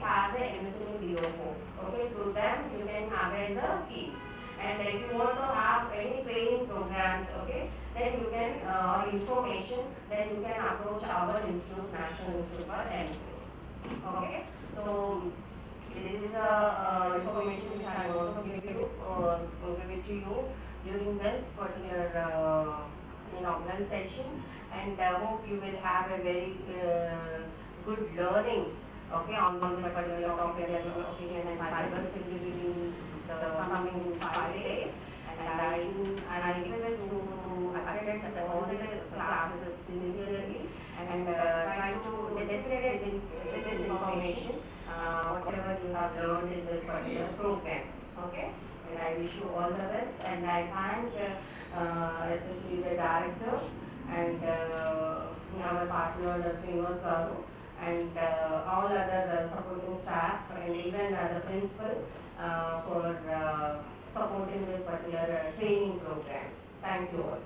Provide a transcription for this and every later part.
has a MSME DO4. Okay, through them you can avail the schemes. And if you want to have any training programs, okay, then you can information, then you can approach our institute, National Institute for MSME. Okay, so this is the information which I want to give it to you during this particular inaugural session, and I hope you will have a very good learnings, okay, on this particular topic, blockchain and cybersecurity in the coming 5 days. And I request you to attend all the classes sincerely and try to disseminate this information, whatever you have learned in this particular program. Okay, and I wish you all the best, and I thank especially the director and our partner, the Srinivas Garu, and all other supporting staff, and even the principal for supporting this particular training program. Thank you all.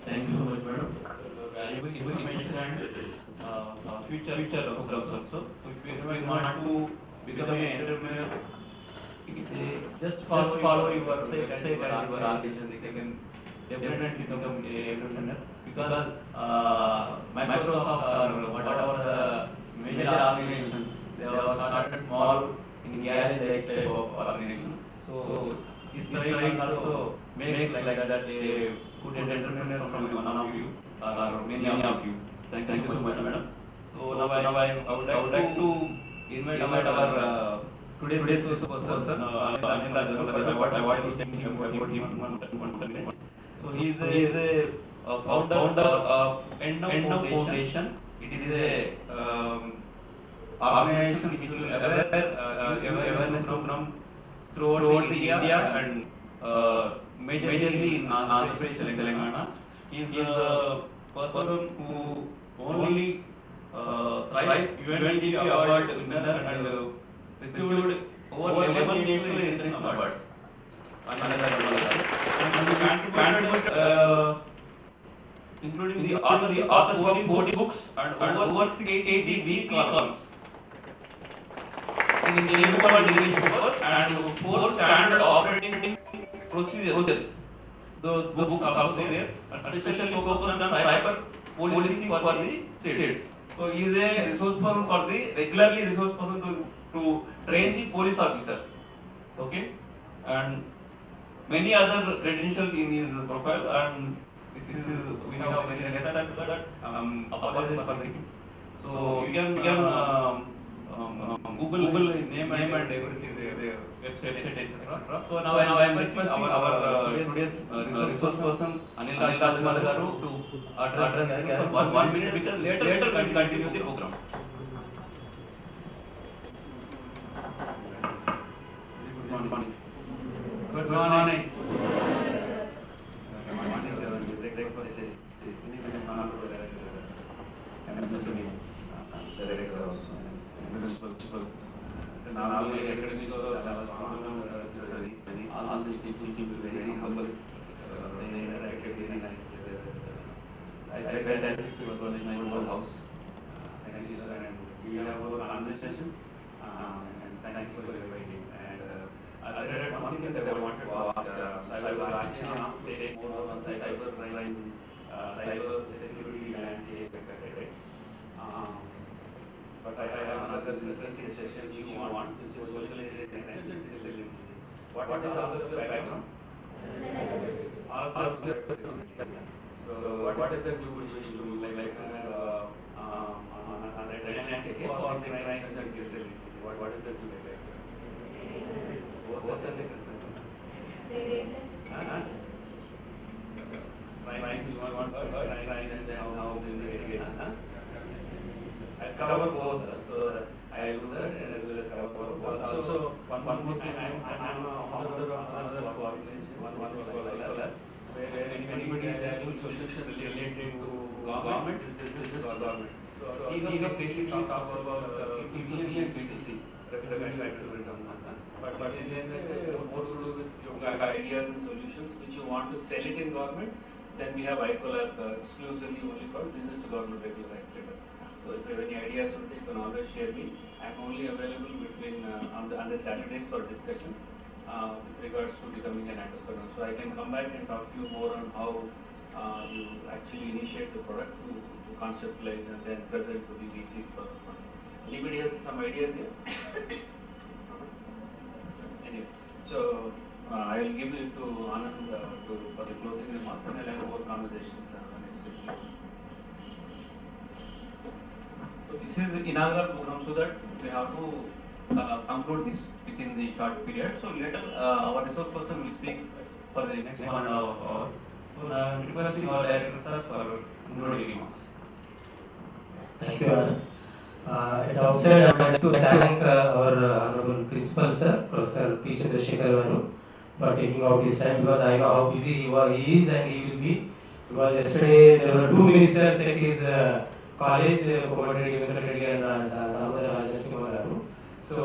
Thank you so much, madam. Valuable information and future of also. So if you want to become an entrepreneur, just follow your website and your organization. They can definitely become an entrepreneur, because Microsoft or whatever the major organizations, they have started small in garage type of organization. So this training also makes like that they put an entrepreneur from one of you or many of you. Thank you so much, madam. So now I would like to invite our today's person, what I want to thank him about him 1 minute. So he is a founder of Inaugural Foundation. It is a organization which will awareness program throughout the India and majorly in Andhra Pradesh and Telangana. He is a person who only thrice UNDP award winner and received over 11 national and international awards. And he contributed including the authors of 40 books and over 680 weekly columns in the Inaugural English papers and 4 standard operating procedures. The books are also there, and especially focused on cyber policing for the states. So he is a resource person for the regularly resource person to train the police officers. Okay, and many other credentials in his profile, and this is we have very respect to that. Apologies for him. So you can Google his name and everything, their website, etc. So now I am requesting our today's resource person Anil Rajkumar Garu to address the for 1 minute, because later we will continue the program. Good morning. Good morning. Breakfast is director also. Principal. Now the academics are necessary. All the teachers seem to be very humble. They interacted very nicely. I thank you for calling my whole house. Thank you, sir. And we have our conversations. And thank you for inviting. And there is one thing that I wanted to ask. I was actually asked to take more on cyber crime, cyber security landscape effects. But I have another interesting session which you want, which is social engineering and digital engineering. What is all of your background? All of your So what is that you wish to do, like on a landscape or the crime and digital engineering? What is that you like? Both are the crime you want crime and then how business is. I cover both, so I do that and as well as cover both. Also, one more thing, I'm a founder of another organization, one is called Hyderabad, where anybody is having solutions related to government, business or government. So he basically talks about PPM and PCC, revenue accelerator. But then more to do with your ideas and solutions which you want to sell it in government, then we have iCollab exclusively only for business to government regular accelerator. So if you have any ideas, you can always share me. I'm only available between on the Saturdays for discussions with regards to becoming an entrepreneur. So I can come back and talk to you more on how you actually initiate the product to conceptualize and then present to the VCs for the product. Anybody has some ideas here? Anyway, so I will give it to Anand for the closing remarks, and I'll have more conversations next week. So this is the inaugural program, so that we have to conclude this within the short period. So later our resource person will speak for the next 1 hour. So I am requesting our director sir for concluding remarks. Thank you, Anand. At the outset, I would like to thank our honorable principal sir, Professor P. Chandrasekhar, for taking out his time, because I know how busy he is and he will be. Because yesterday there were 2 ministers at his college, Commodity and Molugaram. So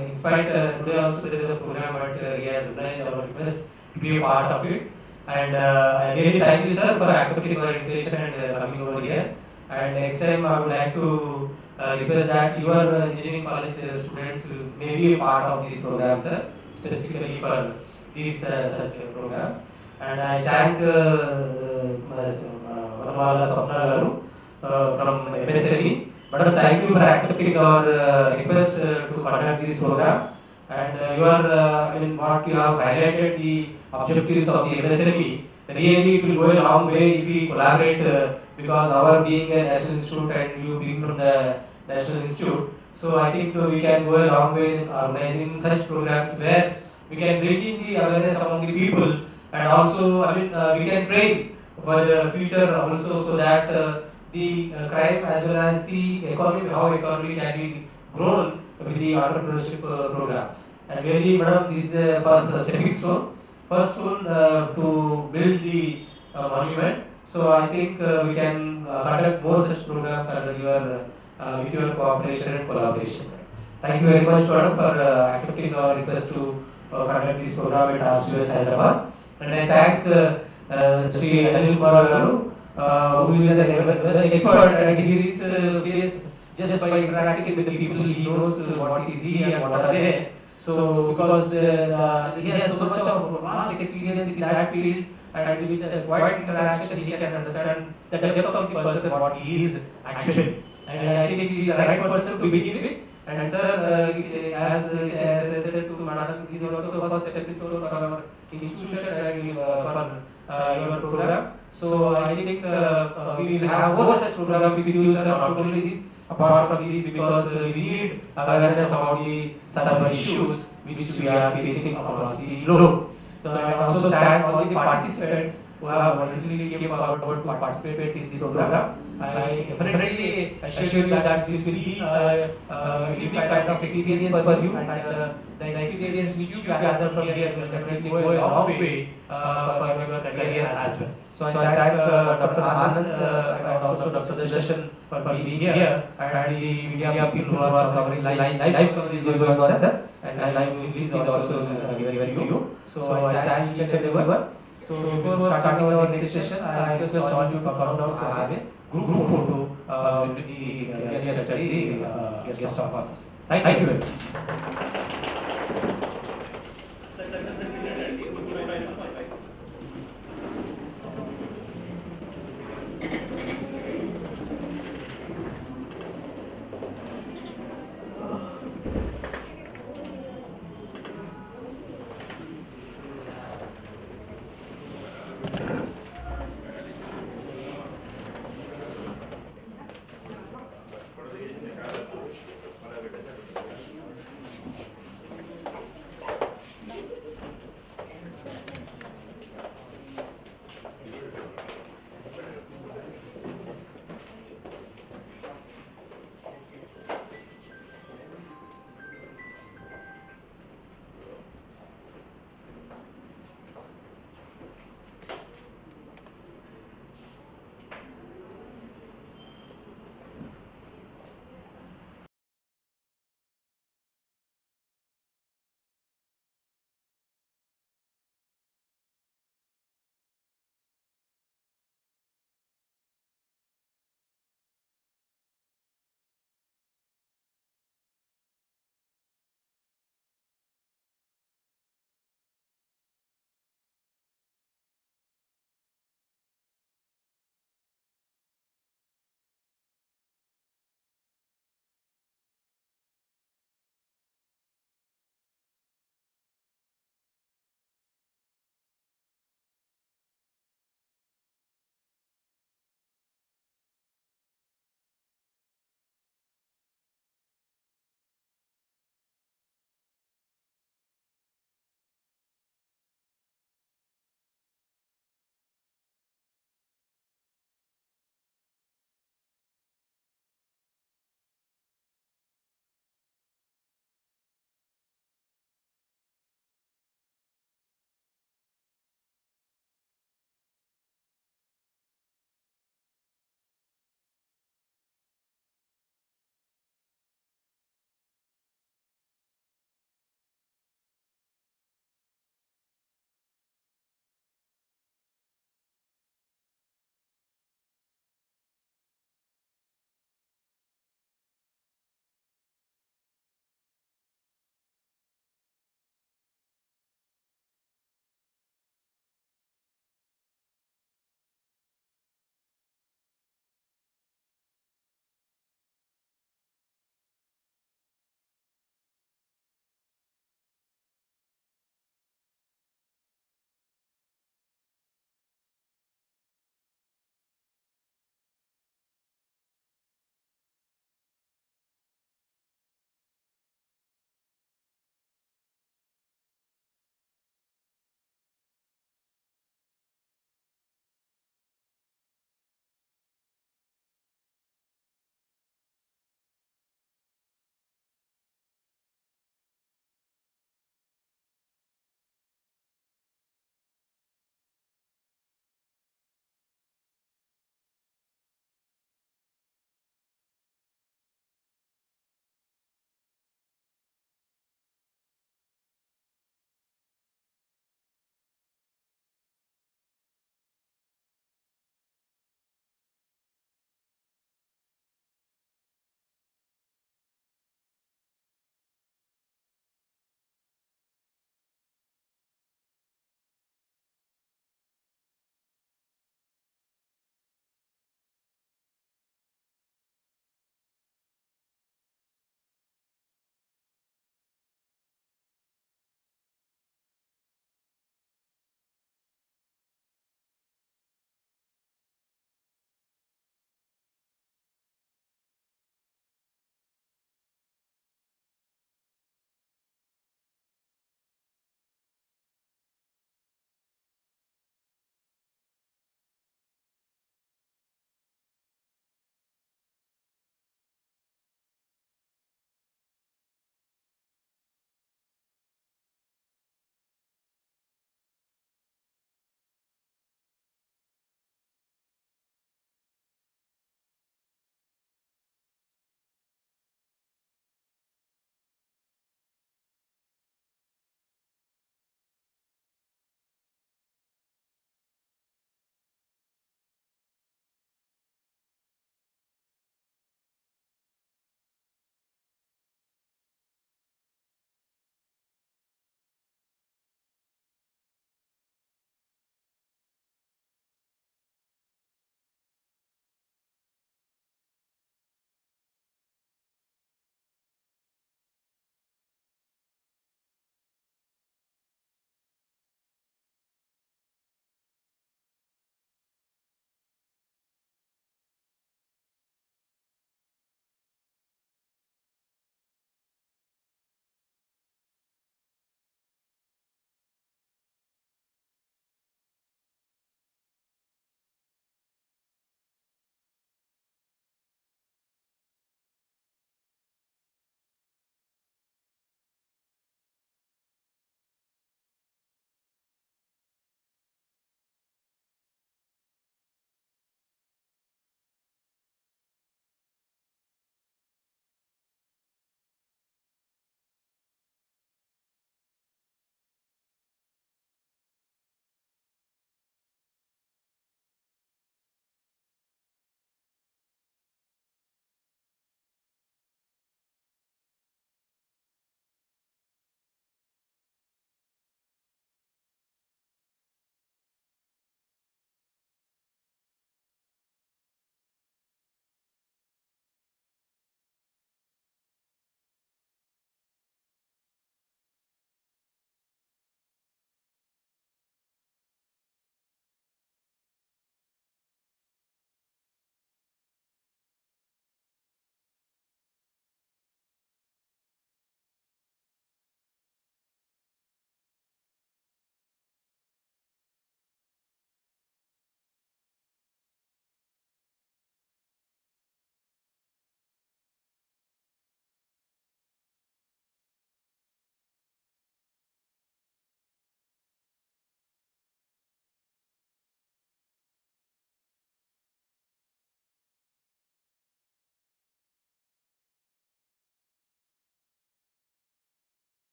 in spite, today also there is a program, but he has obliged our request to be a part of it. And I really thank you, sir, for accepting our invitation and coming over here. And next time I would like to request that your engineering college students may be a part of these programs, sir, specifically for these such programs. And I thank Osmania from MSME. Madam, thank you for accepting our request to conduct this program. And what you have highlighted, the objectives of the MSME, really it will go a long way if we collaborate, because our being a national institute and you being from the national institute. So I think we can go a long way in organizing such programs where we can bring in the awareness among the people, and also we can train for the future also, so that the crime as well as the economy, how economy can be grown with the entrepreneurship programs. And really, madam, this is the first stepping stone, to build the monument. So I think we can conduct more such programs under your with your cooperation and collaboration. Thank you very much, madam, for accepting our request to conduct this program at RCUES Hyderabad. And I thank Sri Anil Kumar, who is an expert, and he is just by interacting with the people, he knows what is he and what are they. So because he has so much of vast experience in that field, and with the quiet interaction he can understand the depth of the person, what he is actually. And I think he is the right person to begin with. And sir, as I said to Madam, he is also first stepping stone for our institution and for your program. So I think we will have more such programs with you, sir, not only this, apart from this, because we need awareness about the cyber issues which we are facing across the globe. So I also thank all the participants who have voluntarily came forward to participate in this program. I definitely assure you that this will be a unique kind of experience for you, and the experience which you gather from here will definitely go a long way for your career as well. So I thank Dr. Anand and also Dr. Sudarshan for being here, and the media people who are covering live coverage is going on, sir, and live release also is given to you. So I thank each and everyone. So before starting our next session, I request all you to come down to have a group photo with the guest study, guest of us. Thank you very much.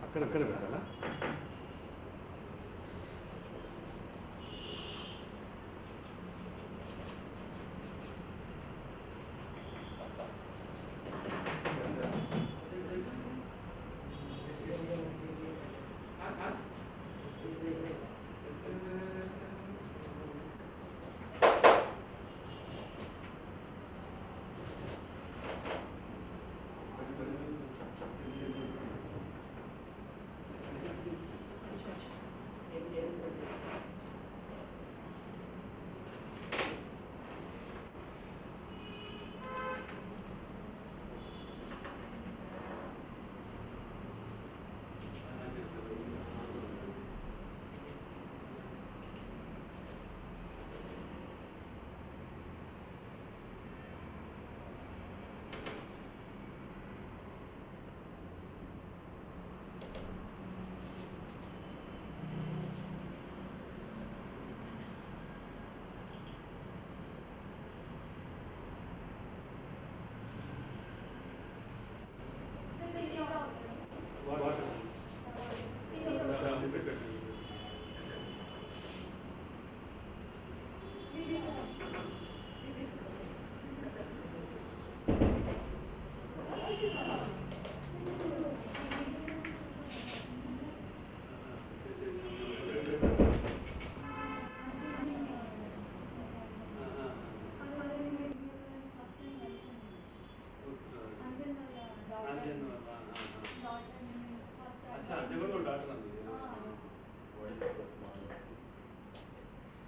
అక్కడ పెట్టాలా?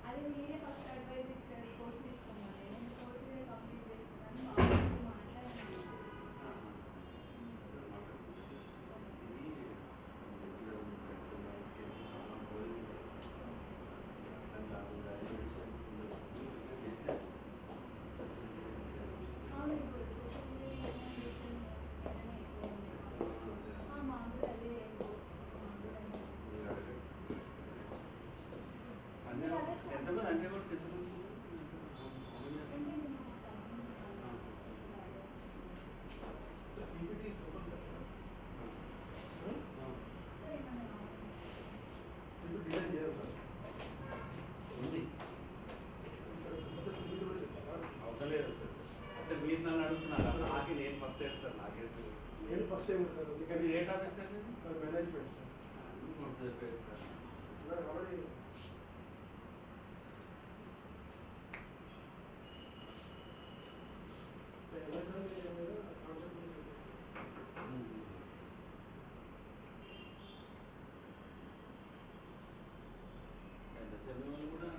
అది మీరే first advise ఇచ్చారు course తీసుకోమని. నేను course కూడా complete చేసుకున్నాను. మా మాట్లాడాను. అవును, ఇప్పుడు సోషల్ మీడియా మాకు అదే ఎంతమంది అంటే కూడా తెచ్చుకుంటున్నారు? అవసరం లేదు సార్. అచ్చా మీరు నన్ను అడుగుతున్నారు, నాకే నేను ఫస్ట్ ఇయర్ సార్. నాకే నేను ఫస్ట్ టైం సార్. అందుకని ఏ టాపిక్ సార్? Management sir. చెప్పారు సార్. ఆల్రెడీ ఎంతసేపు కూడా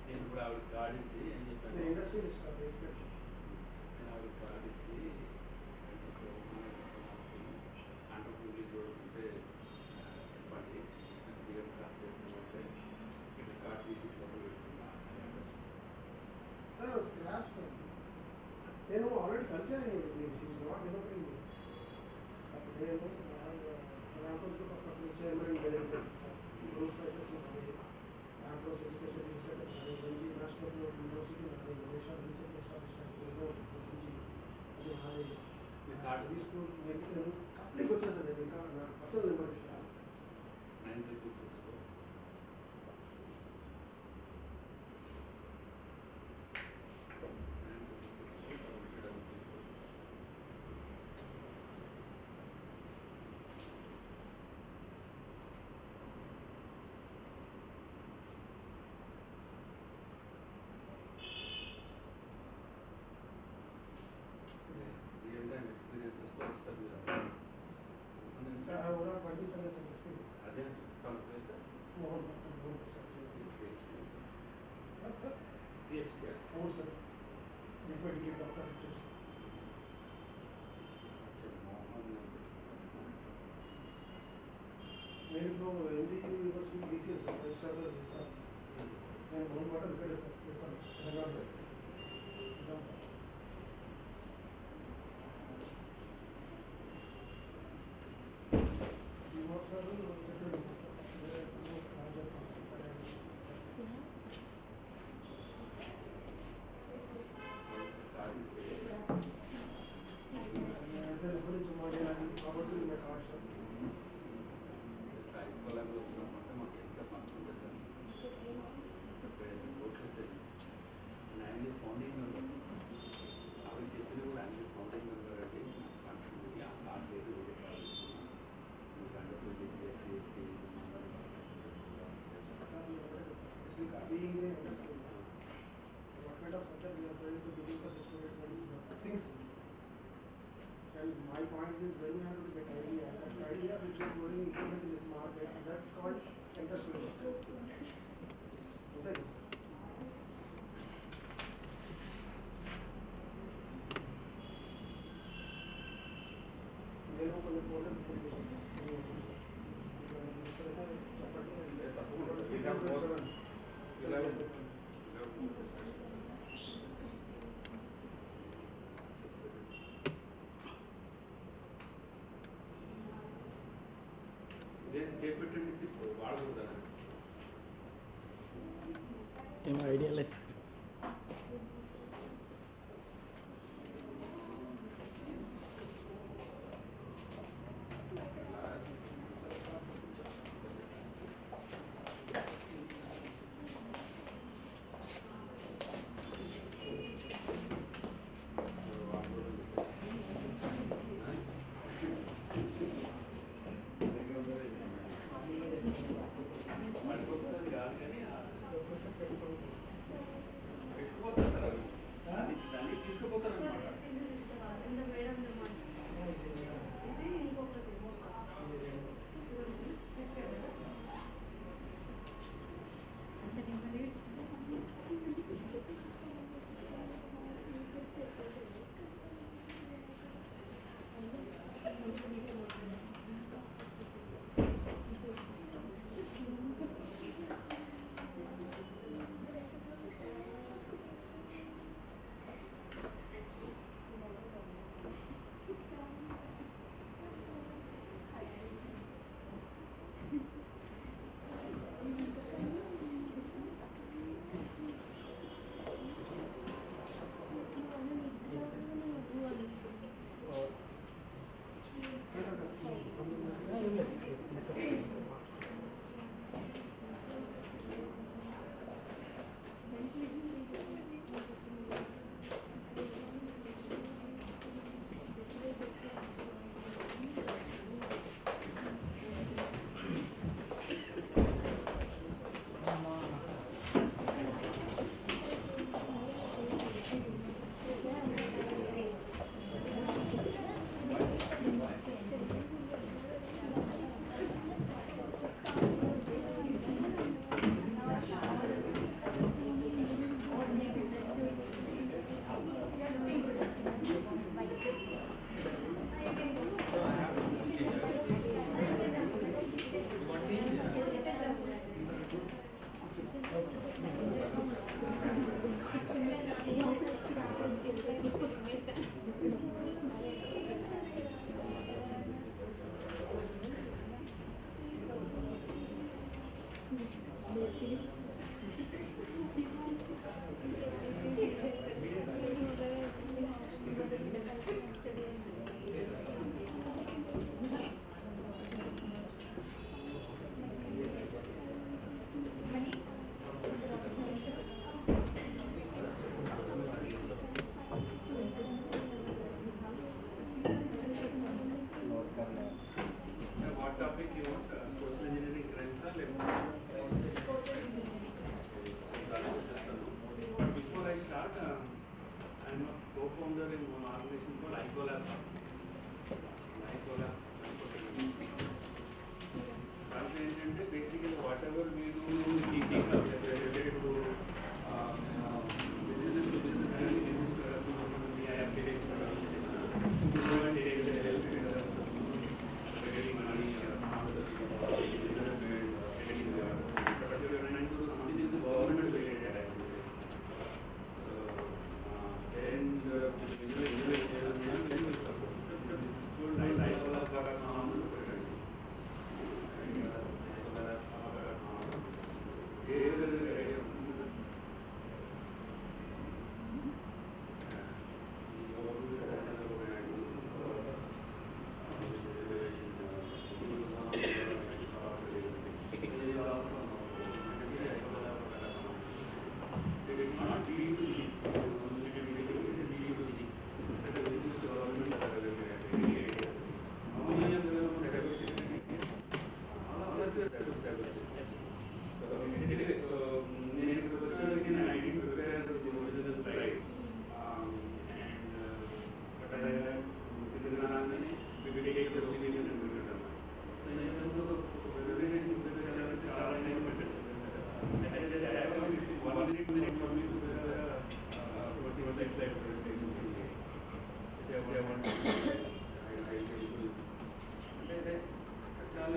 నేను ఇప్పుడు ఆవిడ కార్డు ఇచ్చి ఏం చెప్పాను, ఇండస్ట్రీ ఇస్తాను బేసికల్లీ. నేను ఆవిడ కార్డు ఇచ్చి ఆంటర్ప్రెన్యూర్ చూడకుంటే చెప్పండి, ఫ్రీ ఆఫ్ కాస్ట్ చేస్తామంటే ఇట్లా కార్డు తీసి ఇట్లా పెట్టుకున్నా. సార్ స్క్రాప్ సార్, నేను ఆల్రెడీ కలిసాను. Not developing sir. నేను chairman director sir. Group spices ఉన్నది, క్యాంపస్ ఎడ్యుకేషన్ రీసెర్చ్ కానీ ఎన్జీ నేషనల్ యూనివర్సిటీ ఉన్నది, నేషనల్ రీసెర్చ్ ఎస్టాబ్లిష్మెంట్ గురించి అది నాది. మీ కార్డు తీసుకుని నేను కంప్లీట్ వచ్చాను సార్. నేను ఇంకా నా పర్సనల్ నెంబర్ ఇస్తాను. 9364 రియల్ టైమ్ ఎక్స్పీరియన్సెస్ వస్తారు మీరు. Sir I over 25 years of experience. అదే company sir. Mohan sir. Sir PhD అవును సార్. డిగ్రీ డాక్టర్ మోహన్ నేను ఇప్పుడు LG university BCs sir register చేస్తాను. నేను మూడు మాటలు ఇక్కడే సార్ తెలంగాణ సార్ సార్ చెప్పండి. అంటే ఎప్పటి నుంచి మాది కాబట్టి నా కాస్ట్ ఫౌండింగ్ మెంబర్ అవి చెప్పిన కూడా అన్ని ఫౌండింగ్ మెంబర్ అంటే ఫండ్స్ ఉంది ఆ కార్డు లేదు మీకు under SC ST what kind of subject we are trying to deal for the students and things. And my point is when you have to get idea, that idea which you are going to implement in this market, that's called entrepreneurship. Okay, sir. నేను కొన్ని photos చేపెట్టండి వాడకూడదా ఏం idea లేదు. co-founder in one organization called Inaugural. Basically, whatever we do, we take up related to business to business and business to BI application and help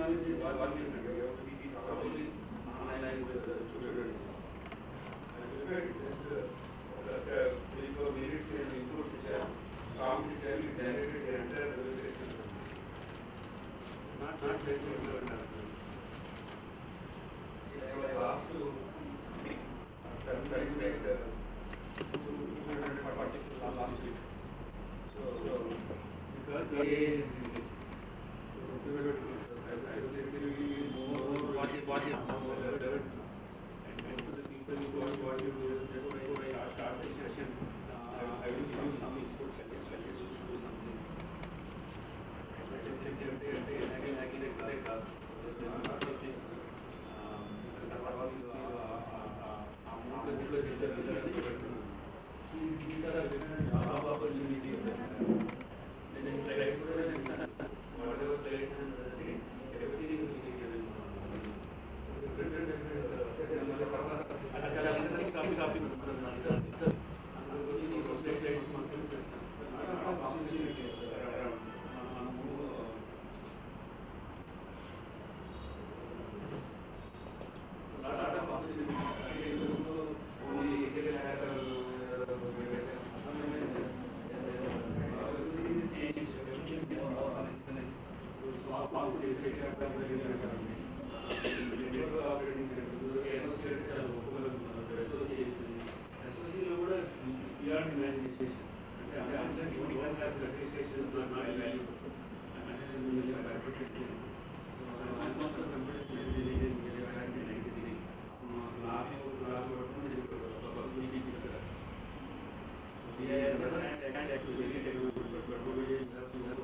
is 1 minute. You have to be probably online with the children. And look at just 3-4 minutes and input such a prompt is generated the entire presentation. Not based on the analysis. I was asked to calculate 240 last week. So because the AI is increasing, so cybersecurity will be more what is more relevant. And to the people who are what you do is just before I start the session, I will give you some input suggestions to do something. These are job opportunities. Whatever slides and everything will be given. Different beyond imagination. Unless you don't have certifications, you are not valuable. And you will have advocated. I'm also considered engineering in 1993. We are never had actually technology, but we have so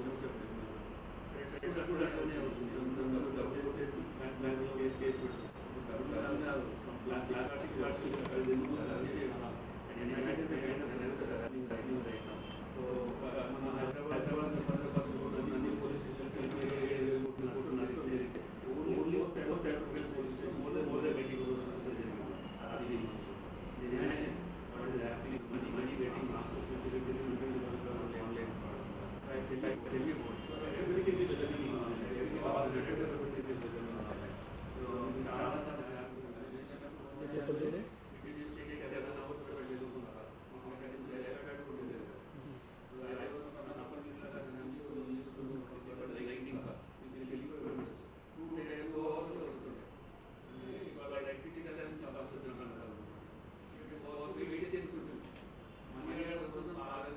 much of technology. It's good at the case last and imagine the kind of level that are happening right now. So, Hyderabad police station only was set of police stations, more than 80 crores. Imagine what is happening, money getting transfers online. I tell you what, everything is happening online. Everything, all the data is happening online. So, the chances are that it just takes 7 hours to do the I was on an upper middle class and I'm so used to lighting car. We will deliver 2 hours also. Like 6 times after the or 3 weeks is good. Money are also some are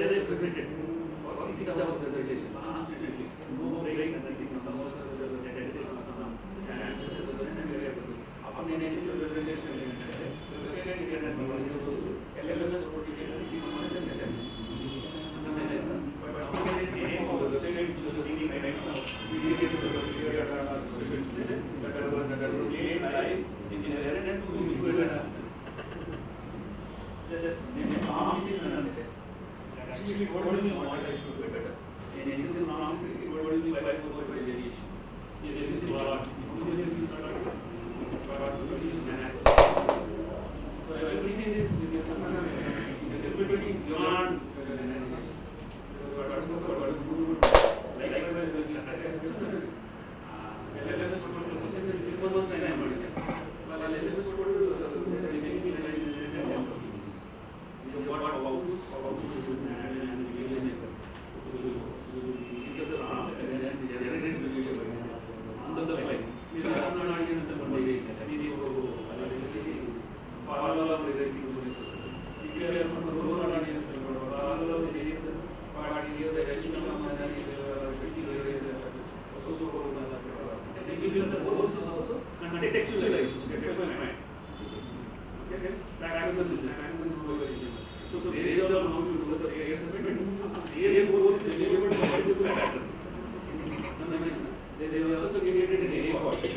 then I presented for 6 hours presentation constantly. No breaks and nothing. Some of us some chances of the same. अपने nature presentation website is getting LMS portal 6 months and but now is the name of the website which is seeing right now. CDS that was live in less than 2 weeks. Just actually what will be more I should be better. In essential norm it will be 5 variations. This is what so everything is everybody is beyond likewise will be LLS code 6 months and I'm well LLS code what about on the fly. We are not audience and one day. Follow up racing. If you are from the rural audience and follow up the party here, the national also even the goals is also contextualized. Okay, practical. So based on how you do the assessment, area goals delivered by multiple factors. They were also created in A part. It's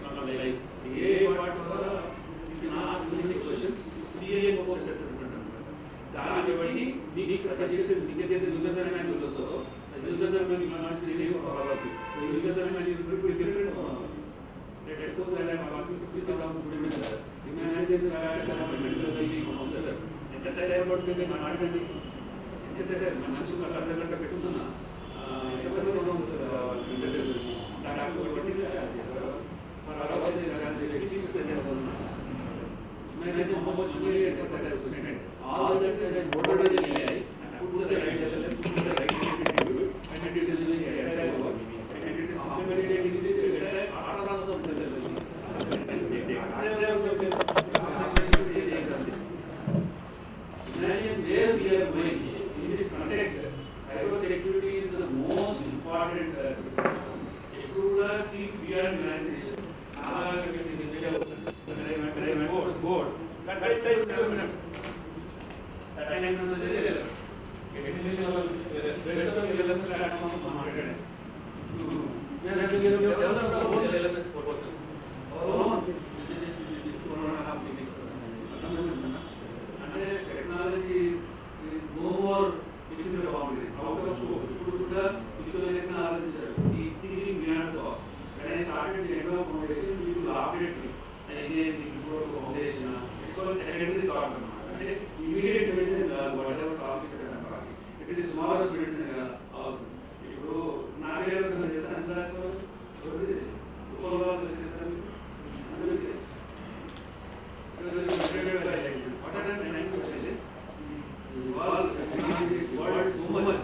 not like the A part you can ask many questions. CA post assessment. Everybody makes suggestions. You get the users and manuals also. The users and manual not the same for all of you. The users and manual will be different. Let's suppose that I am asking 50,000 students. Imagine the fact that I am a mental well-being counselor. At that time, about the understanding. At that time, imagine how much money I have spent. All that is I voted in AI, I put the right level, put the right attitude, and it is doing AI work. And it is implemented in the entire articles of the level. Imagine where we are going in this context. Cybersecurity is the most important. We are organization. Board. That time technology is more within the boundaries. Out of scope. When I started the Inaugural Foundation, people laughed at me. And again, the foundation, it's called secondary thought. Immediate medicine, whatever topic that I'm talking. It is smallest medicine also. You go, Nagara, the sunglass one, what is it? What are the nine questions? You all so much.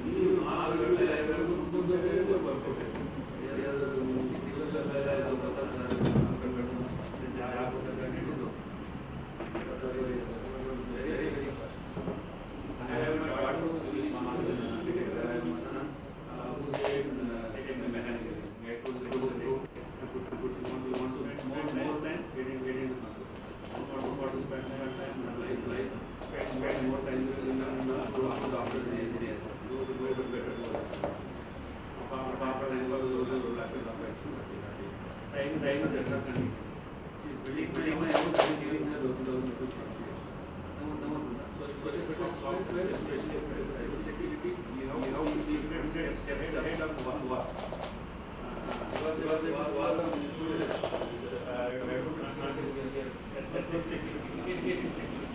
You are I have my daughter who is Swedish master in architecture. I have my son who is taking the mechanical. I told the wants to spend more time getting into want to spend more time in life. Spend more time in after the engineer. Go better. Time is better conditions. She is building my own time, giving her 20,000 rupees. So if it was software, especially if it is cybersecurity, you have to be steps ahead of war. Communication security,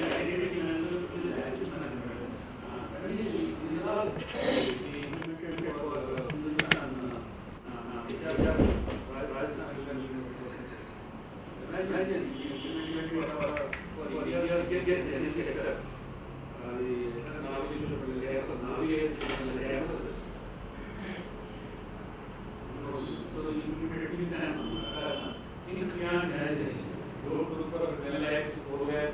identity management, access management. These are all implemented for Imagine you implement for your guest sector. So you implement it in time. Think beyond organization. Don't look for relax, program,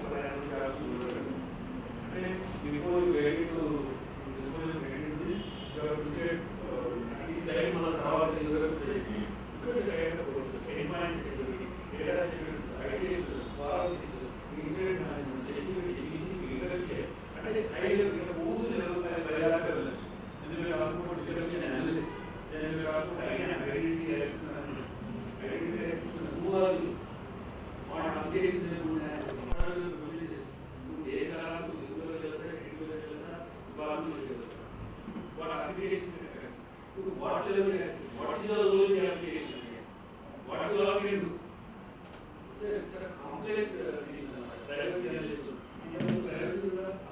applications are good as what are the privileges? To take a to what applications to what level access? What is the role in the application? What you all can do? It's a complex privacy analyst. Privacy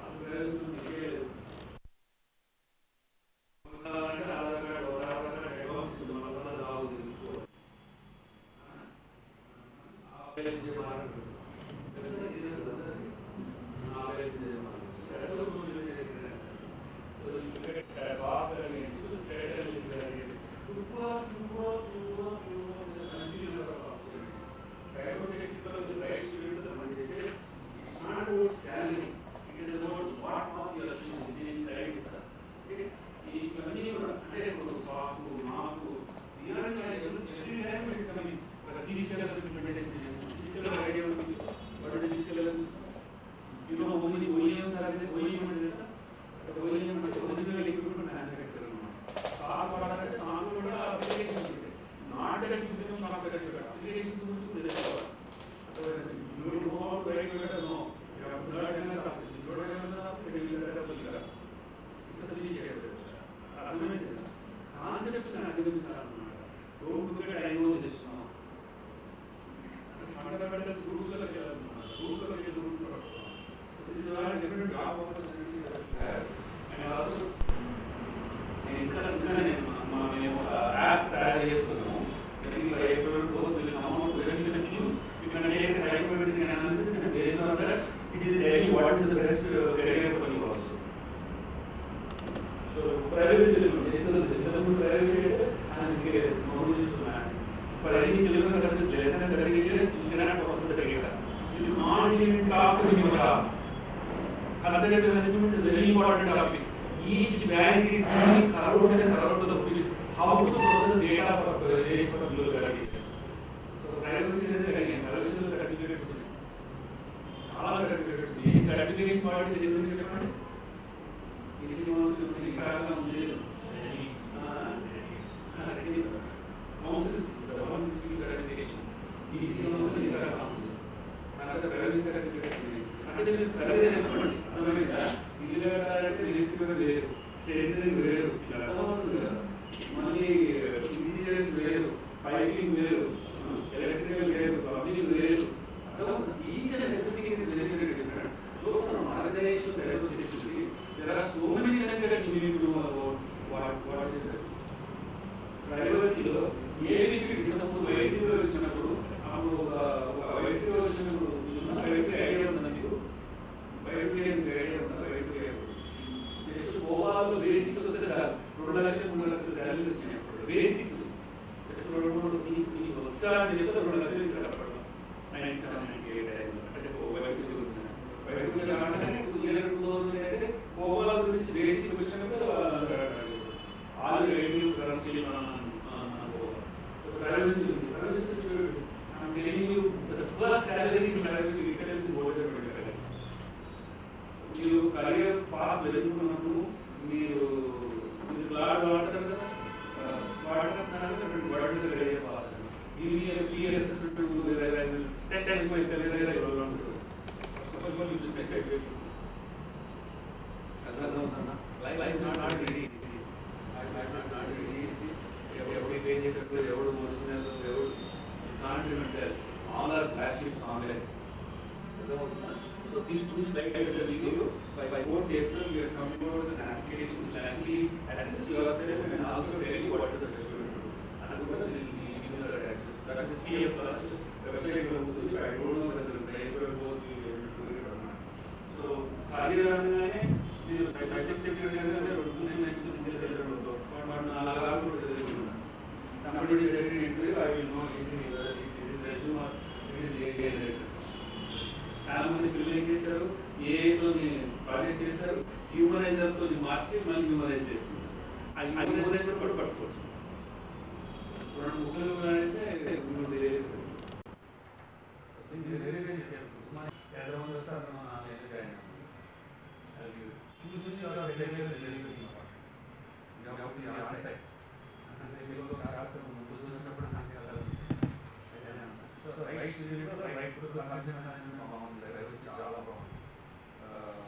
right recognition అనేది బాగుంది, privacy చాలా బాగుంది,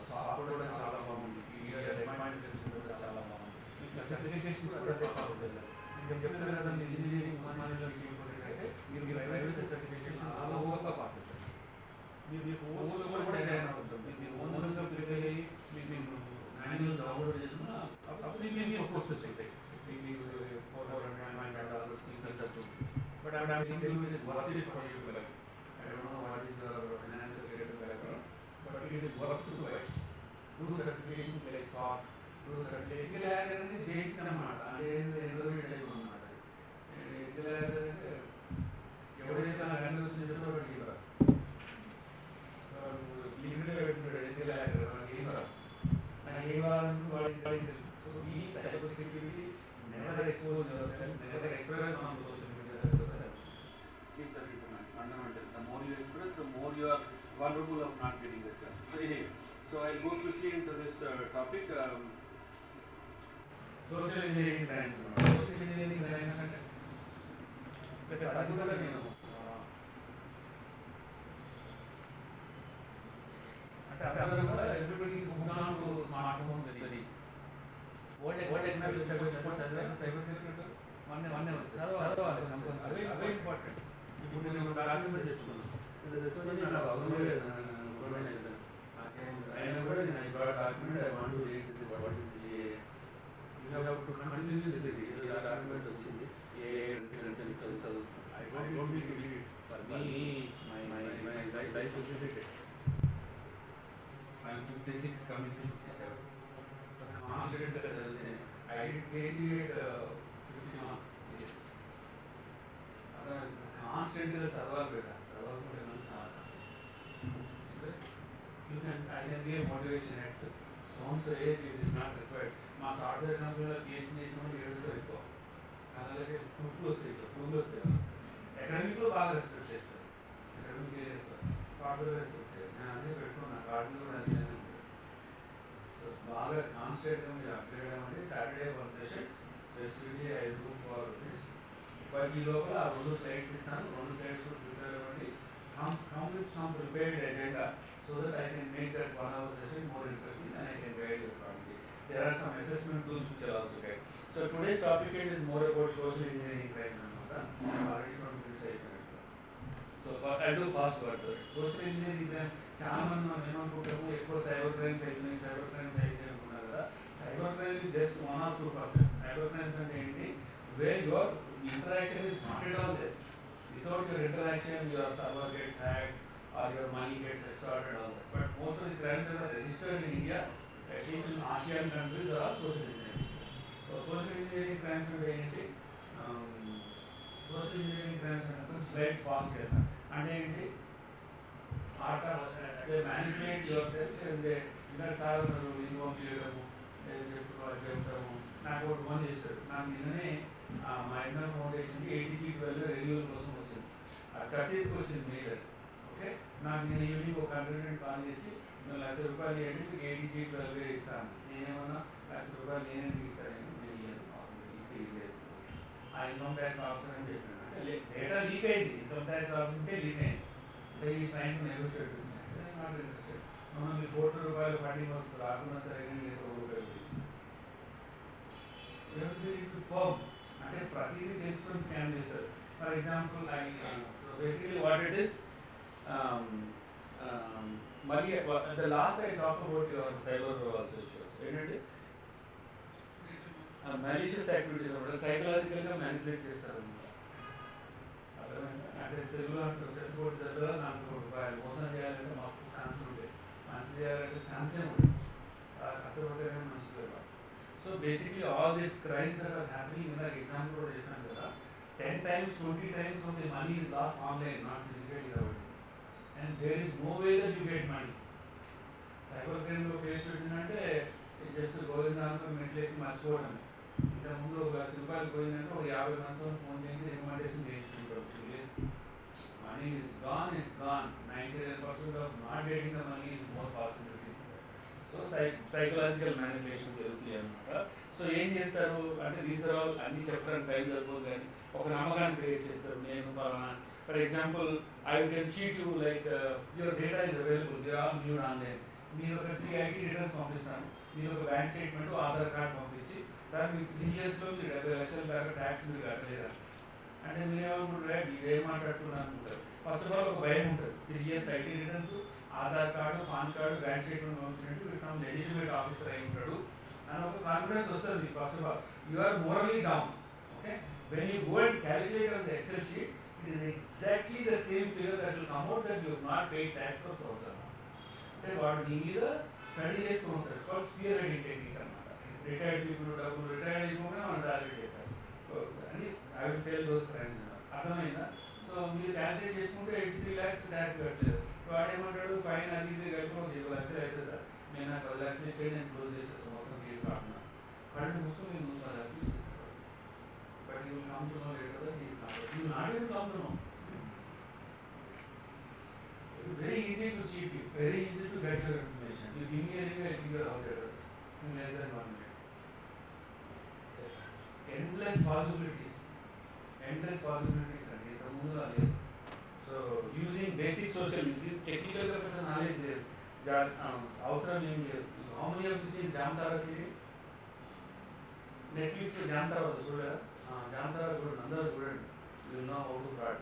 software కూడా చాలా బాగుంది, recommendation కూడా చాలా బాగుంది, ఈ సర్టిఫికేషన్స్ కూడా అదే బాగుంటుంది. నేను చెప్తాను కదా, మీరు ఇంజనీరింగ్ ఉస్మానియాలో అయితే మీరు ప్రైవసీ సర్టిఫికేషన్ అలా ఓవర్గా పాస్ అవుతారు. మీరు కోర్స్ కూడా జాయిన్ అవుతుంది, మీరు ఓన్గా ప్రిపేర్ అయ్యి మీకు మాన్యువల్స్ డౌన్లోడ్ చేసుకున్న అప్పుడు మీరు కోర్సెస్ ఉంటాయి. But I am telling you, it is worth it for you to like. I don't know what is your financial status background, but it is worth to buy. Do certifications like SOC, do certifications. It is basic amount. And it is enrollment type amount. It is every time I run those things, I will give up. So be cybersecurity. Never expose yourself. Never express on social media. Keep that in mind. Fundamental. The more you express, the more you are vulnerable of not getting the chance. So anyway, so I'll go quickly into this topic. Social engineering crimes. Social engineering crimes అంటే అది కూడా నేను అంటే అక్కడ కూడా everybody hook on to smart phones అది what exactly చదివాను cyber security వన్నే వచ్చి చదవాలి కంపల్సరీ, అవే ఇంపార్టెంట్. ఇప్పుడు నేను డాక్యుమెంట్ తెచ్చుకున్నాను, నాకు అవసరం లేదు, అయినా కూడా నేను I brought document, I want to read this is what is you have to continuously read. ఆ డాక్యుమెంట్ వచ్చింది, ఏ ఇన్సిడెంట్స్ అని చదువు. I don't need to read it for me, my life is related. I am 56 coming to 57. కాన్స్టెంట్గా చదివితే I graduate 51 years. అలా కాన్స్టెంట్గా చదవాలి బేటా, చదవకుంటే చాలా I can be a motivation at sounds age it is not required. మా software కంపెనీలో PhD చేసిన వాళ్ళు ఏడుస్తారు ఎక్కువ, అలాగే టూలు వస్తాయి. అకాడమిక్లో బాగా రెస్పెక్ట్ చేస్తారు, అకాడమిక్ ఏరియాస్లో సాఫ్ట్వేర్ రెస్పెక్ట్ చేయాలి. నేను అదే పెట్టుకున్నా కార్డులు కూడా అదే బాగా కాన్స్టెంట్గా మీరు అప్గ్రేడ్ అవ్వండి. Saturday one session specifically I do for this. But ఈ లోపల ఆ 2 స్లైడ్స్ ఇస్తాను, 2 స్లైడ్స్ కూడా ప్రిపేర్ అవ్వండి. Come with some prepared agenda so that I can make that 1 hour session more interesting and I can guide you accordingly. There are some assessment tools which I'll also get. So today's topic is more about social engineering crime. Already from minutes అయిపోయింది. So I'll do fast work. Social engineering crime చాలా మంది మనం ఏమనుకుంటాము, ఎక్కువ cyber crimes అయితే అనుకున్నారు కదా. Cyber crime is just 1 or 2%. Cyber crimes అంటే ఏంటి, where your interaction is not at all there. Without your interaction, your server gets hacked or your money gets extorted, all that. But most of the crimes that are registered in India, at least in ASEAN countries, are all social engineering. So social engineering crimes are ఏంటి, social engineering crimes అంటే slides pass చేస్తాను అంటే ఏంటి, art of they manipulate your self and they ఇంకా sir inform చేయడము, చెప్తాము. నాకు ఒకటి ఫోన్ చేస్తారు, నాకు నిన్ననే మా ఇండియన్ ఫౌండేషన్కి 80G12 రెన్యూవల్ కోసం వచ్చింది. 30th వచ్చింది మెయిల్. ఓకే, నాకు నేను ఈవినింగ్ ఒక కన్సల్టెంట్ కాల్ చేసి నేను ₹1,00,000 ఇవ్వండి, మీకు 80G12 ఇస్తాను. నేనేమన్నా ₹1,00,000 నేనే ఇస్తాను, నేను ఇవ్వను, అవసరం తీసుకెళ్ళలేదు. ఆ ఇన్కమ్ ట్యాక్స్ ఆఫీసర్ అని చెప్పాను. అంటే డేటా లీక్ అయింది, ఇన్కమ్ ట్యాక్స్ ఆఫీసర్కే లీక్ అయింది. అంటే ఈ ట్రైన్ నెగోషియేట్ నాట్ ఇంట్రెస్టెడ్. మనం మీ ₹1,00,00,000 ఫండింగ్ వస్తుంది, రాకుండా సరే కానీ ₹1,00,00,000 ఫర్మ్ అంటే ప్రతిదీ తెలుసుకొని స్కాన్ చేస్తారు. For example basically what it is, మరి the last I talk about your cyber issues ఏంటంటే మ్యాలిషియస్ యాక్టివిటీస్ అన్నమాట, సైకలాజికల్గా మ్యానిపులేట్ చేస్తారు అనమాట. అర్థమైందా, అంటే తెలుగులో అంటారు సెట్బోర్డ్ దగ్గర ₹400 మోసం చేయాలంటే మాకు ఛాన్స్ ఉంటాయి, మంచి చేయాలంటే ఛాన్సే ఉంటుంది, కష్టపడితేనే మంచిగా. So basically all these crimes that are happening in the example of the 10 times, 20 times of the money is lost online, not physically nowadays. And there is no way that you get money. Cyber crime lo face chudinante just going down to metleki marchipovam. Inta mundu ₹1,00,000 పోయిందంటే ఒక 50 మందితో phone చేసి recommendation చేయించుకుంటారు. Money is gone. 99% of not getting the money is more possibilities. So psychological manipulations జరుగుతాయి అన్నమాట. So ఏం చేస్తారు అంటే దీస్ ఆర్ ఆల్ అన్ని చెప్పడానికి టైం సరిపోదు, కానీ ఒక నమ్మకాన్ని క్రియేట్ చేస్తారు. నేను పలానా For example, I can sheet you like your data is available, they are viewed online. మీరు ఒక 3 ఐటీ రిటర్న్స్ పంపిస్తాను, మీరు ఒక బ్యాంక్ స్టేట్మెంట్ ఆధార్ కార్డ్ పంపించి సార్ మీకు 3 yearsలో మీరు 70 లక్షల దాకా ట్యాక్స్ మీరు కట్టలేదా అంటే మీరు ఏమనుకుంటారు, ఇదేం మాట్లాడుతున్నారు అనుకుంటారు. ఫస్ట్ ఆఫ్ ఆల్ ఒక భయం ఉంటుంది, 3 years IT returns, Aadhaar card, PAN card, bank statement పంపించినట్టు వీడు సమ్ లెజిటిమేట్ ఆఫీసర్ అయి ఉంటాడు అని ఒక కాన్ఫిడెన్స్ వస్తుంది మీకు. First of all you are morally down. Okay, when you go and calculate on the Excel sheet, it is exactly the same figure that will come out that you have not paid tax for Southern. అంటే వాడు నీ మీద study చేసుకోవచ్చు sir, call spear riding technique అనమాట. Retired people డబ్బులు retired అయిపోయినా మనం target చేస్తారు అని I will tell those friends. అర్థమైందా? సో మీరు క్యాల్కులేట్ చేసుకుంటే 83 lakhs ట్యాక్స్ కట్టలేదు. వాడు ఏమంటాడు, ఫైన్ అది ఇది కలిపి 20 లక్షలు అయితే సార్ నేను నాకు 10 లక్షలు ఇచ్చేది, నేను క్లోజ్ చేసేస్తాను మొత్తం కేసు కాకుండా. వాడిని ముసుకు మీరు 30 లక్షలు ఇస్తారు. But you will come to know later that he is not. You will not even come to know. It's very easy to cheat you, very easy to get your information. You give me a link, I give your house address in less than 1 minute. Endless possibilities and the moon are there. So using basic social, technical knowledge there. అవసరం ఏం లేదు. How many of you see Jamtara series? Netflix లో Jamtara చూడరా? Jamtara కూడా అందరూ చూడండి. You will know how to fraud.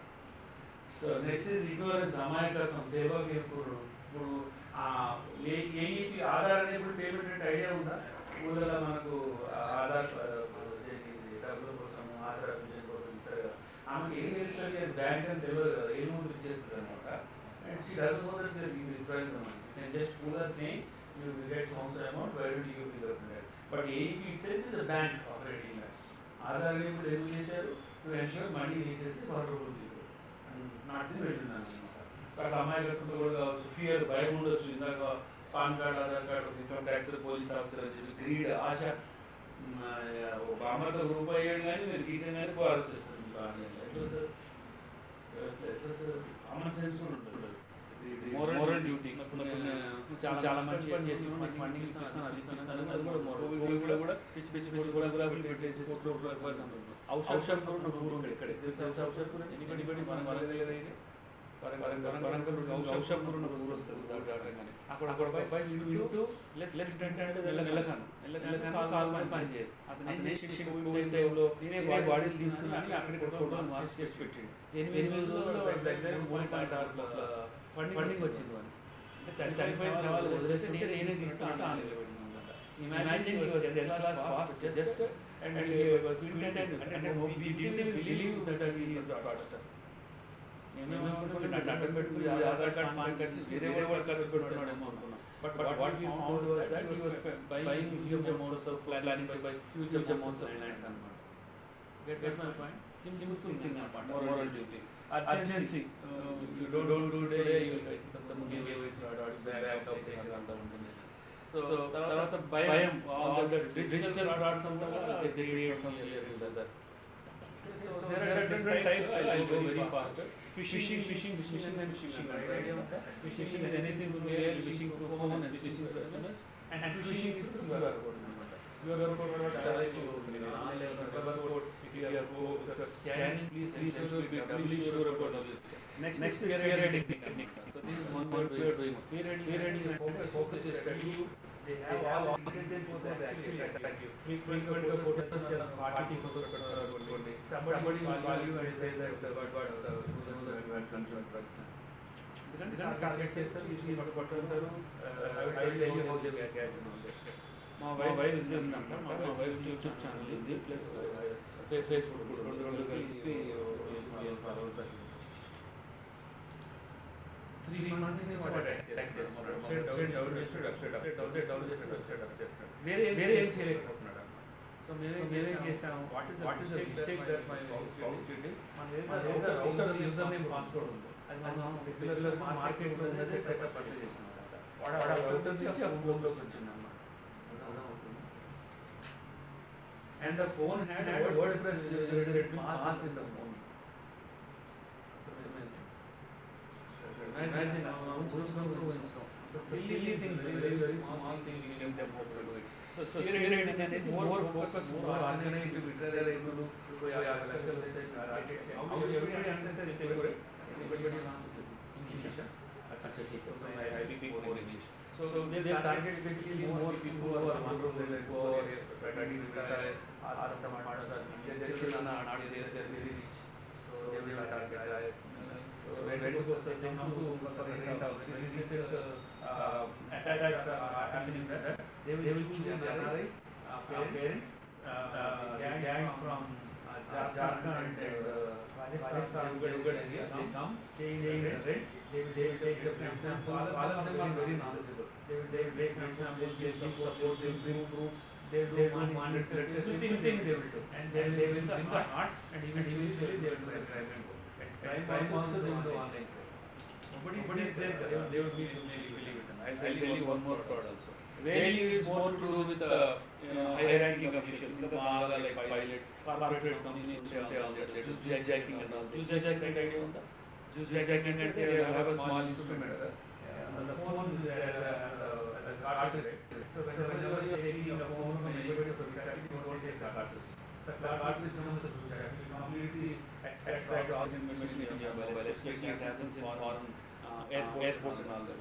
So next is ignorance, అమాయకత్వం, తెలియకపోవడం. ఇప్పుడు ఏఈపీ ఆధార్ అనేప్పుడు పేమెంట్ అంటే ఐడియా ఉందా? ఊళ్ళలో మనకు ఆధార్ డబ్బుల కోసం, ఆసరా పెన్షన్ కోసం ఇస్తారు కదా. ఆమెకు ఏం తెలుస్తుంది, అది బ్యాంక్ అని తెలియదు కదా, ఏ నోట్ ఇచ్చేస్తుంది అనమాట. And she doesn't know that you requiring the money. You can just fool her saying you will get some amount, why don't you give that? But AEP itself is a bank operating bank. Aadhaar అనేప్పుడు ఎందుకు చేశారు? To ensure money reaches the vulnerable people and not the middle man అనమాట. అక్కడ అమాయకత్వంతో కూడా కావచ్చు, fear, భయం ఉండొచ్చు. ఇందాక PAN card, Aadhaar card, income tax, police officer అని చెప్పి గ్రీడ్, ఆశ, బామర్తో రూపాయి అయ్యాడు కానీ మీరు గీతం కానీ పోరాడు చేస్తారు. కామన్ సెన్స్ కూడా ఉంటుంది, మోరల్ డ్యూటీ. చాలా మంచి పని చేసి మనకి ఫండింగ్ ఇస్తాను, అది ఇస్తాను, అది కూడా మోరల్ కూడా పిచ్చి పిచ్చి పిచ్చి ఫోటోగ్రాఫీలు పెట్టేసి ఔషధం ఇక్కడే ఔషధం ఎనిబడి మన వరంగల్ ఔషధం ఊరు వస్తుంది దాటగానే అక్కడ లెస్ నెలకాను పని చేయదు. అతను టైంలో నేనే బాడీలు తీసుకున్నాను, అక్కడికి ఫోటోలు మార్క్స్ చేసి పెట్టిండు. 8 రోజుల్లో దగ్గర 3.6 ఫండింగ్ వచ్చింది అని. అంటే చనిపోయిన సవాళ్ళు వదిలేసి నేనే తీసుకున్నట్టు ఆమె నిలబడింది. Imagine he was 10th class passed just and he was student and we didn't believe that he is the fraudster. అడ్డం పెట్టుకుని ఆధార్ కార్డ్, పాన్ కార్డ్ వేరే వాళ్ళు ఖర్చు పెడుతున్నాడేమో అనుకున్నాం. But what we found was that he was buying huge amounts of planning by huge amounts of lands అన్నమాట. Get my point? Simple thing అన్నమాట, moral duty. Urgency, you don't do today you will get the money ways rod back of things అంతా ఉంటుంది. So తర్వాత భయం, all the digital frauds అంతా they create some here in that. So there are different types. I'll go very faster. Phishing and phishing. Phishing is anything through mail, phishing through phone, and phishing through SMS. And phishing is through QR code. QR code was started to online QR code. If you are scanning, please ensure be doubly sure about this. Next is spearheading technique. So this is one more we are doing. Spearheading focus is study. They have all intent for that actually attack you. Frequent photos can party photos somebody will call you and say that what control drugs. ఎందుకంటే target చేస్తారు, easily పట్టుకుంటారు. I will tell you how they catch now. మా wife ఉంది అన్నమాట, మా wife YouTube channel ఉంది, plus Facebook కూడా రెండు కలిపి ఫాలోవర్స్. 3 months నుంచి అటాక్ చేస్తున్నారు. వెబ్సైట్ డౌన్ చేస్తాడు. వేరే ఏం చేయలేకపోతున్నాడు. సో మేమేం చేసాము, what is the mistake that my house did is, మన రౌటర్ యూజర్ నేమ్ పాస్వర్డ్ ఉంది, అది మనం రెగ్యులర్ గా మార్కెట్ లో సెటప్ అట్లా చేసాం. వాడు రౌటర్ నుంచి ఆ ఫోన్ లోకి వచ్చింది అన్నమాట. And the phone had WordPress user past in the phone. Imagine, మనం చూసుకుంటూ ఉంచాం. the silly things, very small thing we can them how to do it. So spirit and more focus, more organized, literary, how everybody understands Telugu, right? Everybody understands English. So I speak more English. So they target basically more people who are vulnerable, who are ready to retire, or some funds are their children are not there, they are very rich. So they will target. So when it was they come to for the rent house, when you said attacks are happening there, they will choose NRIs, parents, gangs from Jharkhand and Rajasthan, Ugal area, they come, stay in the rent, they will take the examples, all of them are very knowledgeable. They will take some examples, give support, they will bring fruits, they will do money, everything they will do. And they will win the hearts and eventually they will do a crime and go. Crime also they will do online crime. Nobody is there, they will be believe it. I'll tell you one more fraud also. Value is more to do with the high-ranking officials, like pilot, corporate companies, juice hijacking and all. Juice hijacking idea on that? Juice hijacking and they have a small instrument. And the phone is at the cartridge. So whenever you are taking a phone from anybody to recharge, you don't take the cartridge. The cartridge becomes a juice hijacking. You completely extract all the information in your mobile, especially it happens in foreign airports and all that.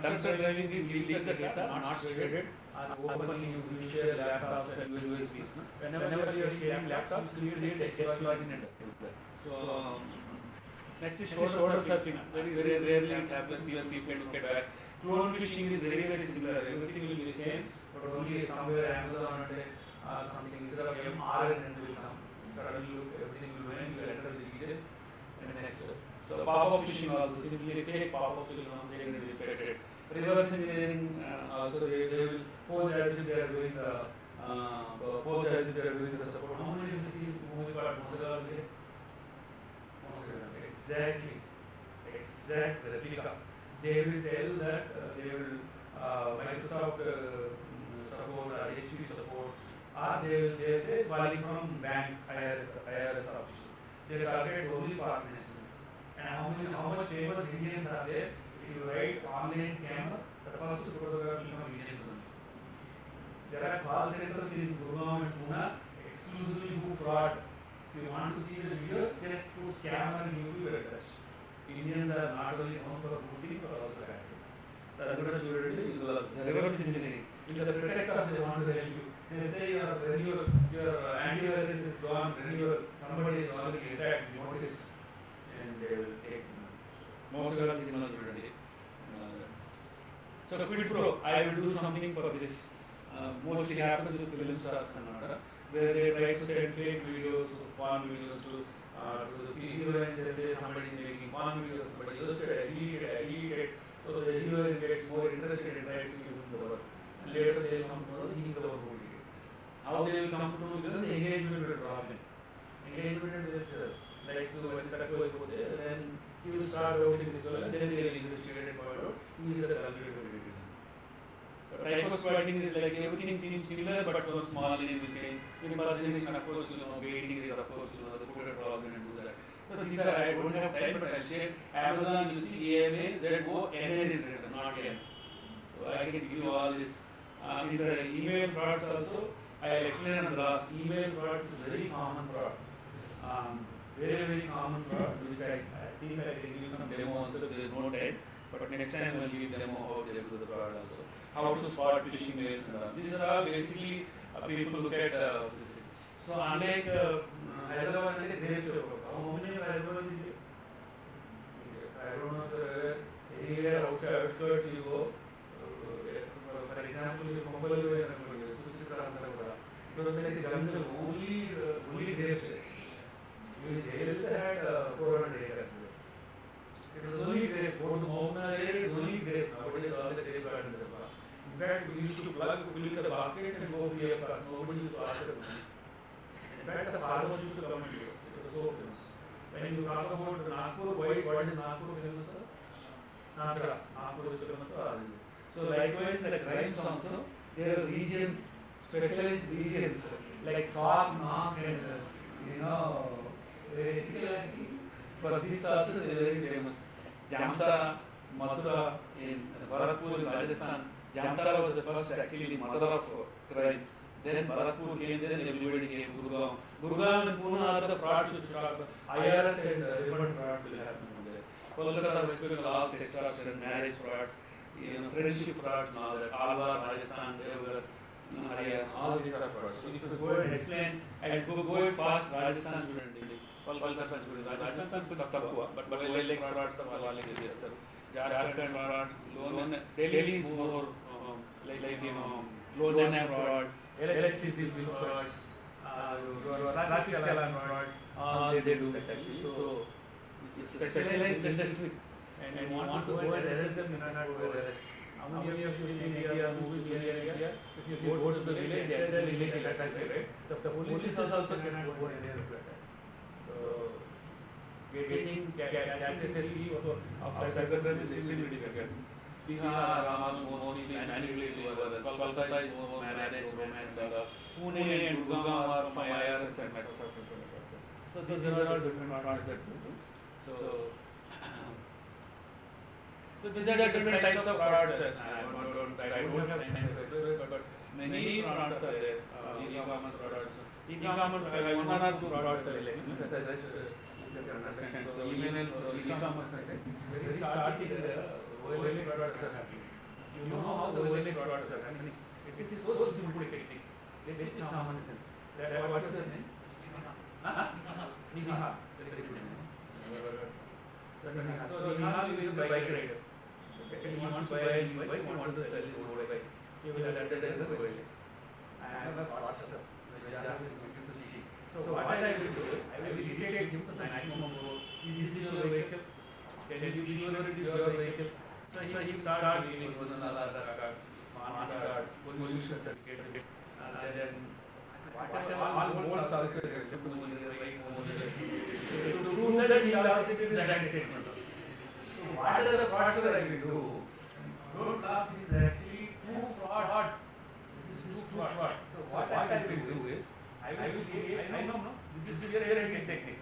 Dumpster driving is legal data, not shredded, or openly you will share laptops and USBs. Whenever you are sharing laptops, you create a test login and do that. So, next is shoulder surfing. Very rarely it happens when people get back. Clone phishing is very similar. Everything will be the same, but only somewhere Amazon or something instead of MRN will come. Suddenly everything will win, you enter the details and the next step. So pop-up phishing also, simply fake pop-ups will come and be repeated. Reverse engineering also they will pose as if they are doing the support. How many of these movie part Molugaram? Exact replica. They will tell that they will Microsoft support or HP support, or they will say calling from bank IRS officials. They target only for organizations. And how much famous Indians are there? If you write online scammer, the first photograph will come Indians only. There are call centers in Gurgaon and Pune exclusively who fraud. If you want to see the videos, just put scammer and YouTube research. Indians are not only known for good things but also bad things. The reverse engineering. In the pretext of they want to help you. They say your antivirus is gone, somebody is already attacked, you notice. And they will take most of the signals will take. So quid pro, I will do something for this. Mostly happens with film stars and all, where they try to send fake videos, porn videos to the heroine. Say somebody is making porn videos, but yesterday I deleted. So the heroine gets more interested in trying to give him the work. And later they will come to know he is the one who did it. How they will come to know? Because the engagement will drop in. Engagement is like so when then he will start doubting this well, and then they will investigate and find out he is the culprit who did it. Type of squatting is like everything seems similar but so small in which impersonation, of course, grading is of course, the put a login and do that. So these are, I don't have time, but I'll share. Amazon, you see AMA, ZO, NN is written, not N. So I can give you all this. In the email frauds also, I'll explain on the last. Email frauds is very common fraud. Very common fraud, which I think I can give you some demo also, there is no time. But next time I will give demo how they do the fraud also. How to spot phishing mails and all. These are all basically people look at this thing. So unlike Hyderabad, they say, how many Hyderabad is it? I don't know, anywhere outside outskirts you go. For example, you Hon'ble it was like a jungle, only grapes. They had 400 acres. It was only grape. Go to Molugaram area, it was only grape. Nowadays all the grape gardens are there. In fact, we used to fill the baskets and go free of cost. Nobody used to ask for money. In fact, the farmers used to come and give us. It was so famous. When you talk about Nagpur, what is Nagpur famous for? Nagpur is famous for all this. So likewise, the crimes also, there are regions, specialized regions like Sock, Knock and for this also they are very famous. Jamta, Mathura in Bharatpur in Rajasthan. Jamtara was the first actually mother of crime. Then Bharatpur came, then everybody came, Gurgaon. Gurgaon and Pune are the frauds which talk about IRS and refund frauds will happen there. Kolkata, West Bengal, all extortion, marriage frauds, friendship frauds and all that. Alwar, Rajasthan, Devgar, Haryana, all these are frauds. So if you go and explain, and go fast, Rajasthan student, Kolkata student, Rajasthan is but like frauds are all Jharkhand frauds, loan, Delhi is more loan and frauds, electricity bill frauds, traffic challan frauds, they do actually. So it's a specialized industry, and you want to go and arrest them, you cannot go arrest. How many of you in India, movies in India, if you go to the village, they are illegal attack, right? So police also cannot go anywhere to attack. So catching the thief of cybercrime is extremely difficult. Bihar are mostly manipulated others. Kolkata is more marriage, romance, Pune and Gurgaon are from IRS and Microsoft. So these are all different frauds that we do. So these are the different types of frauds. I don't have time to explain, but many frauds are there. E-commerce frauds. E-commerce, one or two frauds are there. So email e-commerce, very starting OLX frauds are happening. You know how the OLX frauds are happening. It is so simple technique. Basic common sense. What's the name? Niha. Very good name. So Niha is a bike rider. He wants to buy a new bike, he wants to sell his old bike. He will advertise the OLX. I have a fraudster. So what I will do is, I will irritate him to the maximum. Is this your vehicle? Can you be sure it is your vehicle? So he starts dealing with another card, PAN card, pollution certificate, and then whatever all bolts also to prove that he also gives that statement. So what the fraudster I will do? Don't laugh, this is actually too fraud. This is too fraud. So what I will do is, I will create, I know, this is your technique.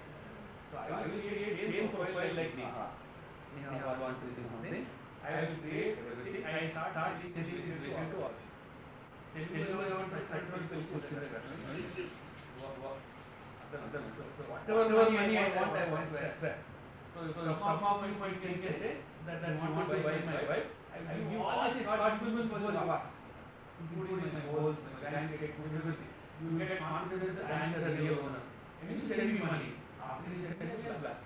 So I will create same profile like Niha. Niha wants to do something. I will create everything. I start telling this vehicle to all. So whatever money I want to extract. So some of you might say that I want to buy my bike. I will give all these documents for the past, including my goals, my bank account, everything. You get confidence that I am the real owner. And you send me money. After you send me, you are back.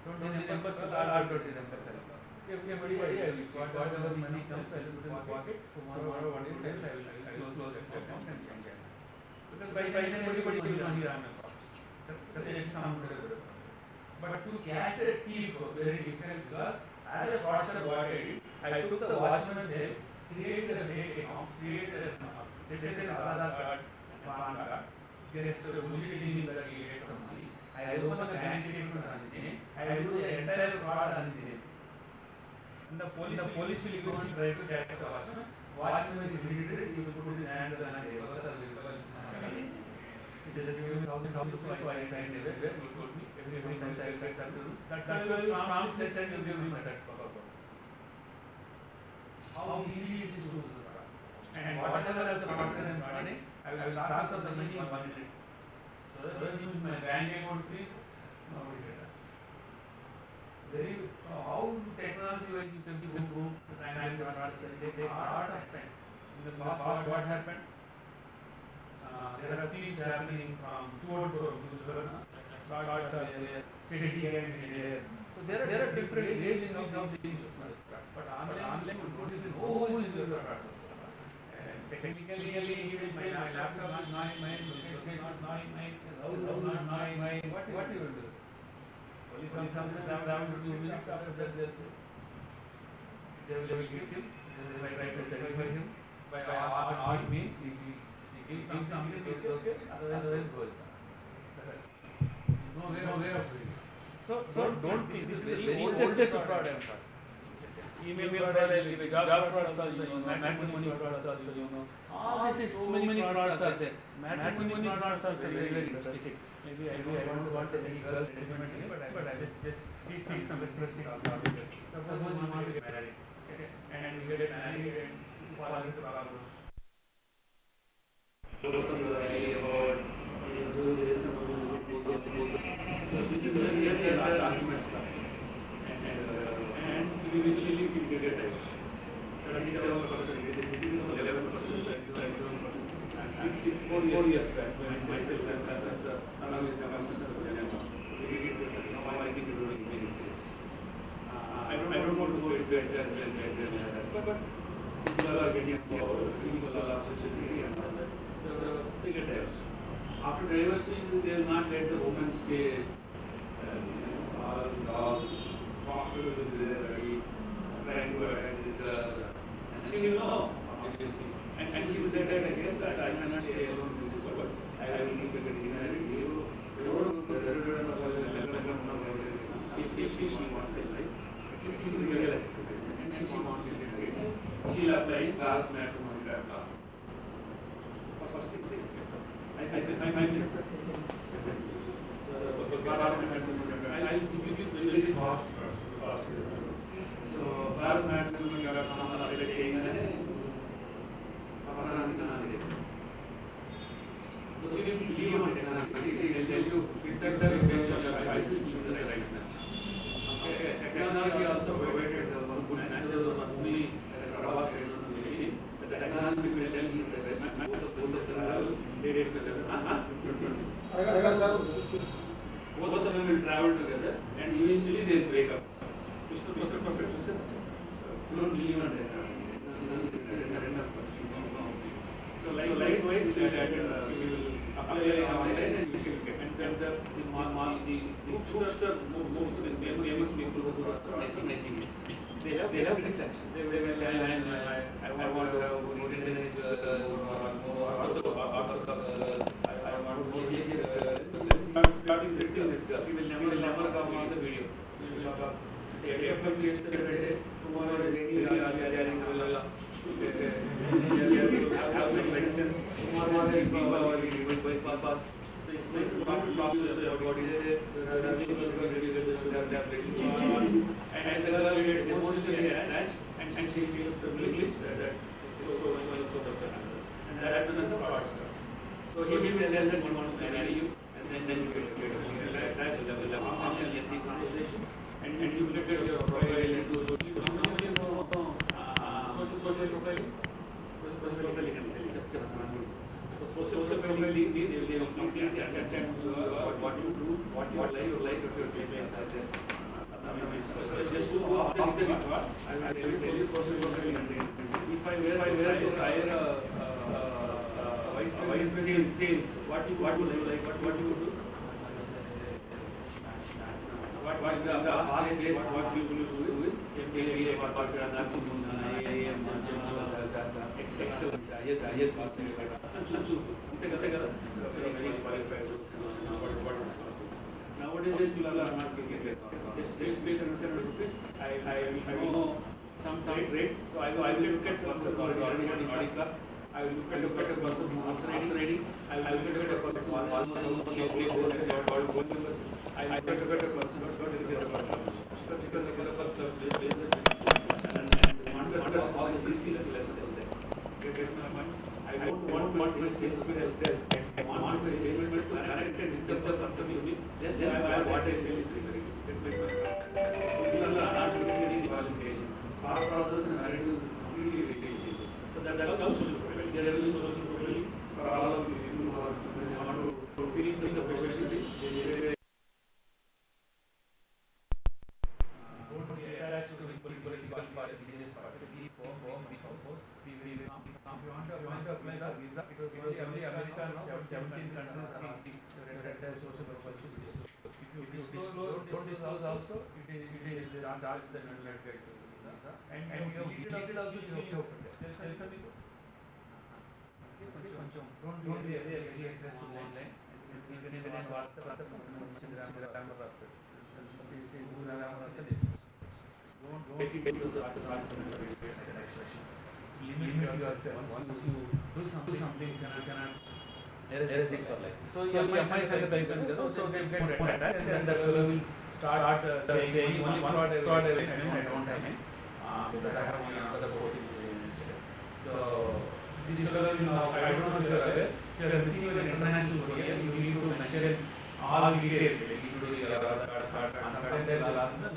Don't emphasize, I'll don't emphasize. If everybody else, whatever money comes, I will put in the pocket. Tomorrow, what is else, I will close the account and change. Because by then, everybody will know here I am a fraud. That is some good. But to catch a thief, very difficult because as a fraudster, what I did, I took the watchman's head, created a fake account, created an Aadhaar card, PAN card, just bullshitting that he gets some money. I open a bank statement on his name, I do the entire fraud on his name. And the police will go and try to catch the watchman. Watchman is irritated, he will put his hands on the table. It is given $1,000, so I signed everywhere. He told me every month I will get that to do. That's why you promise and you give me that. How easy it is to do the fraud. And whatever else the fraudster is running, I will transfer the money in 1 minute. So that when you use my bank account fees, nobody gets that. So how technology wise you can improve the time fraudster? They take a lot of time. In the past, what happened? There are thieves happening from door to door. Frauds are there, steady gangs are there. So there are different ways in which some things but online you don't even know who is the fraud. And technically he will say my laptop is not mine, my location is not mine, my house is not mine. What you will do? Police officers have to do minutes after that they will get him, they will try to identify him by odd means. If something is okay, otherwise go. No way of doing it. So don't think this is the oldest fraud I am talking. Email fraud, I will give job frauds also, matrimony frauds also, all these so many frauds are there. Matrimony frauds also very interesting. maybe I don't want any girls element here, but I just speak some interesting topic. Suppose you want to get married, okay, and you get married and you fall into problems. Both of you are really about do this and so this is where the argument starts, and eventually you get a divorce. 37%, it is 11%, 4 years back when myself and Chancellor along with the Commissioner of Hyderabad, we did this. Now I think we are doing this. I don't want to go into it, but people are getting involved, people are social media and all that. So they get divorced. After divorcing, they will not let the woman stay. All dogs, foxes will be there ready, trying to attack this girl. And she will know, obviously. And she will decide again that I cannot stay alone in this world. I will need to get married. She wants it, right? At least she will realize it. And she wants it. She will apply Bharat matrimony law. First thing. I think Bharat matrimony. I will give you very fast. So Bharat matrimony law is saying that. So if you believe on technology, they will tell you filter based on your choices, you do the right match. Okay. Technology also provided one good answer of only Prof said on the machine. The technology will tell you the best match. Both of them will date together. Both of them will travel together and eventually they will break up. Mr. Professor, you don't believe on technology. So likewise, she will apply online and she will get. And then the bookstores, most of the famous people who are nothing else. They have section. They will I want to have more Indian more orthodox. I want to more Jesus. Starting written this girl. We will never come on the video. We will talk. FF yesterday, tomorrow is any have some medicines. Tomorrow is bypass. So it's one process about it. The sugar tablet. And as the girl gets emotionally attached and she feels the privilege that so answer. And that's another process. So he will tell that he wants to marry you, and then you get emotionally attached. You will have lengthy conversations. And you look at your profile and do social profiling. Social profiling. So social profiling means they will completely understand what you do, what you like if your face like this. So just to off the record, I will tell you social profiling. If I were to hire a vice president in sales, what you like, what you do? What we will do is MBA pass excellent IS pass very qualified. Nowadays people are not looking at just based on service. I know some traits, so I will look at person who already has Nautica. I will look at a person who is riding. I will look at a person who almost I will look at a person because and all the CCs less than that. I don't want my salesman to sell. I want my salesman to connect with the person you need. Then I what I sell is very people are not looking at any qualification. Our process and narratives is completely changing. So that's how social profiling. They are using social profiling for all of you who want to finish the specialty. Also, it is charged the non-net visa, and you have also don't be very stress online. Even WhatsApp don't take those limit yourself. Once you do something, you cannot Erase it for life. So your MI cycle అయిపోయింది కదా, so they get more attack and then the fellow will start saying only one fraud I don't have it, because I have only another 4 instead. So this fellow will now, I don't know if you are aware, if you are receiving an international courier, you need to mention all details, like you do your Aadhaar card, and then the last but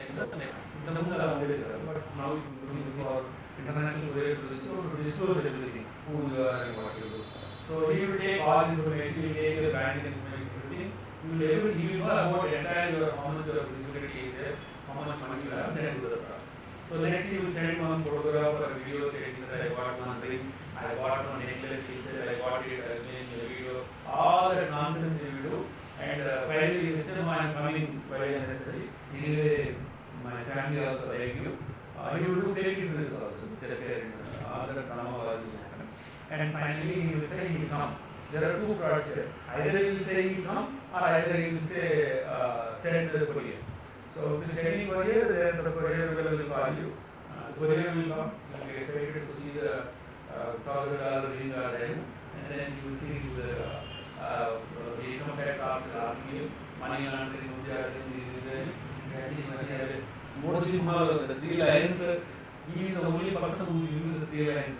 now if you looking for international courier to disclose everything, who you are and what you do. So he will take all information, he will take the bank information, everything. He will know about entire your, how much your visibility is there, how much money you have, then do the fraud. So next he will send one photograph or video stating that I got one ring, I got one necklace, he said I got it, I changed the video, all that nonsense he will do. And finally he will say, no, I am coming very unnecessary. Anyway, my family also like you. He will do fake interviews also with their parents, all that drama will happen. And finally he will say he will come. There are two frauds here. Either he will say he will come, or either he will say send the courier. So if you send the courier, then the courier will call you. The courier will come. You will be excited to see the $1,000 ring or diamond, and then you will see the income tax officer asking you money laundering, the 3 lines. He is the only person who uses the 3 lines.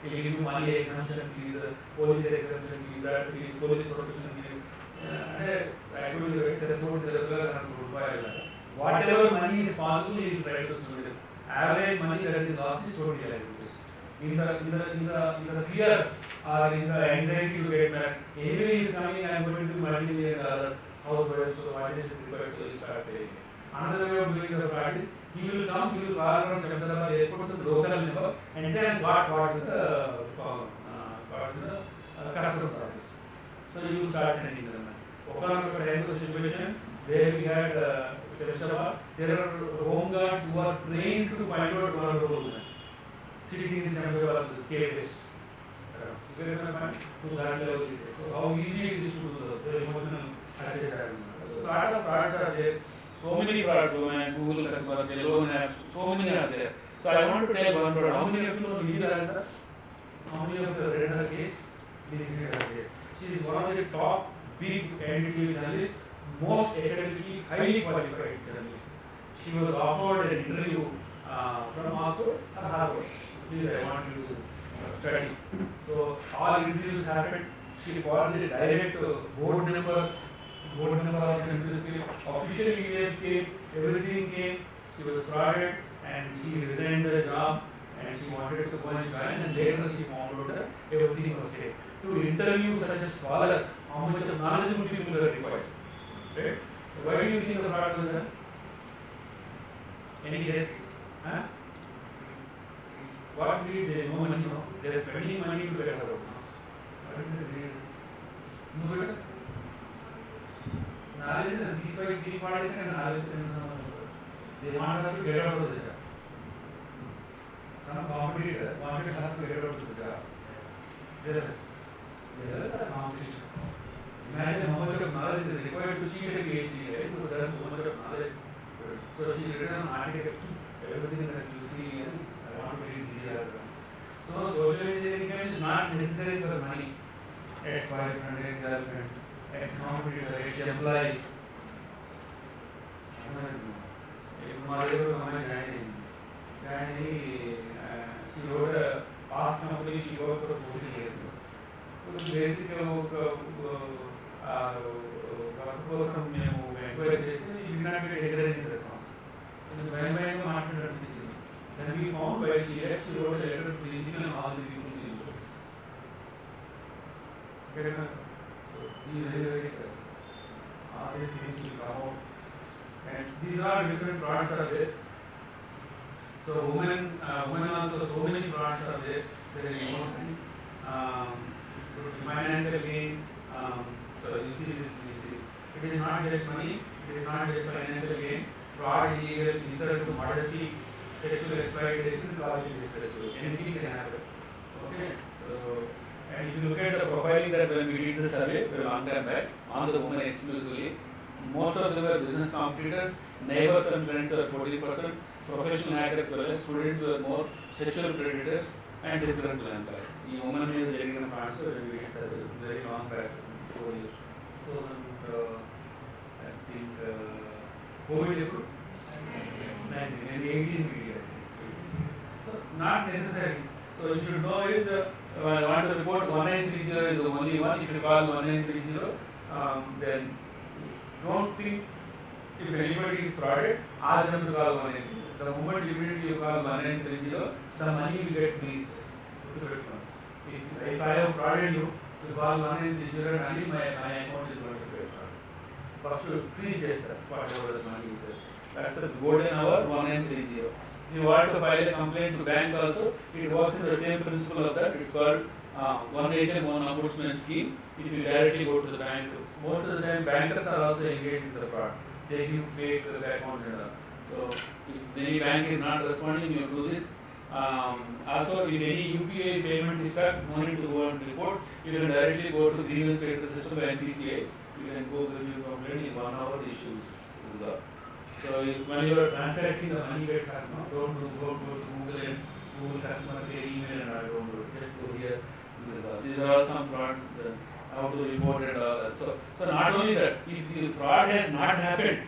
He will give you money exemption fees, police exemption fees, that fees, police protection fees. I told you, it's a total whatever money is possible, he will try to submit it. Average money that is lost is totally like this. In the fear or in the anxiety to get back, anyway he is coming, I am going to multi-million-dollar housewife, so what is it required, so he starts saying. Another way of doing the fraud is, he will come, he will call from Chancellor airport to the local number and say, I got with the customs office. So you start sending them money. The situation where we had there are home guards who are trained to find out who are the women sitting in Chancellor caves. You get my point? To that level. So how easy it is to do the emotional access. So a lot of frauds are there. So many frauds, Google customer, loan apps, so many are there. So I want to tell one fraud. How many of you know Neela Azhar? How many of you have read her case? Please read her case. She is one of the top big entity journalists, most academically highly qualified journalist. She was offered an interview from Oxford or Harvard. Please, I want you to study. So all interviews happened. She called the direct board member of Central. Official emails came, everything came. She was frauded and she resigned the job and she wanted to go and join, and later she found out that everything was fake. To interview such a scholar, how much of knowledgeable people are required? Right? Why do you think the fraud was there? Any guess? Huh? What did they no money? No? They are spending money to get her out. What did they read? No better? Knowledge is these why departments and knowledge they want us to get out of the job. Some competitor wanted us to get out of the job. There is a competition. Imagine how much of knowledge is required to cheat a PhD, right? Because there is so much of knowledge. So she written an article, everything that you see, and I want to read here. So social engineering is not necessary for money. Ex-boyfriend, ex-girlfriend, ex-competitor, ex-employee. She wrote a past company, she worked for 40 years. So basically, కోసం మేము enquiry చేస్తే you did not get a rising response. భయంగా మాట్లాడాలనిపించింది. Then we found by she left, she wrote a letter to the engineer and all the people she knew. Okay, so be very careful. All these things will come out. And these are different frauds are there. So women also, so many frauds are there. There is important financial gain. So you see this, it is not just money, it is not just financial gain. Fraud, illegal, insult to modesty, sexual exploitation, logical sexual, anything can happen. Okay, so and if you look at the profiling that when we did the survey a long time back on the women exclusively, most of them were business competitors, neighbors and friends were 40%, professional hackers were less, students were more, sexual predators and disgruntled employees. The women is getting the answer when we did survey very long back. 4 years. 2000, I think, COVID eప్పుడు? 1918 period. So not necessary. So you should know is when I want to report 1930 is the only one. If you call 1930, then don't think if anybody is frauded, ask them to call 1930. The moment you call 1930, the money will get freezed. If I have frauded you, you call 1930 and only my account is going to get fraud. First to freeze whatever the money is there. That's the golden hour 1930. If you want to file a complaint to bank also, it works in the same principle of that. It's called one nation, one ombudsman scheme. If you directly go to the bank, most of the time bankers are also engaged in the fraud. They give fake accounts and all. So if any bank is not responding, you do this. Also, if any UPI payment is stuck, no need to go and report. You can directly go to grievance status system by NPCI. You can go give your complaint in 1 hour. The issue is resolved. So when you are transacting, the money gets stuck. No, don't go to Google and Google customer care email and all. Don't do it. Just go here. Resolve. These are all some frauds. How to report and all that. So not only that, if the fraud has not happened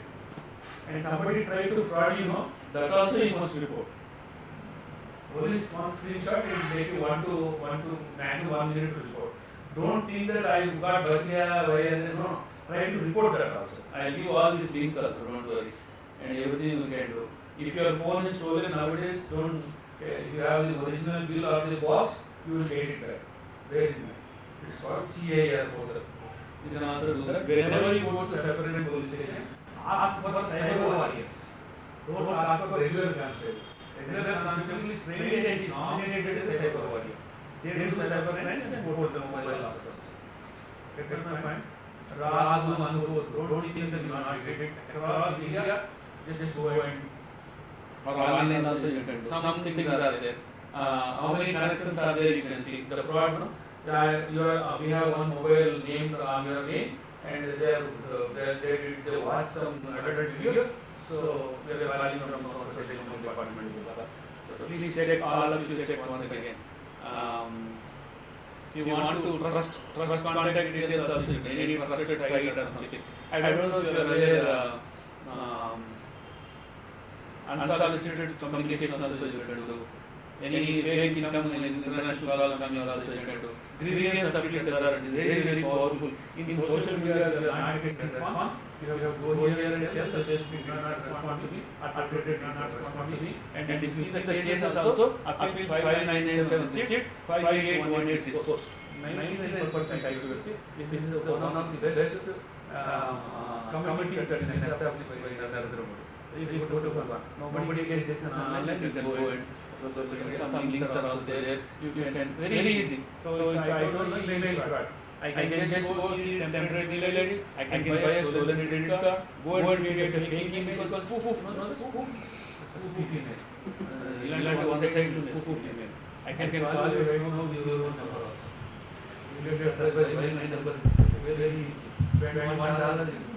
and somebody tried to fraud you, that also you must report. Only one screenshot will take you 1 to maximum 1 minute to report. Don't think that I got Bachya, no. Try to report that also. I will give all these links also, don't worry. And everything you can do. If your phone is stolen nowadays, if you have the original bill or the box, you will get it back. Where is it? It's called CIR portal. You can also do that. Whenever you go to a separate police station, ask for cyber warriors. Don't ask for regular constable. Regular constable is trained and is nominated as a cyber warrior. They do cyber crimes and go to the mobile officer. Get my point? Raghu, Manu, don't think that you are not getting it across India. Just go and or online also you can do. Some things are there. How many connections are there you can see. The fraud, no? We have one mobile named on your name and they watch some adult videos. So we are calling from social department. So please check, all of you check once again. If you want to trust contact details also, any trusted site or something. I don't know if you are aware, unsolicited communication also you can do. Any fake income and international call coming also you can do. Grievance submitted authority is very, very powerful. In social media, you are not getting response. You have to go here and tell the social media not respond to me, updated not respond to me. And if you see the cases also, appeals 5997 58818 disposed. 99% accuracy. This is one of the best committees that is established by Narendra Modi. If you go to Kumar, nobody gets this online, you can go and some links are also there. You can very easy. So if I don't know email fraud, I can just go to temporary email ID. I can buy a stolen credit card. Go and get a fake email called spoof email. You will have to one side to spoof email. I can call you right now with your own number also. You get your my number. Very easy. $21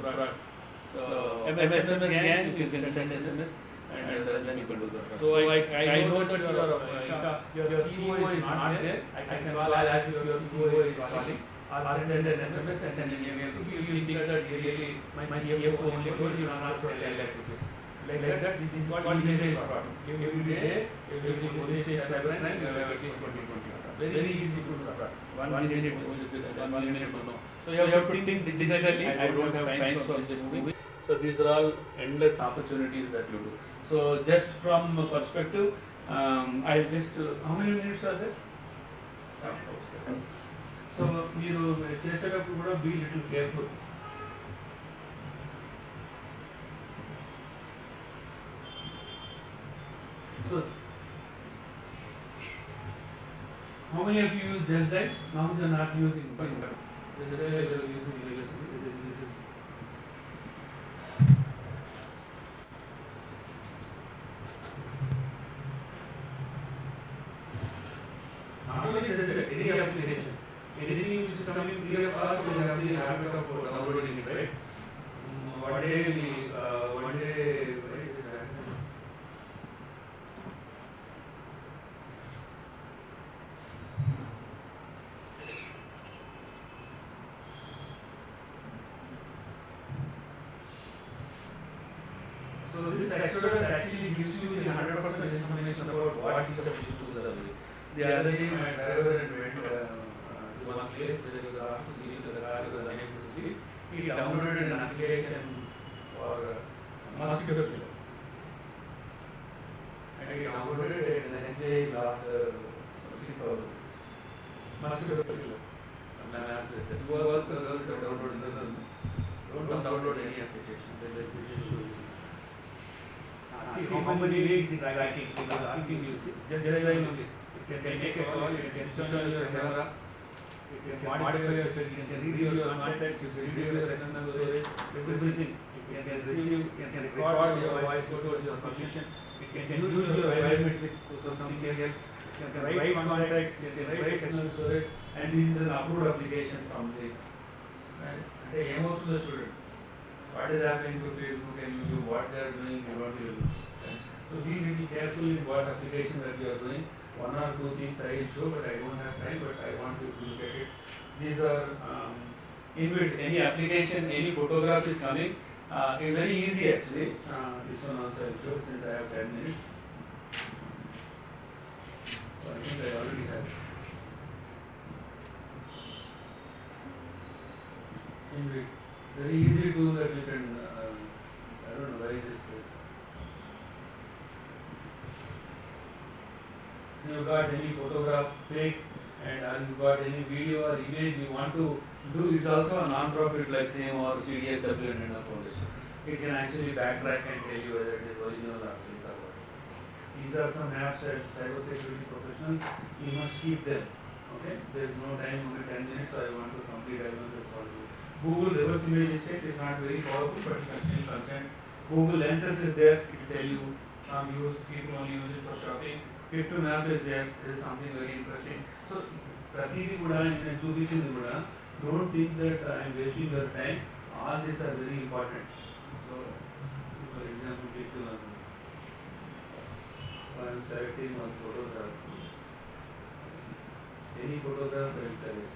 fraud. So SMS gang, you can send SMS. And then you can do that. So I know that your CEO is not there. I can call as if your CEO is calling. I'll send an SMS and send an email. If you think that really my CFO only told you not to like that, this is what email fraud. Every day, every police station cybercrime, you have at least 20. Very easy to do that. 1 minute to 1 minute to know. So you have to think digitally. I don't have time, so I'm just moving. So these are all endless opportunities that you do. So just from perspective, I'll just, how many minutes are there? So you just have to be little careful. So how many of you use just that? Now they are not using not only just any application, anything which is coming free of cost, we have the habit of downloading it, right? One day, Exodus actually gives you the 100% information about what each of these tools are doing. The other day, my driver had went to one place where he was asked to see the car, he was unable to see. He downloaded an application for mosquito killer. And he downloaded it, and the next day he lost 6,000. Mosquito killer. Some app is there. You also girls have downloaded it. Don't download any application. See how many leads is tracking. He was asking you, just only. You can take a call, you can switch on your camera, you can modify your setting, you can read your contacts, you can read your external storage, everything. You can receive, you can record your voice, go to your permission, you can use your biometric for something else, you can write contacts, you can write external storage, and this is an approved application from the aim of the student. What is happening to Facebook and YouTube, what they are doing, you don't even know. So be really careful in what application that you are doing. One or two things I will show, but I don't have time, but I want you to look at it. These are inbuilt. Any application, any photograph is coming. It's very easy actually. This one also I will show since I have 10 minutes. So I think I already have. Inbuilt. Very easy tool that you can, I don't know why this. You got any photograph fake and you got any video or image you want to do, it's also a non-profit like same or CDSW and a foundation. It can actually backtrack and tell you whether it is original or fake or what. These are some apps at cybersecurity professionals. You must keep them. Okay? There is no time, only 10 minutes, so I want to complete as much as possible. Google reverse image check is not very powerful, but you can still consent. Google Lenses is there, it will tell you people only use it for shopping. Picture map is there, is something very interesting. So, Pratidi Buddha and Chubichin Buddha, don't think that I am wasting your time. All these are very important. So, for example, picture map. So, I am selecting one photograph. Any photograph I will select.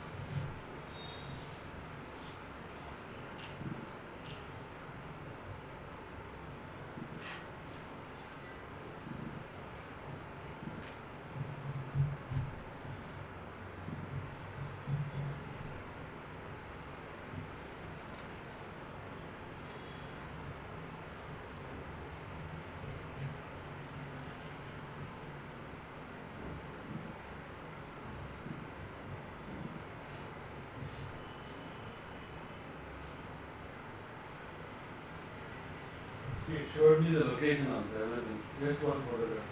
It showed me the location also, everything. Just one photograph.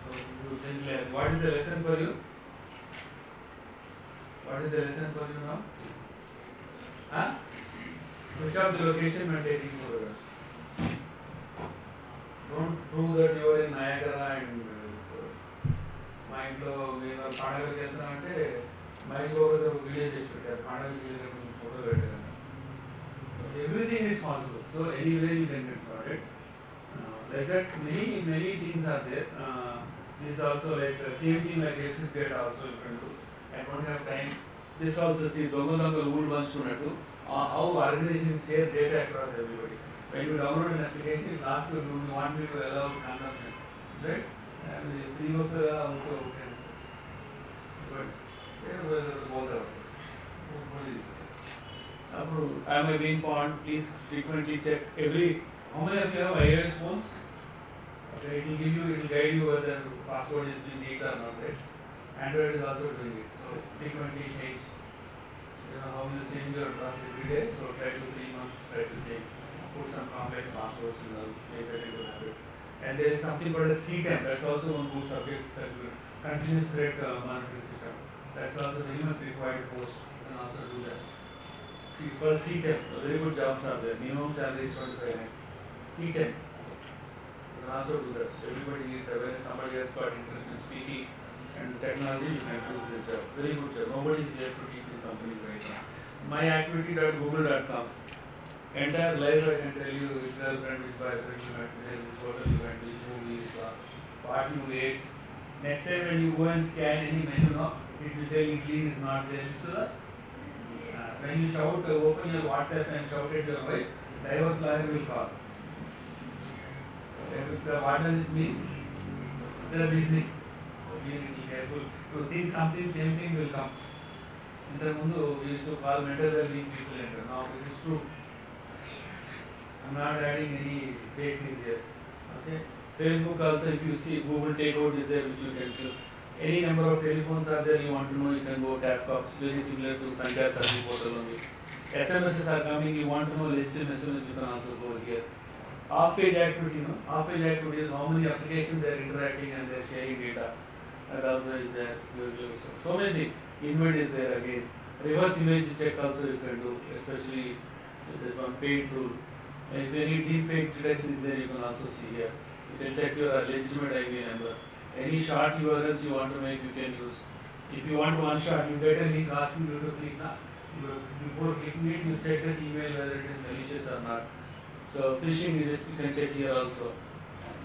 So you can, what is the lesson for you? What is the lesson for you now? Huh? Push up the location and taking photographs. Don't prove that you are in Niagara and my ఇంట్లో నేను పండగకి వెళ్తున్నా అంటే మా ఇంట్లో ఒక video చేసి పెట్టారు పండగకి ఫోటో పెట్టారు. Everything is possible. So anywhere you can get started. Like that, many things are there. This also like same thing like SkillDevelopment also you can do. I don't have time. This also see dongle wood banchunnattu. How organizations share data across everybody. When you download an application, it asks you, do you want me to allow consumption, right? And free was okay. But both are. Am I being pawned? Please frequently check how many of you have iOS phones? Okay, it will give you, it will guide you whether password is being leaked or not, right? Android is also doing it. So frequently change. You know how you change your trust every day. So try to 3 months, try to change. Put some complex passwords in the make that into habit. And there is something called a CTEM. That's also one good subject. That's continuous threat monitoring system. That's also very much required post. You can also do that. It's called CTEM. Very good jobs are there. Minimum salary is 25 lakhs. CTEM. You can also do that. So everybody needs awareness. Somebody has got interest in speaking and technology. You can choose this job. Very good job. Nobody is there to teach in companies right now. myactivity.google.com. Entire life I can tell you which girlfriend, which boyfriend you met today, which hotel you went, which movie you saw, what you ate. Next time when you go and scan any menu, no, it will tell you clean is not there. So that when you shout, open your WhatsApp and shout at your wife, divorce lawyer will call. What does it mean? They are listening. So be little careful. You think something, same thing will come. In the Mundu, we used to call mental well-being people enter. Now it is true. I'm not adding any fake thing there. Okay. Facebook also, if you see, Google takeout is there, which you can see. Any number of telephones are there, you want to know, you can go tap cops, very similar to Sanjay Survey portal only. SMSs are coming, you want to know legitimate SMS, you can also go here. Off-page activity, off-page activity is how many applications they are interacting and they are sharing data. That also is there. So many things. Invent is there again. Reverse image check also you can do, especially this one paid tool. If any deepfake detection is there, you can also see here. You can check your legitimate IP number. Any short URLs you want to make, you can use. If you want one shot, you get a link asking you to click now. Before clicking it, you check the email whether it is malicious or not. So phishing is it, you can check here also.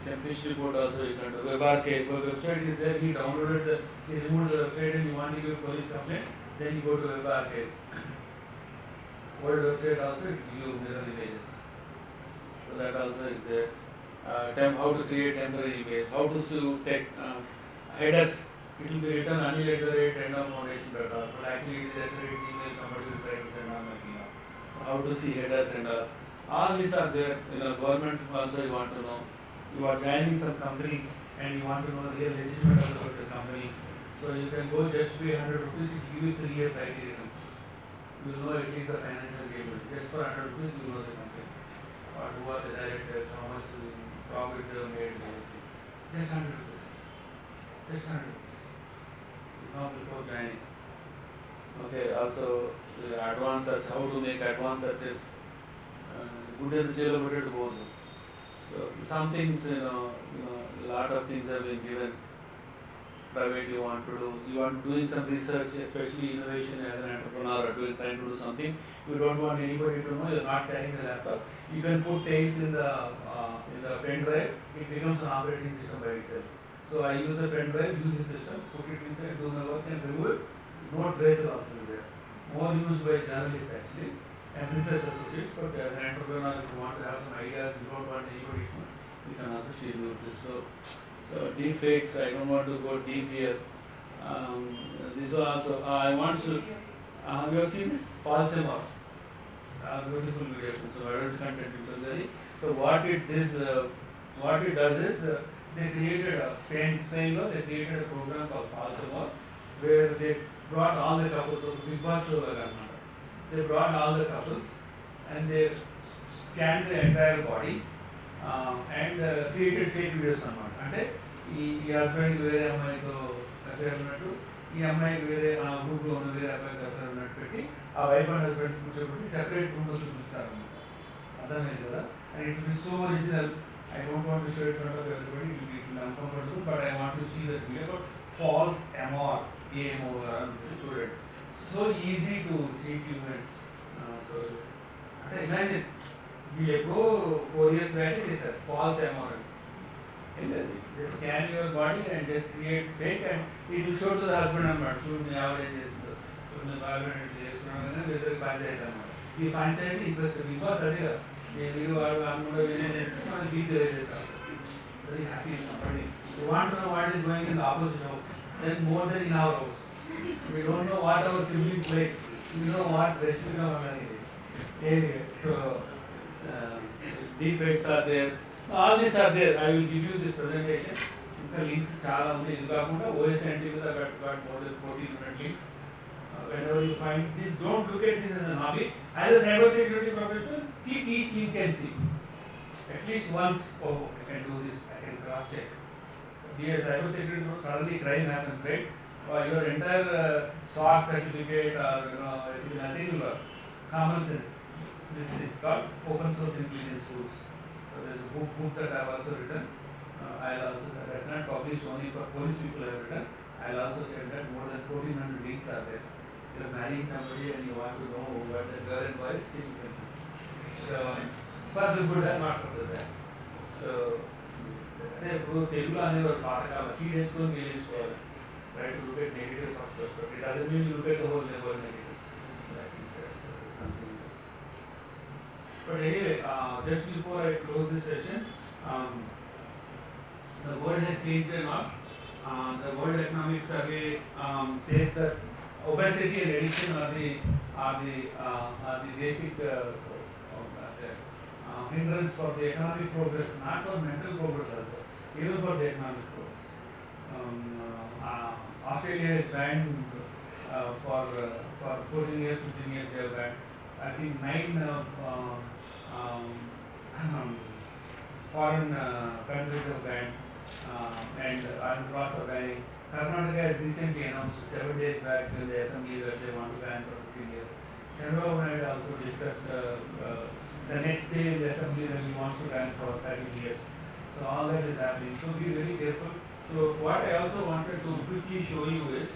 You can fish report also, you can do. WebRK, website is there, you downloaded the, you removed the website and you want to give police complaint, then you go to WebRK. Old website also, it gives you mirror images. So that also is there. How to create temporary images, how to sue headers. It will be written anil@foundation.org, but actually it is actually its email somebody will try to send on my email. How to see headers and all these are there. In a government also you want to know. You are joining some company and you want to know the real legitimate about the company. So you can go just pay 100 rupees, it will give you 3 years IT clearance. You will know at least the financial capability. Just for 100 rupees you will know the company. Or who are the directors, how much profit they have made, everything. Just 100 rupees. Just 100 rupees. Now before joining. Okay, also advanced search, how to make advanced searches. Good as jailable both. So some things, lot of things have been given. Private you want to do, you are doing some research, especially innovation as an entrepreneur or trying to do something. You don't want anybody to know, you are not carrying the laptop. You can put tapes in the pen drive, it becomes an operating system by itself. So I use the pen drive, use the system, put it inside, do my work and remove it. No tracer option is there. More used by journalists actually and research associates, but as an entrepreneur, if you want to have some ideas, you don't want anybody to know, you can also still do this. So deep fakes, I don't want to go deep here. This also, I want to, you have seen this? False MR. Beautiful video, so adult content usually. So what it does is, they created a Spain law, they created a program called False MR, where they brought all the couples, so Big Boss show they brought all the couples and they scanned the entire body and created fake videos on it. ఈ హస్బెండ్కి వేరే అమ్మాయితో affair ఉన్నట్టు ఈ అమ్మాయికి వేరే గ్రూప్లో ఉన్న వేరే అబ్బాయికి అఫేర్ ఉన్నట్టు పెట్టి ఆ వైఫ్ అండ్ హస్బెండ్ కూర్చోబెట్టి సెపరేట్ రూమ్లో చూపిస్తారు అనమాట. అర్థమైంది కదా? And it will so original. I don't want to show it front of everybody, it will uncomfortable, but I want to see that video but false MR అని చూడండి. So easy to cheat you. అంటే imagine వీళ్ళు ఎప్పుడో 4 years back చేశారు false MR అని. Just scan your body and just create fake and it will show to the husband అన్నమాట. చూడు మీ ఆవిడ చేస్తుందో, చూడు మీ బాయ్ఫ్రెండ్ చేస్తున్నాను అని ఇద్దరికి పంచాయతీ అన్నమాట. ఈ పంచాయతీ ఇంట్రెస్ట్ బికాస్ అదే మీరు వాడు అనుకుంటే మనం బీట్ చేస్తాం. Very happy company. You want to know what is going in the opposite house. That's more than in our house. We don't know what our siblings like. We know what rest of our family is. Anyway, so defects are there. All these are there. I will give you this presentation. ఇంకా links చాలా ఉన్నాయి. ఇది కాకుండా OS and with got more than 1400 links. Whenever you find this, don't look at this as a hobby. As a cybersecurity professional, click each link and see. At least once, oh, I can do this, I can cross check. Dear cybersecurity, suddenly crime happens, right? Your entire SOC certificate or it will nothing will work. Common sense. This is called open source intelligence tools. So there is a book that I have also written. I'll also, that's not published, only for police people I have written. I'll also say that more than 1400 links are there. If you're marrying somebody and you want to know what the girl and boy, still you can see. So, for the good and not for the bad. So, ఇప్పుడు తెలుగులో అనేవారు పాఠకాలు key నేర్చుకొని మీరు నేర్చుకోవాలి. Right, to look at negative first perspective. It doesn't mean you look at the whole level negative. I think that's something. But anyway, just before I close this session, the world has changed a lot. The World Economic Survey says that obesity and addiction are the basic hindrance for the economic progress, not for mental progress also, even for the economic progress. Australia has banned for 14 years, 15 years they have banned. I think 9 foreign countries have banned and across are banning. Karnataka has recently announced 7 days back in the assembly that they want to ban for 15 years. Chandrababu also discussed the next day in the assembly that he wants to ban for 30 years. So all that is happening. So be very careful. So what I also wanted to quickly show you is,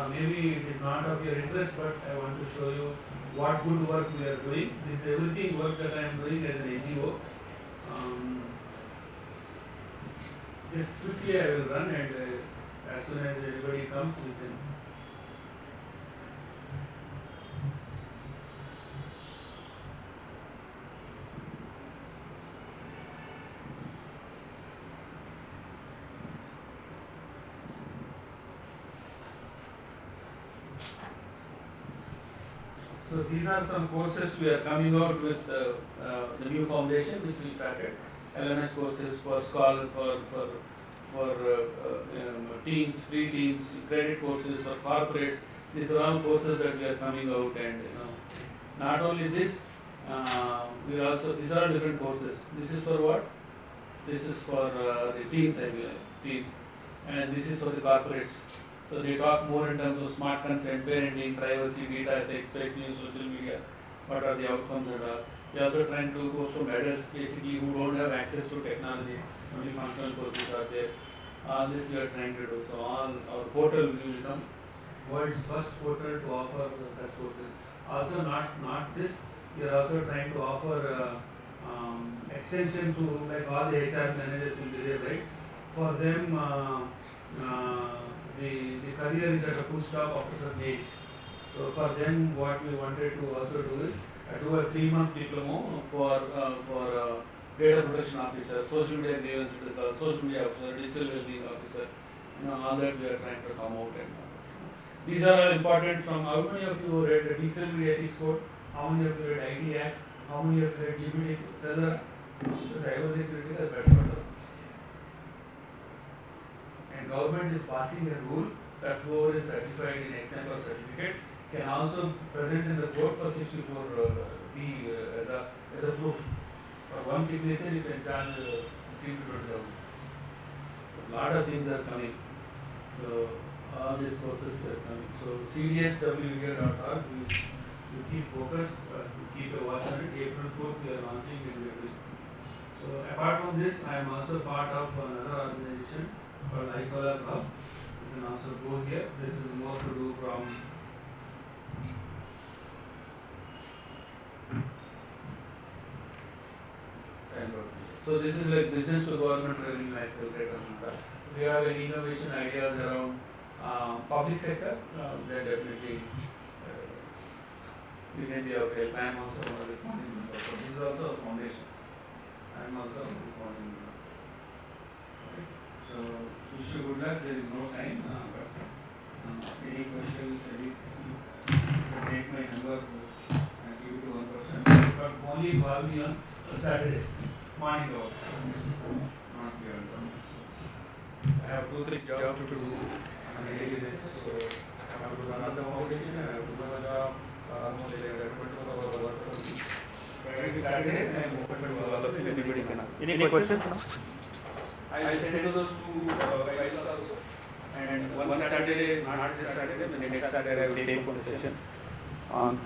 maybe it is not of your interest, but I want to show you what good work we are doing. This is everything work that I am doing as an NGO. Just quickly I will run, and as soon as everybody comes we can. So these are some courses we are coming out with the new foundation which we started. LMS courses for teens, pre-teens, credit courses for corporates. These are all courses that we are coming out, and not only this, we also, these are different courses. This is for what? This is for the teens, teens, and this is for the corporates. So they talk more in terms of smart consent, parenting, privacy, data ethics, fake news, social media, what are the outcomes and all. We are also trying to go from adults basically who don't have access to technology, only functional courses are there. All this we are trying to do. So all our portal will become world's first portal to offer such courses. Also not this, we are also trying to offer extension to, like all the HR managers will be there, right? For them, the career is at a full stop after certain age. So for them, what we wanted to also do is do a 3-month diploma for data protection officer, social media grievance resolver, social media officer, digital well-being officer. All that we are trying to come out. And these are all important. From how many of you read the Digital Media Ethics Code? How many of you read IT Act? How many of you read DPT? The Cybersecurity is better. And government is passing a rule that whoever is certified in exam or certificate can also present in the court for 64B as a proof. For one signature, you can charge 15 to 20,000. A lot of things are coming. So all these courses are coming. So cdswindia.org, we keep focused, we keep a watch on it. April 4th, we are launching in February. So apart from this, I am also part of another organization called Inaugural. You can also go here. This is more to do from so this is like business to government revenue accelerator. We have any innovation ideas around public sector, then definitely we can be of help. I am also one of the founding members. So this is also a foundation. I am also a founding member. Okay. So wish you good luck. There is no time. Any questions? Take my number and give it to one person. But only call me on Saturdays, morning hours. Not beyond that. I have 2-3 jobs to do on a daily basis. So I have to run the foundation, I have to do a job almost like 24 hours. Every Saturdays I am open to all of you. Anybody can ask. Any questions? I will send you those 2 files also. And one Saturday, not this Saturday, the next Saturday I will take one session on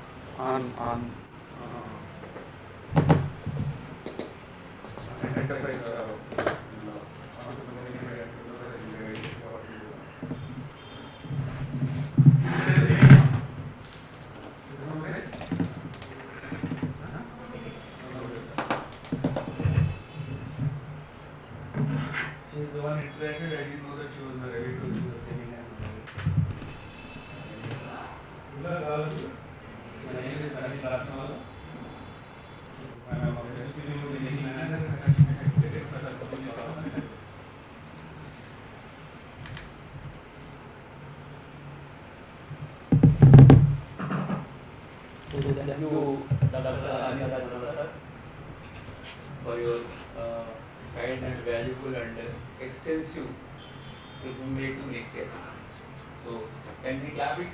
enterprise she is the one interacted. I didn't know that she was ready to do the same. Good luck, all of you. My name is Ravi Lasnawala. I am a manager. Thank you, Dr. Anila sir, for your kind and valuable and extensive informative lecture. So, can we clap it?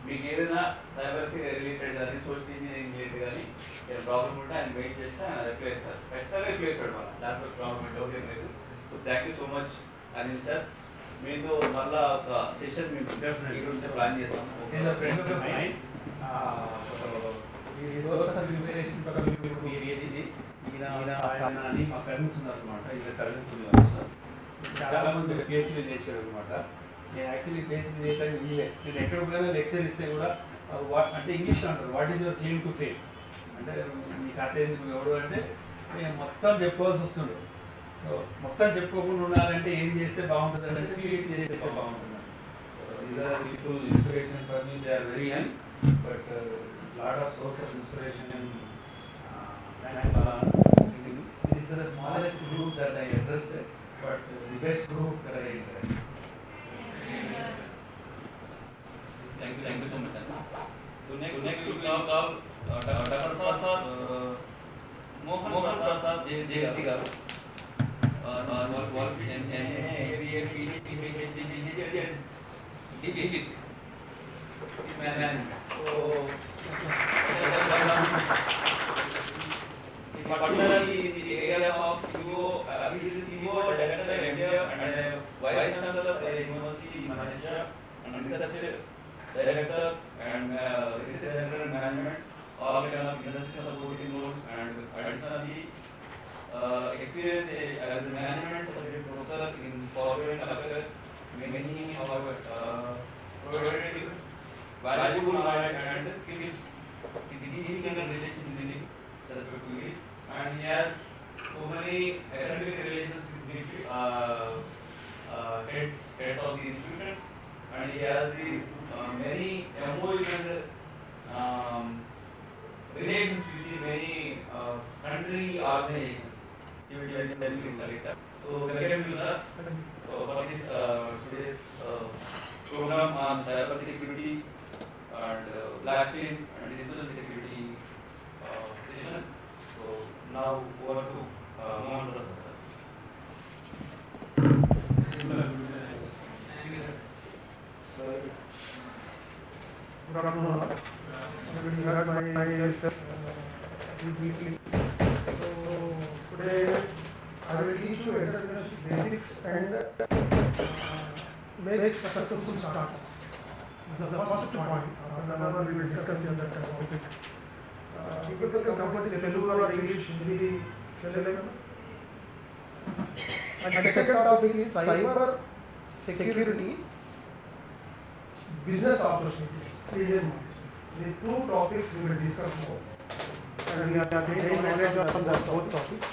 మీకు ఏదైనా సైబర్కి related కానీ social engineering related కానీ ఏదైనా problem ఉంటే ఆయన wait చేస్తే ఆయన reply ఇస్తారు. ఖచ్చితంగా రిప్లై ఇస్తాడు మన దాంట్లో ప్రాబ్లం డౌట్ ఏం లేదు. So thank you so much Anil sir. మీతో మళ్ళా ఒక సెషన్ మేము ఈ గురించి ప్లాన్ చేస్తాం. ఈ సోర్స్ ఆఫ్ ఇన్ఫర్మేషన్ పక్కన మీకు ఏది అని మా కజిన్స్ ఉన్నారనమాట. ఇది కజిన్స్ సార్ చాలా మంది పిహెచ్డీ చేశారు అనమాట. నేను యాక్చువల్లీ పిహెచ్డీ చేయడానికి నేను ఎక్కడ పోయినా లెక్చర్ ఇస్తే కూడా అంటే ఇంగ్లీష్ అంటారు, what is your claim to fame అంటే నీకు అట్లా ఎందుకు ఎవరు అంటే నేను మొత్తం చెప్పుకోవాల్సి వస్తుంది. సో మొత్తం చెప్పుకోకుండా ఉండాలంటే ఏం చేస్తే బాగుంటుంది అంటే పిహెచ్డీ చేస్తే బాగుంటుంది. These are people inspiration for me, they are very young but lot of source of inspiration and this is the smallest group that I addressed, but the best group that I addressed. Thank you so much. So next we will call Dr. Prasad, Mohan Prasad Jayati garu. Particularly in the area of CEO, he is CEO, Director, MD, and Vice Chancellor, University Manager, and Research Director, and Research Director and Management, all kind of industry supporting roles, and additionally experience as a management subject professor in foreign affairs, many of our provided valuable knowledge and skills in the teaching and relation building respectively, and he has so many academic relations with the heads of the institutions, and he has the many MOUs and relations with the many country organizations. He will tell you later. So welcome to sir for this today's program on cybersecurity and blockchain and digital security session. So now over to Mohan Prasad sir. Good afternoon. You heard myself briefly. So today I will teach you entrepreneurship basics and make successful startups. This is the first point. Whenever we will discuss in that topic, people can comfortably Telugu or English, Hindi, Chalema. And the second topic is cyber security, business opportunities. The two topics we will discuss more, and we are getting knowledge on the both topics.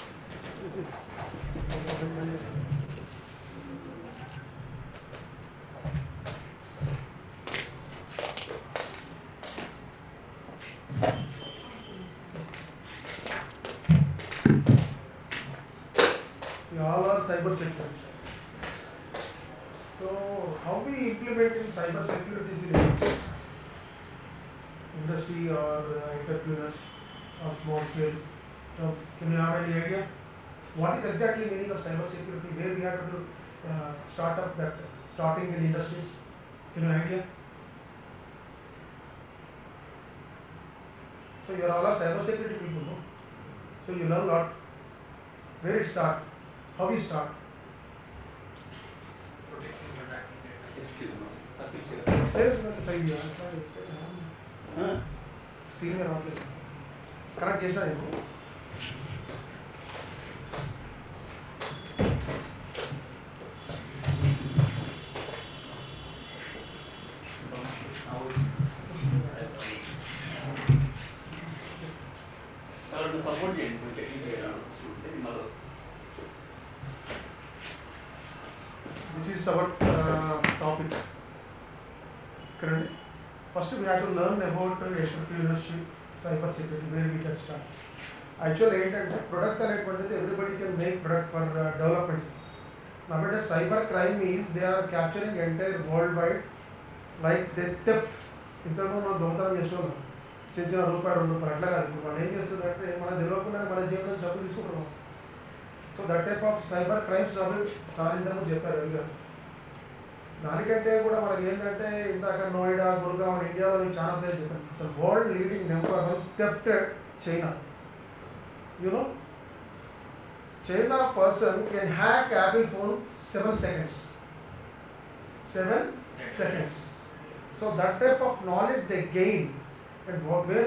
See, all are cyber security. So, how we implement in cyber security is in industry or entrepreneurs or small scale. So, can you have any idea? What is exactly meaning of cyber security? Where we have to start up that starting in industries? Can you idea? So you are all are cyber security people, no? So you learn a lot. Where it start? How we start? There is not a side here. Screen में रख ले. Correct कैसा है वो? support is our topic. Correct? First we have to learn about entrepreneurship, cybersecurity, where we can start. Actually, product and everybody can make product for developments. Nowadays, cyber crime is they are capturing entire worldwide, like they theft. ఇంతకు మనం దొంగతనం చేస్తున్నాం చిన్న రూపాయి 2 రూపాయలు అట్లా కాదు. మనం ఏం చేస్తుందంటే మన తెలియకుండా మన జేబులో డబ్బు తీసుకుంటున్నాం. So that type of cyber crimes సాధించాలని చెప్పారు రవి గారు. దానికంటే కూడా మనకి ఏంటంటే ఇందాక నోయిడా, గుర్గావ్, ఇండియాలో చాలా ప్లేస్ చెప్పారు. అసలు world leading number theft China. You know, China person can hack Apple phone 7 seconds. 7 seconds. So that type of knowledge they gain, and where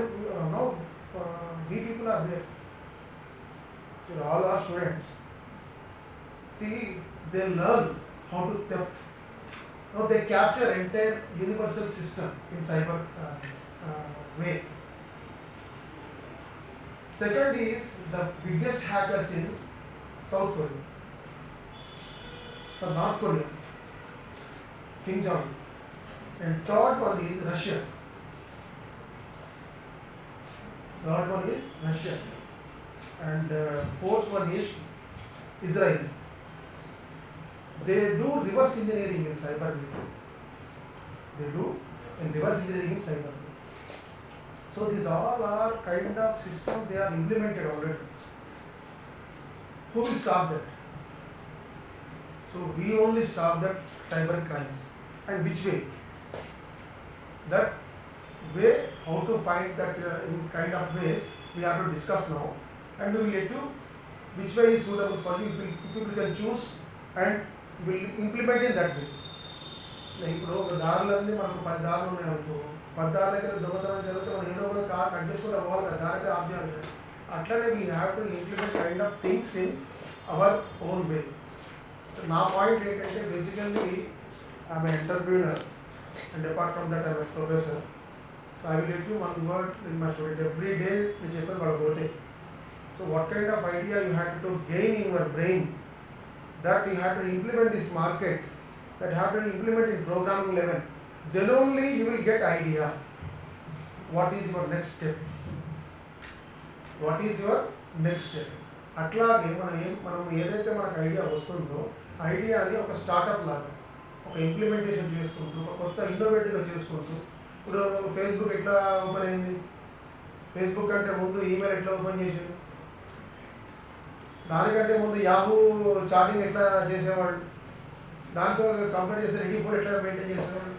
now we people are there. So all our students, see, they learn how to theft. Now they capture entire universal system in cyber way. Second is the biggest hackers in South Korea, the North Korea, Kim Jong. And third one is Russia. Third one is Russia. And fourth one is Israel. They do reverse engineering in cyber. They do in reverse engineering in cyber. So these all are kind of system they are implemented already. Who will stop that? So we only stop that cyber crimes. And which way? That way, how to find that in kind of ways we have to discuss now, and we will let you which way is suitable for you. People can choose and will implement in that way. Like ఇప్పుడు ఒక దారులన్నీ మనకు 10 దారులు ఉన్నాయి అనుకో, 10 దారుల దగ్గర దొంగతనం జరిగితే మనం ఏదో ఒక కార్ కట్టేసుకుంటే పోవాలి కదా, దానికే ఆఫ్ చేయాలి. అట్లనే we have to implement kind of things in our own way. So నా పాయింట్ ఏంటంటే basically I am an entrepreneur. And apart from that, I am a professor. So I will let you one word in my student every day. So what kind of idea you have to gain in your brain, that you have to implement this market, that you have to implement in programming level. Then only you will get idea. What is your next step? What is your next step? అట్లాగే మనం ఏదైతే మనకు idea వస్తుందో ఐడియాని ఒక startup లాగా ఒక implementation చేసుకుంటూ ఒక కొత్త ఇన్నోవేటివ్గా చేసుకుంటూ, ఇప్పుడు ఫేస్బుక్ ఎట్లా ఓపెన్ అయింది, ఫేస్బుక్ కంటే ముందు ఈమెయిల్ ఎట్లా ఓపెన్ చేసారు, దానికంటే ముందు యాహూ చాటింగ్ ఎట్లా చేసేవాళ్ళు, దాంతో కంపేర్ చేస్తే రెడీ ఫోర్ ఎట్లా మెయింటైన్ చేసేవాళ్ళు.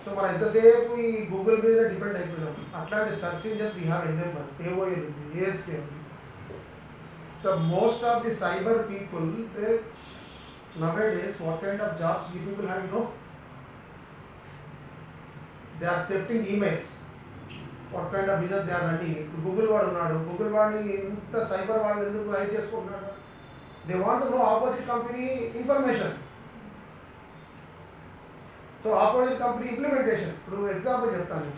సో మనం ఎంతసేపు ఈ గూగుల్ మీద డిపెండ్ అయిపోయినాం. అట్లాంటి search engines we have NFL, AOL ఉంది, ఏఎస్కే ఉంది. So most of the cyber people they nowadays what kind of jobs we people have, you know, they are thefting emails. What kind of business they are running? Google వాడు ఉన్నాడు, Google వాడిని ఇంత cyber వాళ్ళు ఎందుకు hike చేసుకుంటున్నాడు? They want to know opposite company information. So opposite company implementation. ఇప్పుడు example చెప్తాను,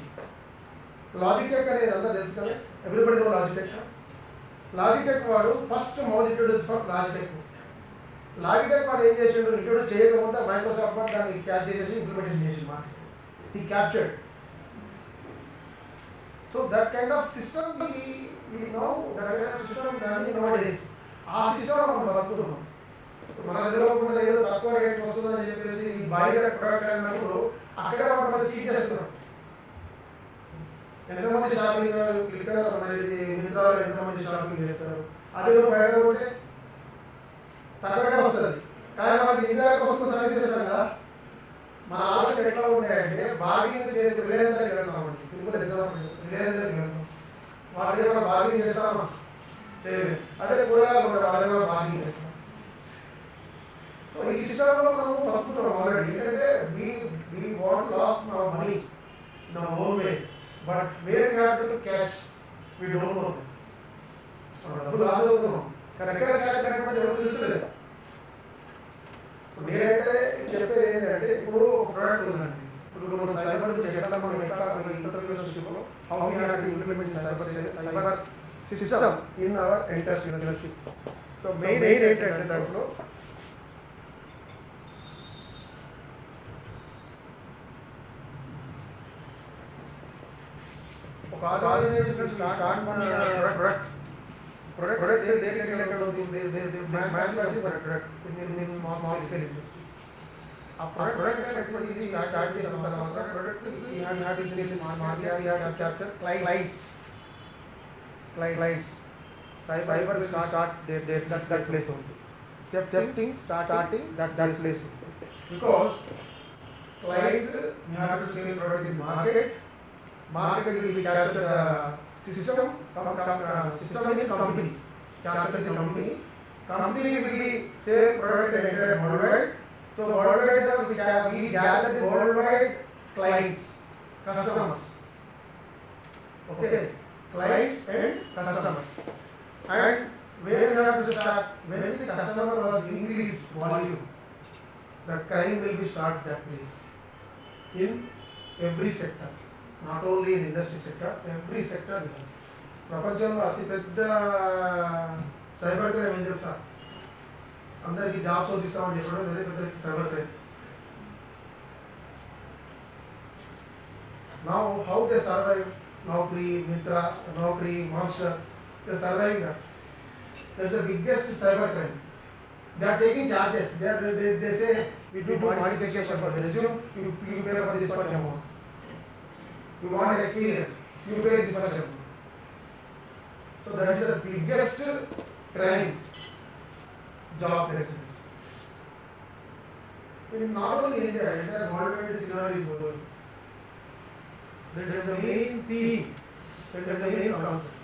Logitech అనేది అంతా తెలుసు కదా, ఎవ్రీబడి నో లాజిటెక్. లాజిటెక్ వాడు first mouse introduce for Logitech. Logitech వాడు ఏం చేసాడు, ఇంట్రొడ్యూస్ చేయకపోతే మైక్రోసాఫ్ట్ వాడు దాన్ని క్యాచ్ చేసేసి ఇంప్లిమెంటేషన్ చేసి market he captured. So that kind of system we know, that kind of system running nowadays. ఆ సిస్టమ్ మనం బతుకుతున్నాం. మన తెలియకుండా ఏదో తక్కువ రేట్ వస్తుందని చెప్పేసి ఈ బయట ప్రొడక్ట్ అన్నప్పుడు అక్కడ మనం చీట్ చేస్తున్నాం. ఎంతమంది షాపింగ్ ఫ్లిప్కార్ట్ అనేది మింత్రాలో ఎంతమంది షాపింగ్ చేస్తారు, అది నువ్వు బయట ఉంటే తక్కువనే వస్తుంది, కానీ మనకి ఇంటి దగ్గరకు వస్తుంది సర్వీస్ చేస్తాం కదా. మన ఆలోచన ఎట్లా ఉంటాయంటే బార్గెనింగ్ చేసి రిలయన్స్ దగ్గరికి వెళ్తామండి, సింపుల్ ఎగ్జాంపుల్, రిలయన్స్ దగ్గరికి వెళ్తాం, వాటి దగ్గర బార్గెనింగ్ చేస్తామా, చేయలేదు. అదే కూరగాయలు ఉంటాయి, వాళ్ళ దగ్గర బార్గెనింగ్ చేస్తాం. సో ఈ సిస్టంలో మనం బతుకుతున్నాం ఆల్రెడీ. ఎందుకంటే we want lost our money in our own way, but where we have to cash we don't know. డబ్బులు లాస్ అవుతున్నాం, కానీ ఎక్కడ క్యాష్ కరెక్ట్ ఎవరు తెలుస్తలేదు. నేనైతే చెప్పేది ఏంటంటే, ఇప్పుడు ఒక ప్రోడక్ట్ ఉందండి, ఇప్పుడు మనం సైబర్ గురించి ఎట్లా మనం ఎట్లా ఎంటర్‌ప్రెన్యూర్‌షిప్‌లో how we have to implement cyber system in our entrepreneurship. So main ఏంటంటే దాంట్లో ఒక organisation start product they related they manufacture product in small scale industries. A product actually start చేసిన తర్వాత product we had to sell in market, we had to capture clients. Cyber will start that place only. Thefting starting that place only. Because client you have to sell product in market will be capture the system means company. Capture the company will be sell product in entire worldwide. So worldwide we gather the worldwide clients, customers. Okay, clients and customers. And where you have to start, when the customer was increased volume, the crime will be start that place. In every sector, not only in industry sector, every sector. ప్రపంచంలో అతి పెద్ద cyber crime ఏం తెలుసా? అందరికీ jobs వచ్చిస్తామని చెప్పడం అదే పెద్ద cyber crime. Now how they survive? Naukri, Mitra, Naukri, Monster, they are surviving that. That's the biggest cyber crime. They are taking charges. They say we do modification for the resume, you pay for this much amount. You want experience, you pay this much amount. So that is the biggest crime, job placement. Not only in India, entire worldwide this scenario is going. There is a main theme, there is a main concept.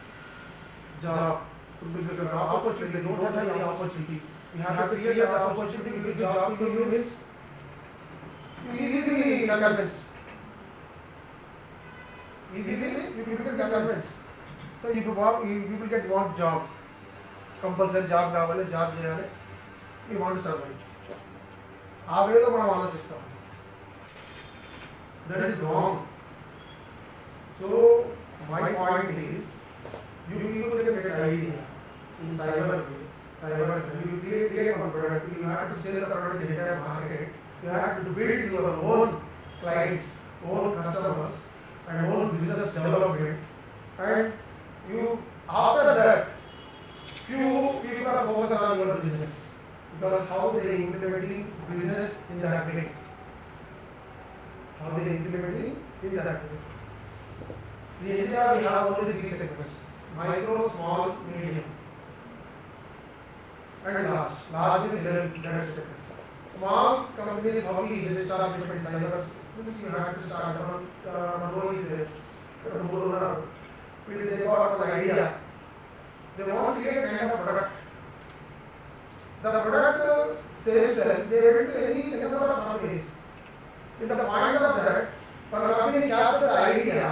Job, opportunity. You don't have any opportunity. You have to create the opportunity. Give job to you means you easily convince. Easily you can convince. So you will get want job. Compulsory job కావాలి, job చేయాలి. You want to survive. ఆ వేలో మనం ఆలోచిస్తాం. That is wrong. So my point is, you people can get an idea in cyber. You create one product. You have to sell the product in the entire market. You have to build your own clients, own customers, and own business development. And you after that, few people are focused on your business because how they are implementing business in that way. How they are implementing in that way. In India, we have only these segments: micro, small, medium, and large. Large is that segment. Small companies, how we start different cyber. You have to start on is there. They got an idea. They want to create a kind of product. The product sales, they went to any number of companies. In the point of that, when a company captures the idea,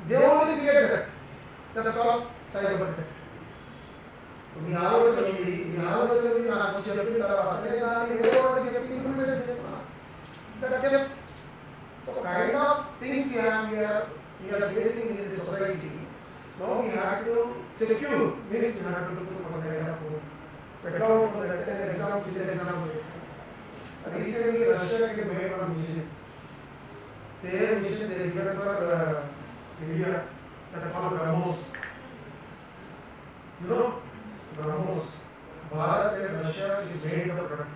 they only create that. That's called cyber theft. మీ ఆలోచన నాకు చెప్పిన తర్వాత నేను దాన్ని వేరే వాళ్ళకి చెప్పి implement చేస్తాను. So kind of things we are facing in this society. Now we have to secure, means we have to do some kind of petrol, an example. Recently Russia made one mission. Same mission they given for India, that are called BrahMos. You know BrahMos. Bharat and Russia is made the product.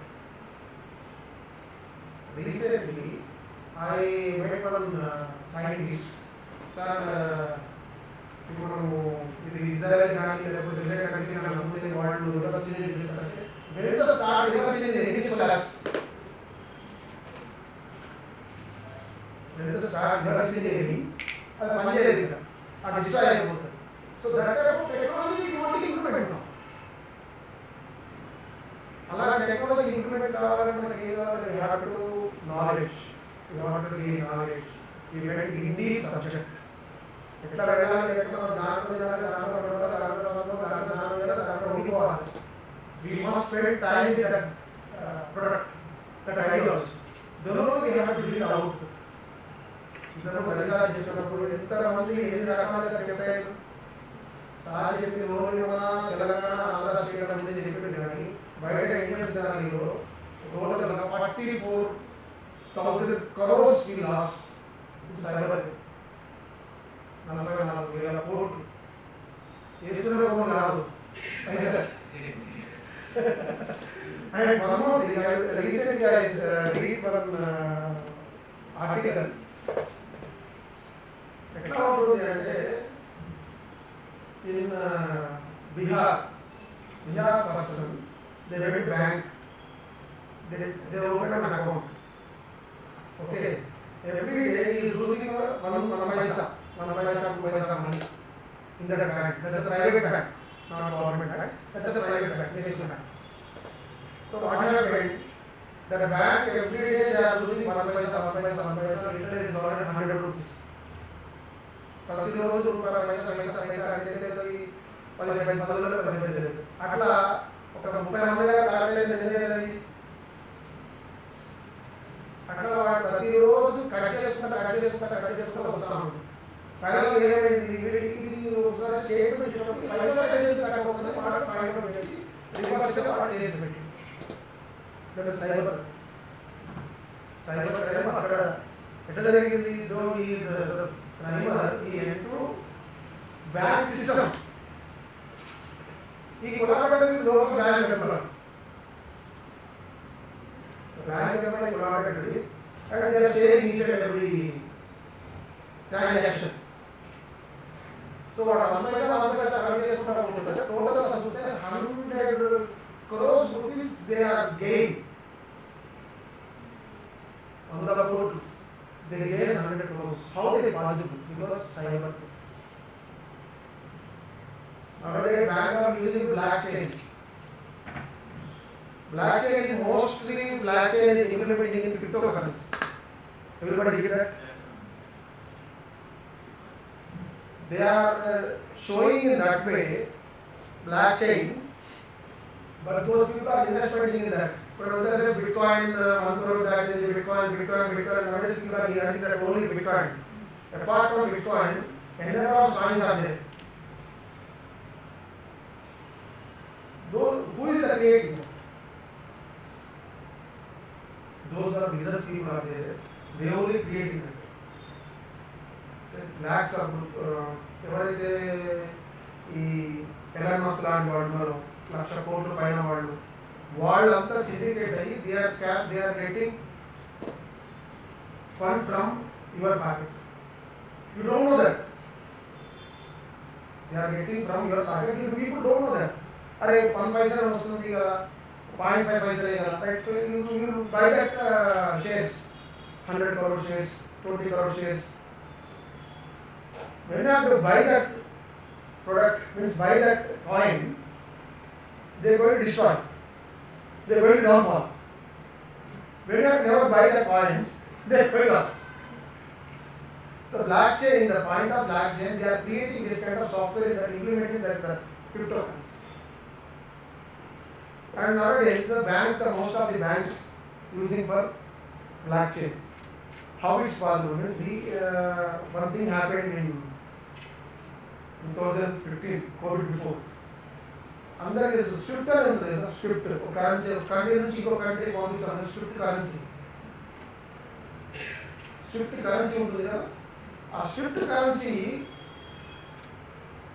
Recently I met one scientist. Sir, ఇది Israel కానీ లేకపోతే వేరే country కానీ అమ్ముతే వాళ్ళు reverse engineering చేస్తారంటే when the start reverse engineering is class. When the start reverse engineering అది పనిచేయదు ఇంకా, అది డిస్ట్రాయ్ అయిపోతుంది. So that type of technology you want to implement now. అలాగే టెక్నాలజీ ఇంప్లిమెంట్ కావాలంటే మనకి ఏం కావాలి? You have to knowledge. You want to gain knowledge. You went in the subject. ఎట్లా వెళ్ళాలి, ఎట్లా దాంట్లో ఉండిపోవాలి. We must spend time with that product, that ideology. Then we have to build out. ఇతను పరిసరాలు చెప్పినప్పుడు ఎంతమంది ఎన్ని రకాలుగా చెప్పారు. సార్ చెప్పింది ఓన్లీ మన తెలంగాణ, ఆంధ్ర స్టేట్ మీద చెప్పింది కానీ బయట Indian సినారీలో total 44,000 crores we lost in cyber. 44,000 వేసుకునే రూపం కాదు పైసా. And one more thing, recently I read one article. ఎట్లా ఉంటుంది అంటే in Bihar person, they went to bank, they opened an account. Okay, every day he is losing one paisa, 2 paisa money in that bank. That's a private bank, not government bank. That's a private bank, national bank. So what happened? That bank every day they are losing 1 paisa. Return is 100 rupees. ప్రతిరోజు రూపాయి పైసా అంటే 10 పైసలు 10 పైసలు అట్లా ఒక 30 మంది కట్టలేదు. అట్లా వాడు ప్రతిరోజు కట్ చేసుకుంటా వస్తాం. ఫైనల్ ఏమైంది, ఇది ఒకసారి స్టేట్మెంట్ ఇచ్చినప్పుడు పైసా కట్టకపోతుంది వాడు ఫైన్ పెట్టేసి రివర్స్గా వాడు చేసి పెట్టి సైబర్ అక్కడ ఎట్లా జరిగింది. దో ఈ బ్యాంక్ సిస్టమ్ ఈ collaborative local bank employee collaborated and they are sharing each and every transaction. So what 1 paisa collect చేసుకుంటా ఉంటుందంటే టోటల్ గా చూస్తే 100 crores rupees they are gain. 100 కోట్లు they gain 100 crores. How is it possible? Because cyber. Nowadays banks are using blockchain. Blockchain is mostly implementing in cryptocurrency. Everybody get that? They are showing in that way blockchain, but those people are investing in that. But when they say Bitcoin, 1 crore that is Bitcoin, nowadays people are hearing that only Bitcoin. Apart from Bitcoin, number of coins are there. Who is the creating? Those are business people are there. They only creating that. Lakhs of ఎవరైతే ఈ Elon Musk లాంటి వాళ్ళు ఉన్నారో 1,00,000 కోట్ల పైన వాళ్ళంతా syndicate అయ్యి they are getting fund from your pocket. You don't know that. They are getting from your pocket. You people don't know that. అరే 1 పైసా వస్తుంది కదా, 0.5 పైసలే కదా, you buy that shares, 100 crore shares, 20 crore shares. When you have to buy that product, means buy that coin, they are going to destroy. They are going to downfall. When you have never buy the coins, they are going up. So blockchain, the point of blockchain, they are creating this kind of software that implementing that cryptocurrency. And nowadays the banks, most of the banks using for blockchain. How it's possible? Means one thing happened in 2015, COVID before. అందరికి Swift అని ఉంది కదా, Swift ఒక currency ఒక country నుంచి ఇంకో country పంపిస్తాను, Swift currency. Swift currency ఉంటుంది కదా, ఆ స్విఫ్ట్ కరెన్సీ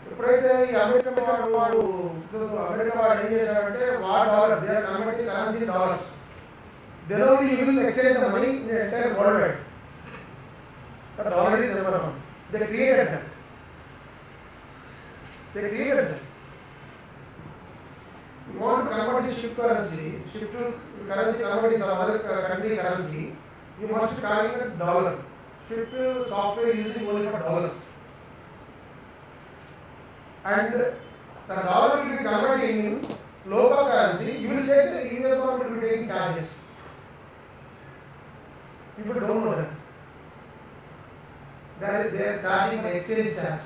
ఎప్పుడైతే ఈ అమెరికా వాడు ఏం చేశాడంటే వాడు dollar, they are converting currency in dollars. Then only you will exchange the money in the entire worldwide. The dollar is never one. They created that. You want to convert this shift currency convert in some other country currency, you must carry a dollar. Shift software using only for dollar. And the dollar will be converting in local currency, you will take the US government will be taking charges. People don't know that. They are charging by exchange charge.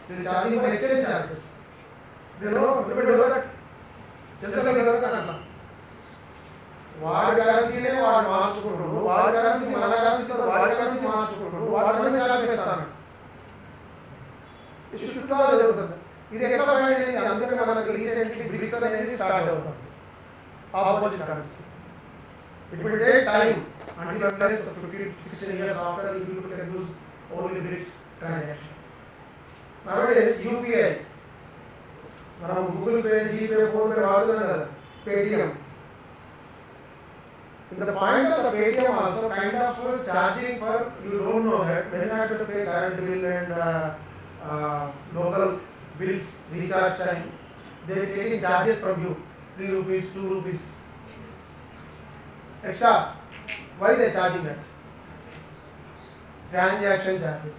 They are charging by exchange charges. They know, people know that. Chancellor garu kanatla. వాడి కరెన్సీనే వాడు మార్చుకుంటాడు, వాడి currency మన currency వాడి currency మార్చుకుంటాడు, వాడి charge చేస్తాను. ఈ షిఫ్ట్లో జరుగుతుంది. ఇది ఎట్లా ఫైండ్ అయింది? అందుకని మనకు రీసెంట్లీ బ్రిక్స్ అనేది స్టార్ట్ అవుతుంది. Opposite currency. It will take time until unless 15-16 years after you can use only BRICS transaction. nowadays UPI, Google Pay, GPay, Phone Pay, Paytm. In the point of the Paytm also kind of charging for, you don't know that when you have to pay current bill and local bills, recharge time, they are taking charges from you, 3 rupees, 2 rupees extra. Why they are charging that? Transaction charges.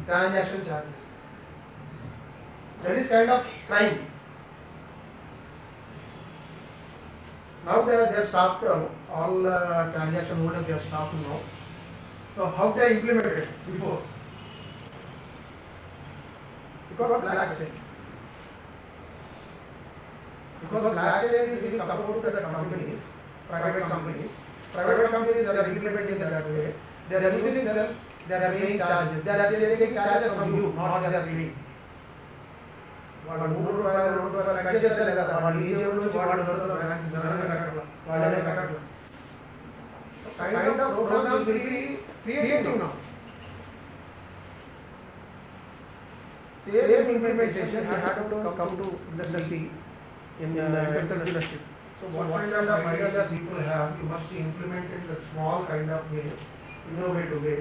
Transaction charges. That is kind of crime. Now they have stopped all transaction holders, they have stopped now. So how they implemented it before? Because of blockchain. Because blockchain is giving support to the companies, private companies. Private companies are implementing that way. They are using self, they are paying charges. They are taking charges from you, not they are paying. వాళ్ళు 3 రూపాయలు 2 రూపాయలు cut చేస్తారు కదా, వాళ్ళు ఈ జేబుల నుంచి వాళ్ళు కడుతున్నారు, వాళ్ళనే కట్టట్లేదు. Kind of programs will be creating now. Same implementation you have to come to industry in the industry. So what kind of ideas people have, you must implement in the small kind of way, innovative way.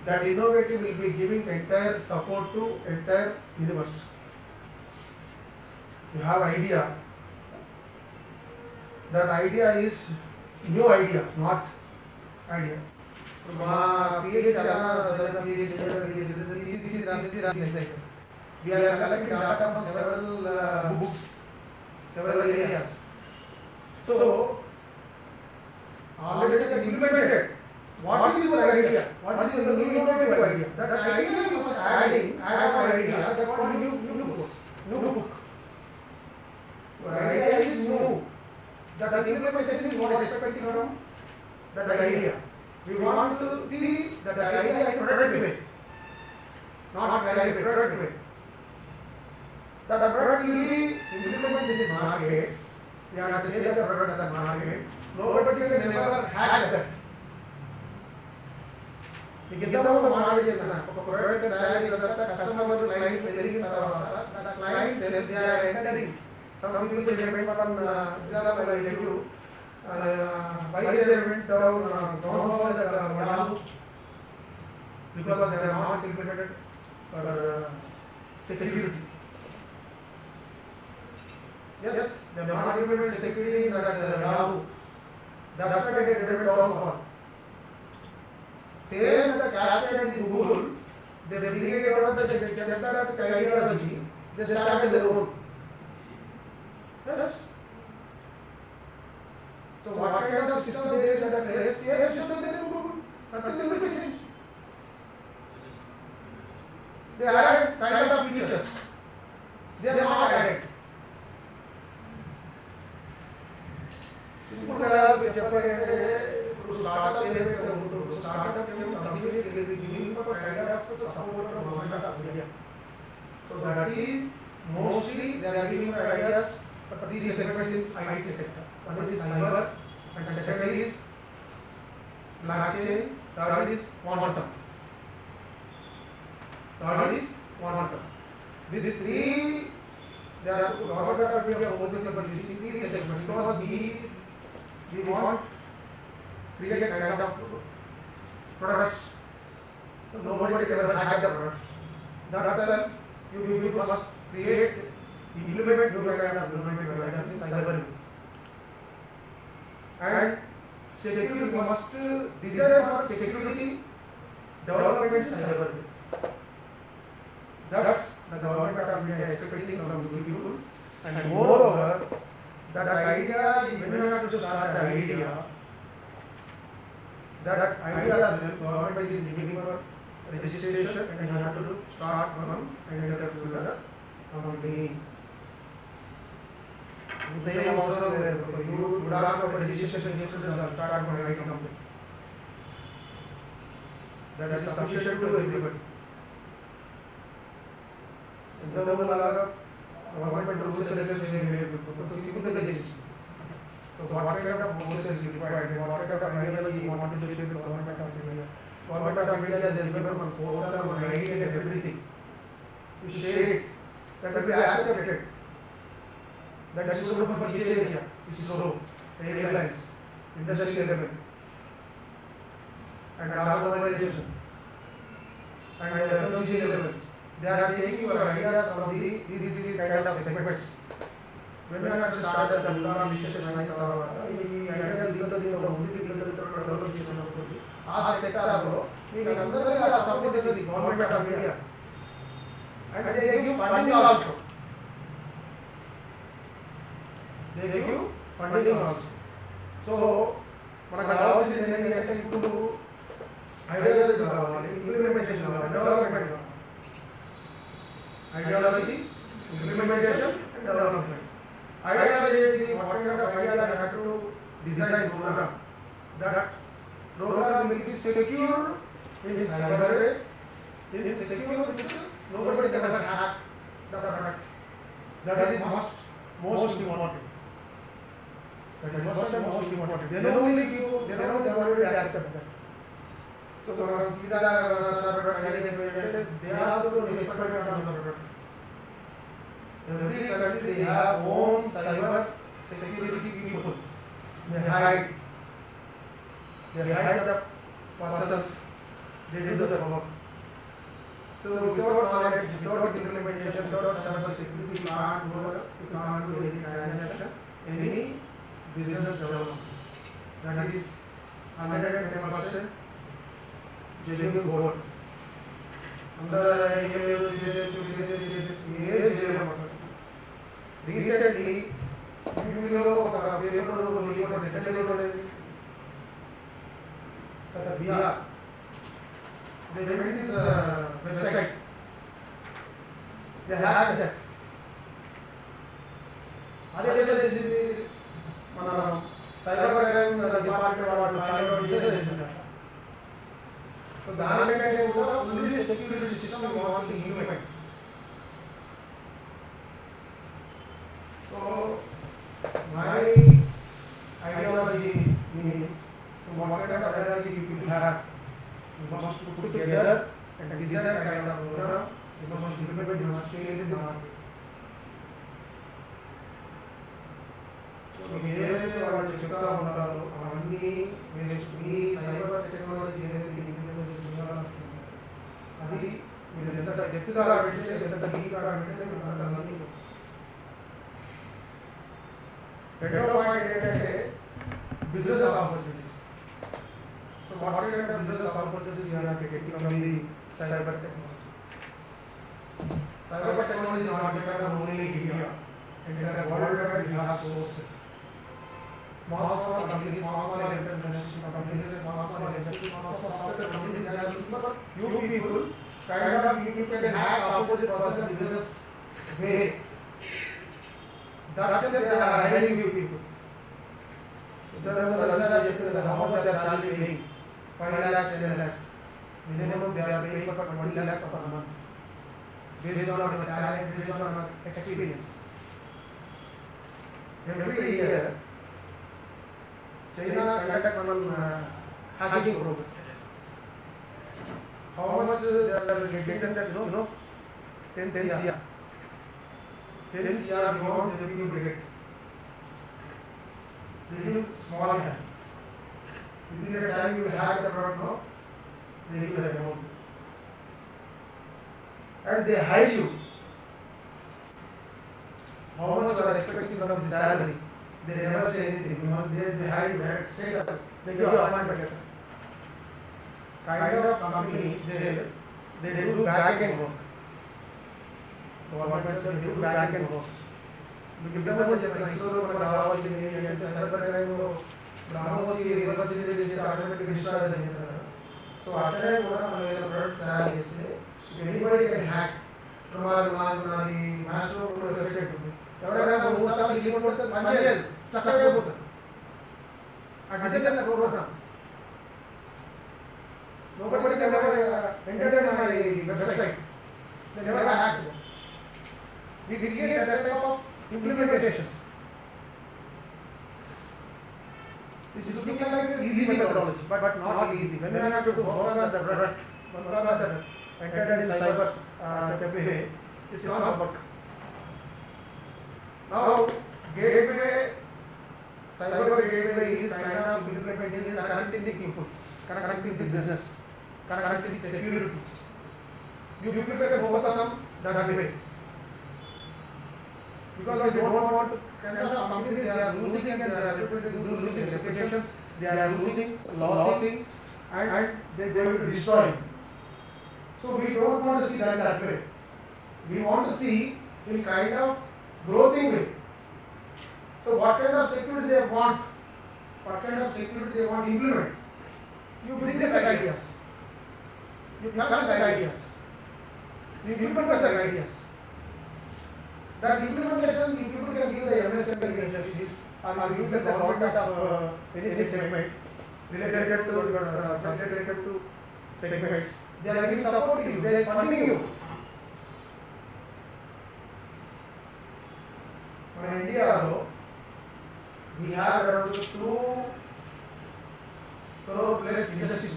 That innovative will be giving entire support to entire universe. You have idea. That idea is new idea, not idea. We are collecting data from several books, several areas. So, already implemented. What is your idea? What is your new innovative idea? That idea you must adding. I have an idea. That one new book. Your idea is new. That implementation is what expecting from that idea. We want to see that idea in productive way, not productive way. That the product will be implement this market. We have to sell the product at the market. Nobody can never hack that. మీకు ఇంతకుముందు మాట చెప్పిన ఒక product తయారు చేసిన తర్వాత customer client పెరిగిన తర్వాత that client cell they are entering some people they went on example I tell you why they went down for the Yahoo, because they are not implemented for security. Yes, they are not implemented security in that Yahoo. That's why they went down for. Same with the capture in Google, they created out that ideology, they started their own. Yes. So what kind of system they are in that place? Same system they are in Google. Nothing will be changed. They add kind of features. They are not added. Simple చెప్పాలంటే ఇప్పుడు startup ఏదైతే ఉంటుందో startup companies giving for kind of support from government of India. So that is mostly they are giving ideas for these segments in IT sector. One is cyber, and second is blockchain, third is quantum. These three, there are government of India focusing on these three segments because we want create a kind of products. So nobody can ever hack the products. That's why you must create, implement new kind of innovative in cyber. And security must design for security development in cyber. That's the government of India expecting from you people. And moreover, that idea, when you have to start the idea, that idea is government is giving for registration, and you have to start one and you have to do the company. They also you would have a registration just to start one IT company. That is sufficient to everybody. ఇంతకుముందు అలాగా government rules and regulations లేదు, సింపుల్గా చేసేసి. So what kind of process required, what kind of ideology you want to share with government of India. Government of India has given one quota, one idea and everything. you share it, that will be accepted. That is suitable for each area, ISRO, airlines, industrial level, and organization, and FMCG level. They are taking your ideas from these kind of segments. When we have to start the Molugaram discussion, I thought, ఈ idea దీంట్లో ఉంది, develop చేసినప్పుడు ఆ సెక్టార్లో మీకు అందరికీ ఆ support చేసేది government of India. And they give funding also. They give funding also. So, మనకు కావాల్సింది ఏంటంటే ఇప్పుడు ఐడియాలజీ కావాలి, ఇంప్లిమెంటేషన్ కావాలి, డెవలప్మెంట్ కావాలి. Ideology, implementation and development. Ideology, what kind of idea you have to design program. That program will be secure in cyber, in secure because nobody can ever hack the product. That is most important. That is most important. Then only people, then only the world will accept that. So when I see that they are also expert on the product. Every country they have own cyber security people. They hide the persons. They do the work. So without knowledge, without implementation, without cyber security, you can't do any transaction, any business development. That is 110% genuine vote. Recently, you know, Bihar, they made this website. They hacked that. Cyber crime department find out this. So the fully security system we want to implement. So my ideology means, so what kind of ideology you people have, you must put together and design a kind of program, you must implement, you must scale it in the market. So ఏదైతే వాళ్ళు చెప్తా ఉంటారో అవన్నీ మీ cyber technology ఏదైతే implement చేయాలనుకుంటున్నారో అది మీరు ఎంత డెప్త్గా పెడితే ఎంత డీప్గా పెడితే మీకు అంత మంది. రెండో పాయింట్ ఏంటంటే business opportunities. So what kind of business opportunities you are getting from the cyber technology. Cyber technology is not dependent on only India. Entire worldwide we have sources. Small companies, small entrepreneurship companies, small industries, small software companies, they are looking for you people, kind of you can hack opposite process business way. That's it, they are hiring you people. How much they are salary paying? 5 lakhs, 10 lakhs. Minimum they are paying for 20 lakhs per month. Based on our talent, based on our experience. Every year, China conduct one hacking program. How much they are getting that, you know, 10 CR. 10 CR beyond they will get. They give small hack. Within the time you hack the product, no, they give the amount. And they hire you. How much you are expecting from the salary? They never say anything. You know, they hire you direct, straight up. They give you appointment letter. Kind of companies, they do back end work. Government says they do back end work. మీకు ఇంతమంది చెప్పిన ఇస్రోలో మనకు రావాల్సింది ఏంటంటే cyber క్రైమ్లో బ్రహ్మోస్కి reverse engineering చేసి automatic destroy అవుతుంది కదా. So అట్లనే కూడా మనం ఏదైనా ప్రోడక్ట్ తయారు చేస్తే ఎనీబడి కెన్ హ్యాక్. నాది మాస్టర్ వెబ్సైట్ ఉంది, ఎవరైనా 3 సార్లు లింక్ కొడితే పని చేయదు, చక్కగా అయిపోతుంది. ఆ design program nobody can ever enter my website. They never hack it. We create that type of implementations. This is looking like an easy methodology, but not easy. When you have to work on the product, enter in cyber cafe, it's not work. Now, gateway, cyber gateway is kind of implementing is connecting the people, connecting the business, connecting the security. You people can focus on that way. Because they don't want to kind of companies, they are losing and they are losing reputations, they are losing, losing, and they will destroy. So we don't want to see that way. We want to see in kind of growing way. So what kind of security they want, what kind of security they want to implement, you bring the ideas. You collect the ideas. You implement the ideas. That implementation, people can give the MSME agencies or give the government of any segment related to segments. They are giving support to you, they are funding you. In India, we have around 2 crore plus industries.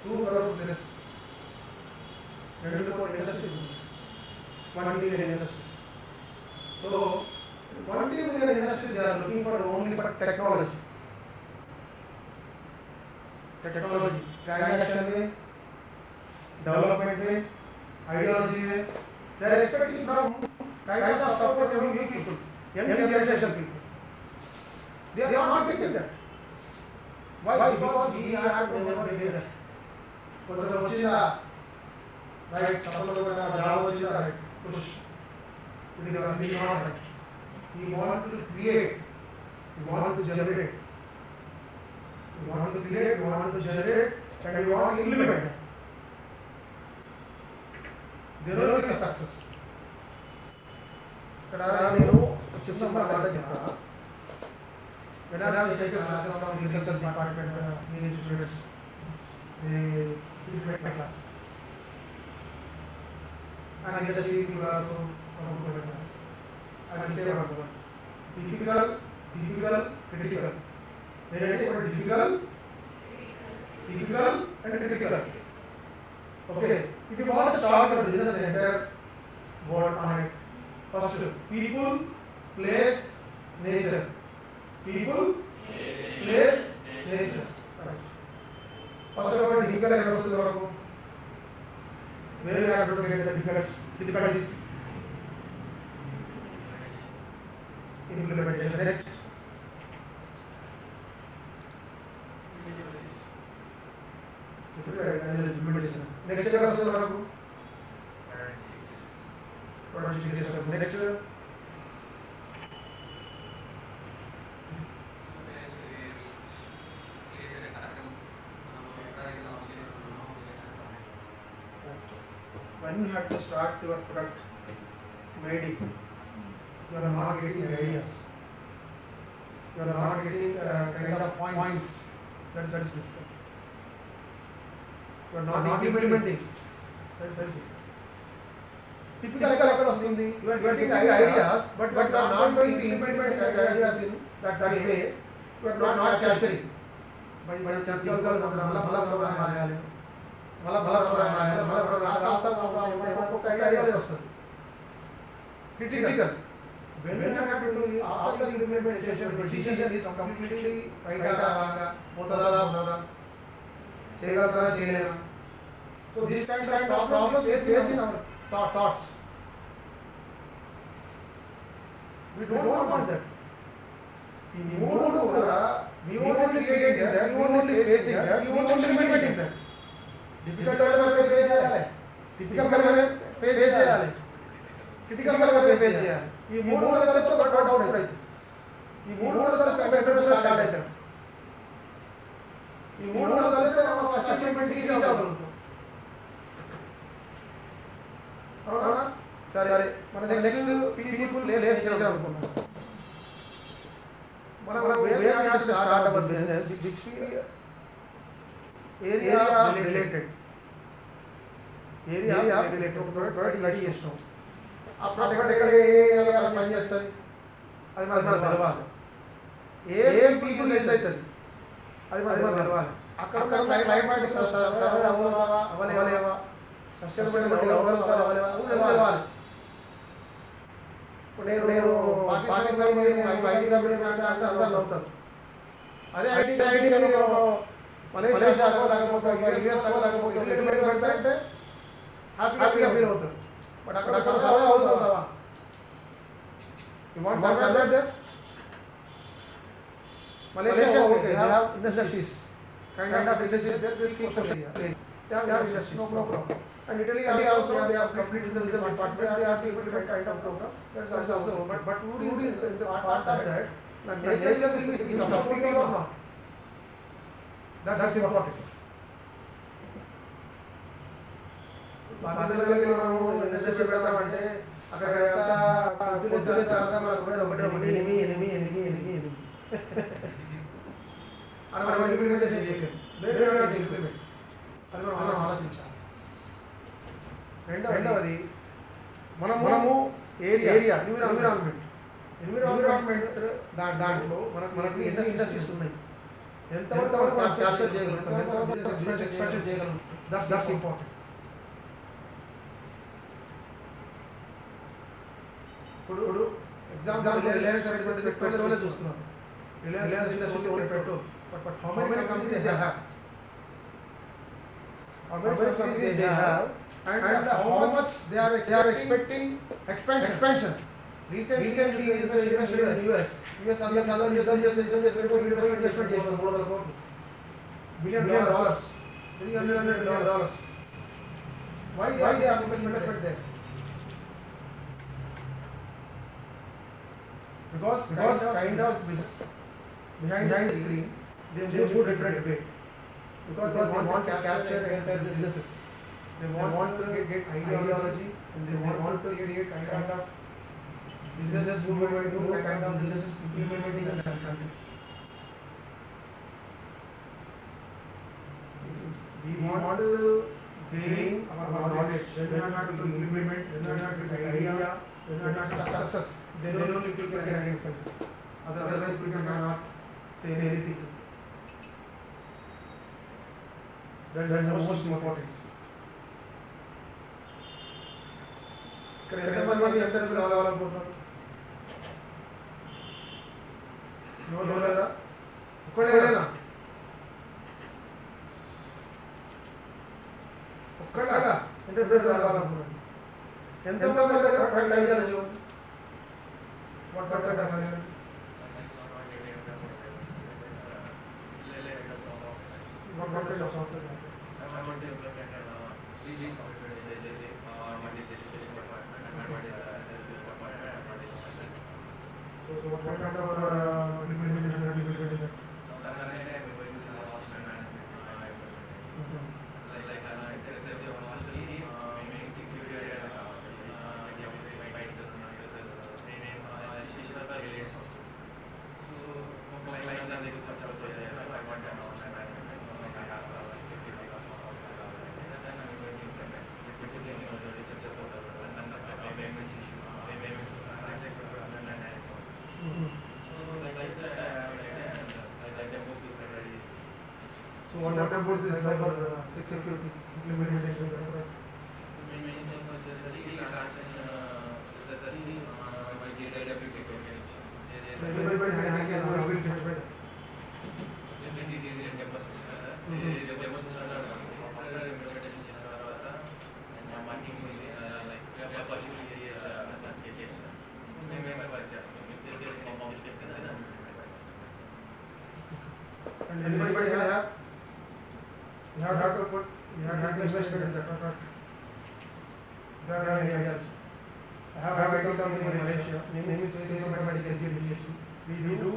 2 crore plus. 2 crore industries. 1 billion industries. So, 1 billion industries they are looking for only for technology. Technology, transaction, development way, ideology way. They are expecting from kind of support young people, young generation people. They are not getting that. Why? Because we have never get that. Koncham vachinda, right? Suppose job vachinda, right? Push. It is not right. We want to create. We want to generate. We want to create. We want to generate, and we want to implement. There will be success. When I was taking classes from research department, students, they sit in my class. And industry people also come to my class. I will say one word. Difficult, critical. Difficult, and critical. Okay. If you want to start your business, entire word on it. First, people, place, nature. People, place, nature. First of all, difficult and where you have to get the difficulties. Implementation. Next. Implementation. Next chapter. Next. When you have to start your product making, you are not getting ideas. You are not getting kind of points. That is difficult. You are not implementing. That is difficult. Typically, you are getting ideas, but you are not going to implement ideas in that way. You are not capturing. Critical. When you have to do after implementation, decision is completely right. So this kind of problems face in our thoughts. We don't want that. We won't only creating that, we won't only facing that, we won't only implementing that. Difficult difficult critical ఈ మూడు కలిస్తే ఒక doubt అవుతుంది. ఈ మూడు కలిస్తే entrepreneur start అవుతాడు. ఈ మూడు కలిస్తే మనం అచీవ్మెంట్ రీచ్ అవ్వగలుగుతాం. అవునా? సరే మన నెక్స్ట్ పీపుల్ ప్లేస్ అనుకుందాం. మనం where we have to start our business which area related product ready చేస్తాం. ఆ ప్రొడక్ట్ ఎలా పని చేస్తుంది అది మనకు తెలవాలి. ఏం పీపుల్ యూజ్ అవుతుంది అది మనకు తెలవాలి. అక్కడ క్లైమాటిక్ అవ్వలేవా, సస్టైనబిలిటీ అవ్వగలుగుతారా తెలవాలి. పాకిస్తాన్ ఐటీ కంపెనీ అందరూ నవ్వుతారు. అదే ఐటీ మలేషియాలో లేకపోతే యూఎస్లో లేకపోతే ఇటలీలో పెడతారంటే హ్యాపీగా ఫీల్ అవుతారు. బట్ అక్కడ సర్వే అవుతుందా? You want survey there? Malaysia, okay, they have industries. Kind of industries, there is social area. They have industries, no problem. And Italy also, they have complete tourism department, they have to implement kind of program. That's also, but food is the part of that. Nature is supporting or not? That's important. బాధ్యతలకి మనము industry పెడతామంటే అక్కడ implementation చేయలేము. అది మనం ఆలోచించాలి. రెండవది మనము area environment దాంట్లో మనకు ఎన్ని ఇండస్ట్రీస్ ఉన్నాయి, ఎంతవరకు మనం క్యాప్చర్ చేయగలుగుతాం, ఎంతవరకు ఎక్స్పెక్ట్ చేయగలుగుతాం. That's important. ఇప్పుడు ఎగ్జాంపుల్ రిలయన్స్ అనేటువంటి పెట్రోల్ చూస్తున్నాం. Reliance industry only petrol. But how many companies they have? How many companies they have, and how much they are expecting expansion. Recently is investment in US. US investment చేశారు $300 కోట్లు. $1 billion. $300 million. Why they are putting investment there? Because kind of business behind the screen, they do different way. Because they want to capture entire businesses. They want to get ideology, and they want to create kind of businesses who are going to do kind of businesses implementing in that country. We want to gain our knowledge. Then we have to implement. Then we have to get idea. Then we have to success. Then only people can identify. Otherwise, people cannot say anything. That's the most important. ఇక్కడ ఎంతమంది entrance కావాలనుకుంటున్నారు? లేదా ఒక్కడేనా? ఒక్కడా entrance కావాలనుకుంటున్నారు? ఎంతమంది దగ్గర front ideology ఉంది? What kind of idea? What kind of software? I want to implement 3G software. So what kind of implementation have you implemented? So what about this cybersecurity implementation? Everybody has a big difference. And everybody have, you have to put, you have to invest in that product. You have any ideas? I have a company in Malaysia, name is SkillDevelopment. We do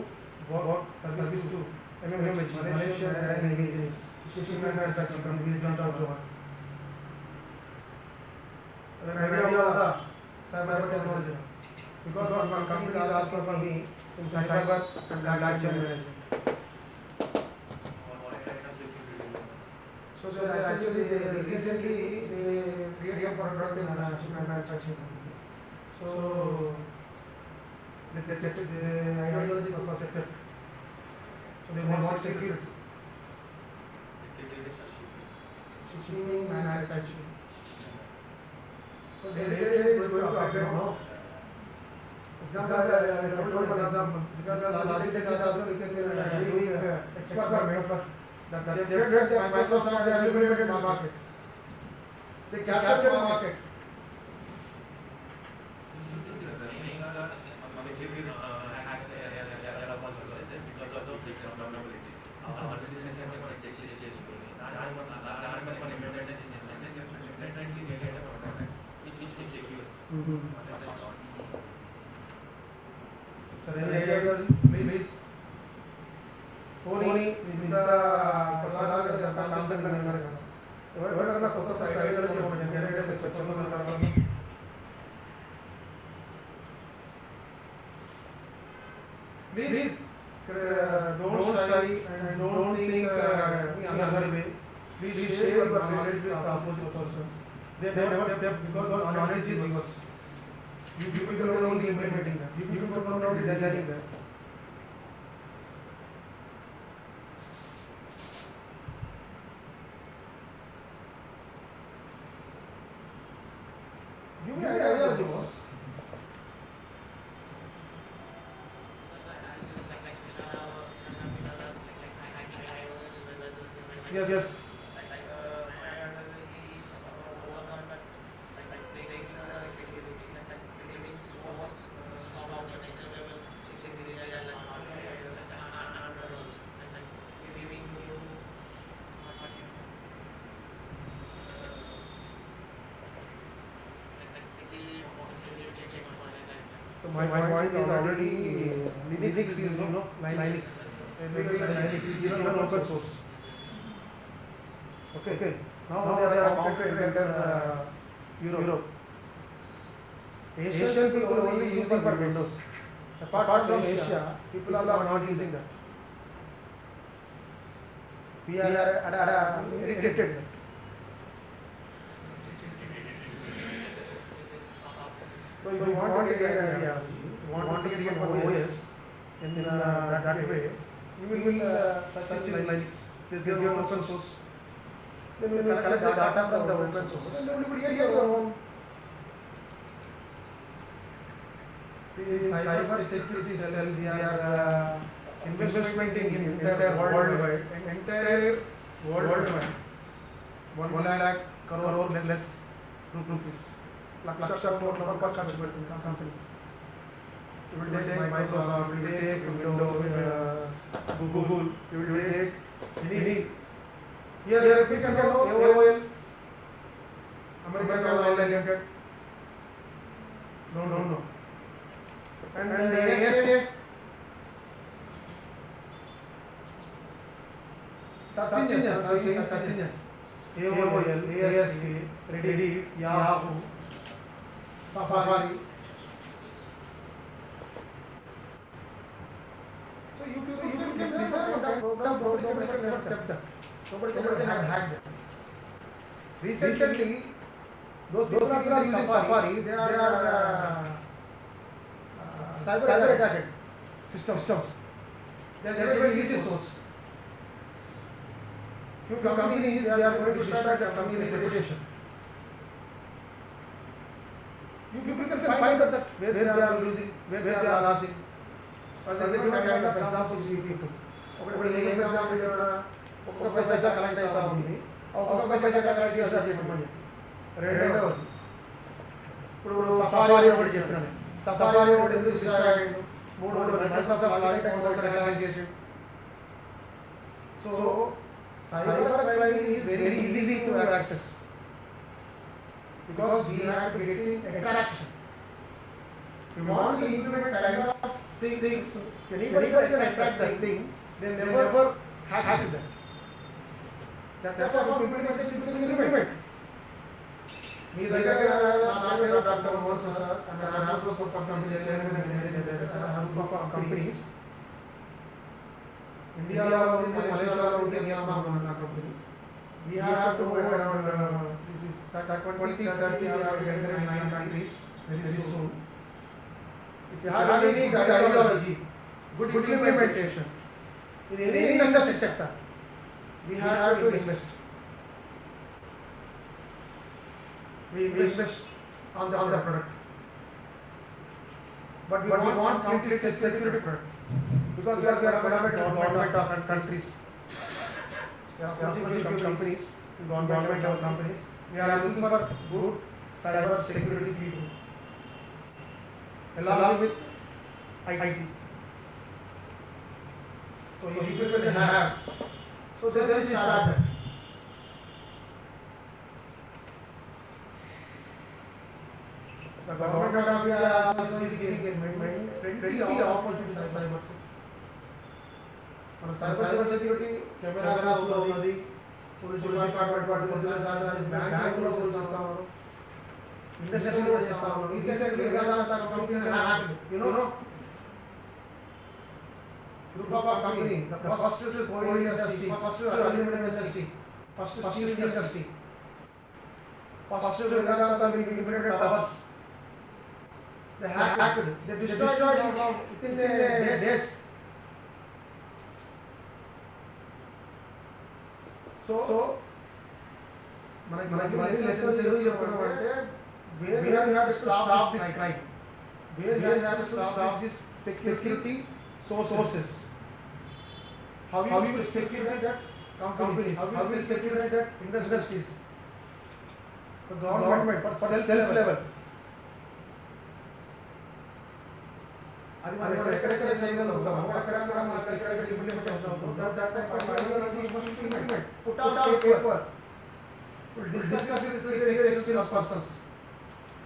work service to MMH, Malaysia and Indonesia. System manufacturing company, we don't have to work. An idea of the cyber technology. Because one company is asking for me in cyber and blockchain management. So actually recently they created a product in manufacturing company. So the ideology was accepted. So they want security. Security manufacturing. So they is going to upgrade now. Example, I told one example, because Logitech is also doing experiment for that Microsoft they are limited market. They capture the market. So any idea, please? Tony, ఇంత concept అన్నారు కదా, ఎవరైనా కొత్త ఐడియాలు చెప్పండి. Please, don't shy and don't think any other way. Please share your knowledge with opposite persons. They never because knowledge is yours. You people are only implementing that. You people are not designing that. Give me an idea, boss. Yes. So my point is already Linux is Linux. Even open source. Okay. Now they are about to enter Europe. Asian people are only using for Windows. Apart from Asia, people are not using that. We are addicted. So if you want to get an idea, you want to get an OS in that way, you will search in Linux. This is your open source. Then we will collect the data from the open source and then we will create your own. See, cybersecurity cell, we are investing in entire worldwide, 1 lakh crore less rupees. Lakshya crore companies. It will take Microsoft, it will take Windows, Google, it will take any. Here we can know AOL, American Online Limited. No. And ASA, search engines, AOL, ASA, Reddit, Yahoo, Safari. So you can design a program, nobody can never tap that. Nobody can hack that. Recently, those people are using Safari, they are cyber attacked systems. They are very easy source. Few companies, they are going to destroy their company reputation. You people can find out that where they are using, where they are losing. As I give kind of examples to you people. Okay, example, ఒక పైసా collect అవుతా ఉంది, ఒక పైసా collect చేస్తా చెప్పమని. రెండవది ఇప్పుడు safari ఒకటి చెప్పినాను. సఫారీ ఒకటి ఎందుకు డిస్ట్రాయ్ అయ్యిండు? మూడవది మైక్రోసాఫ్ట్ లాగిన్ ఒకటి చేసి. So cyber crime is very easy to access because we have to get in attraction. We want to implement kind of things. Anybody can attack that thing, they never hack that. That type of implementation you can implement. Me దగ్గర నా పేరు doctor Mohan sir, and I am also for chairman and companies. India lo undi, Malaysia lo undi, Myanmar lo undi company. We have to move around. This is 2030 we have to enter in 9 countries very soon. If you have any good ideology, good implementation in any industry sector, we have to invest. We invest on the product. but we want complete security product. Because we are government of countries. There are few companies, government of companies. We are looking for good cyber security people, along with IT. So if people will have, so then we start that. The government of India also is giving plenty of opportunities for cyber. మన cyber security cameras ఉన్నది, police department వాటి business ఆధారిత బ్యాంకులో పోల్చేస్తాము, ఇండస్ట్రీలో చేస్తాము. Recently Vedanta company hack, group of company, the first coal industry, first aluminum industry, first steel industry, first Vedanta implemented towers. They hacked, they destroyed within days. So మనకి lessons ఎందుకు చెప్తున్నామంటే, where we have to stop this crime, where we have to stop this security sources. How you will secure that companies, how you will secure that industries, the government for self level. అది మనం ఎక్కడెక్కడ చేయగలుగుతాము, అక్కడ implementation అవుతుంది. That put out paper, we'll discuss with the experienced persons,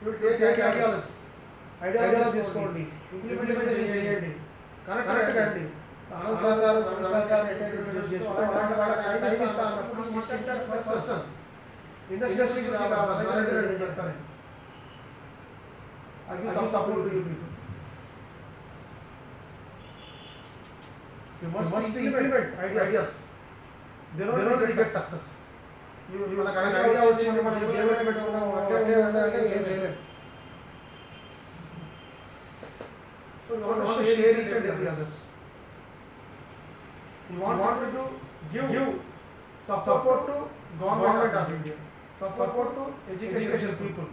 we'll take ideas తీసుకోండి, implementation చేయండి, connect కండి. Anand sir introduce చేసుకోండి, వాళ్ళకి టైం ఇస్తాను. ఇండస్ట్రీ గురించి కావాలి చెప్తాను. I give some support to you people. You must implement ideas. Then only you will get success. మనకు ఐడియా వచ్చింది, మనం జేబులో పెట్టుకున్నాము అంటే ఏం చేయలేదు. So you want to share each and every others. You want to give support to government of India, support to education people.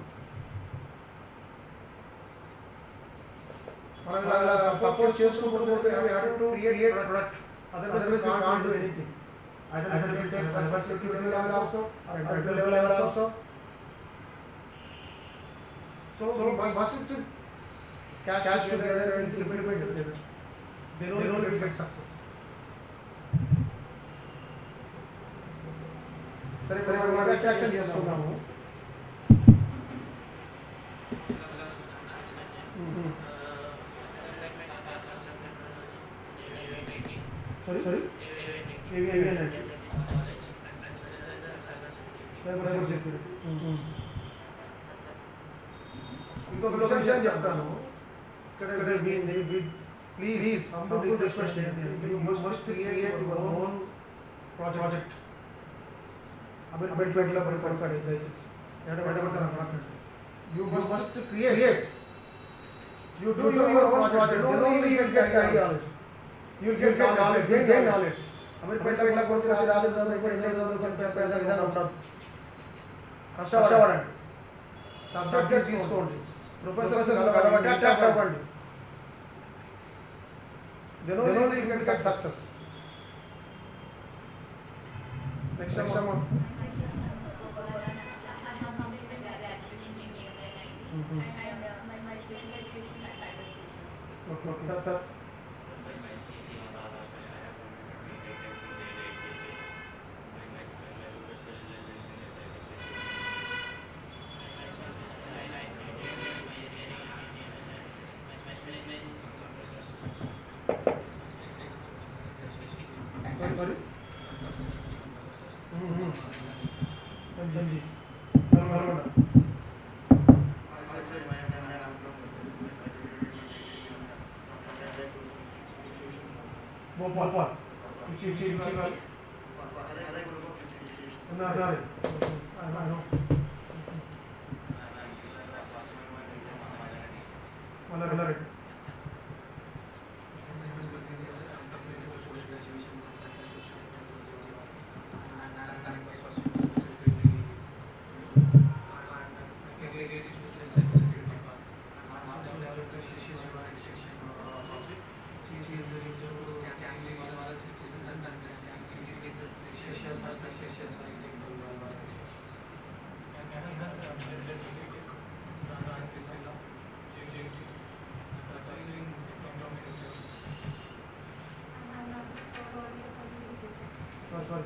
మనం ఇలా సపోర్ట్ చేసుకుంటూ పోతే we have to create product, otherwise we can't do anything. Either we take cybersecurity level also or enterprise level also. So we must catch together and implement together. Then only we get success. సరే మనం action చేసుకుందాము. Sorry? Avian IT. Cybersecurity. ఇంకొక విషయం చెప్తాను. ఇక్కడ please humble request ఏంటంటే, you must create your own project. అమెరికన్లో పడిపడి దయచేసి ఎడబడతాను అన్నమాట. You must create. You do your own project. Then only you will get ideology. You will get knowledge, gain knowledge. అమెరికన్లో కొంచెం రాదు చదువుకుంటే పెద్ద విధానం ఉండదు. కష్టపడండి, సబ్జెక్ట్ తీసుకోండి, ప్రొఫెసర్స్ కలవండి, అట్రాక్ట్ అవ్వండి. Then only you get success. Next time on. My specialization is cybersecurity. Okay, sir. Sorry? MG. Nalgonda. Bhopal. Which No. I know. Molugaram. sorry.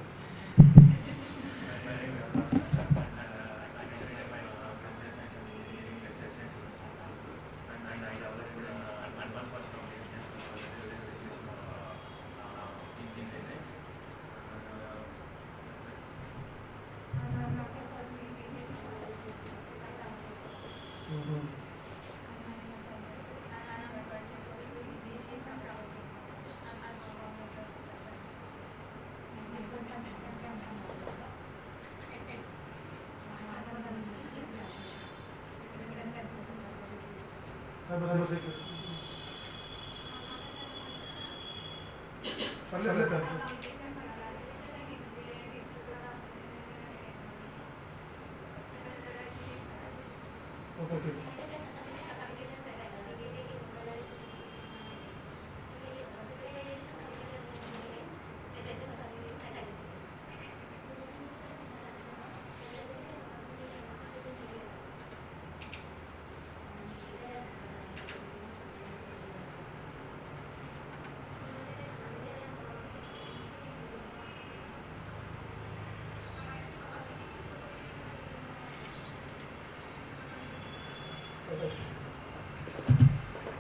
Cybersecurity. Parle. Okay.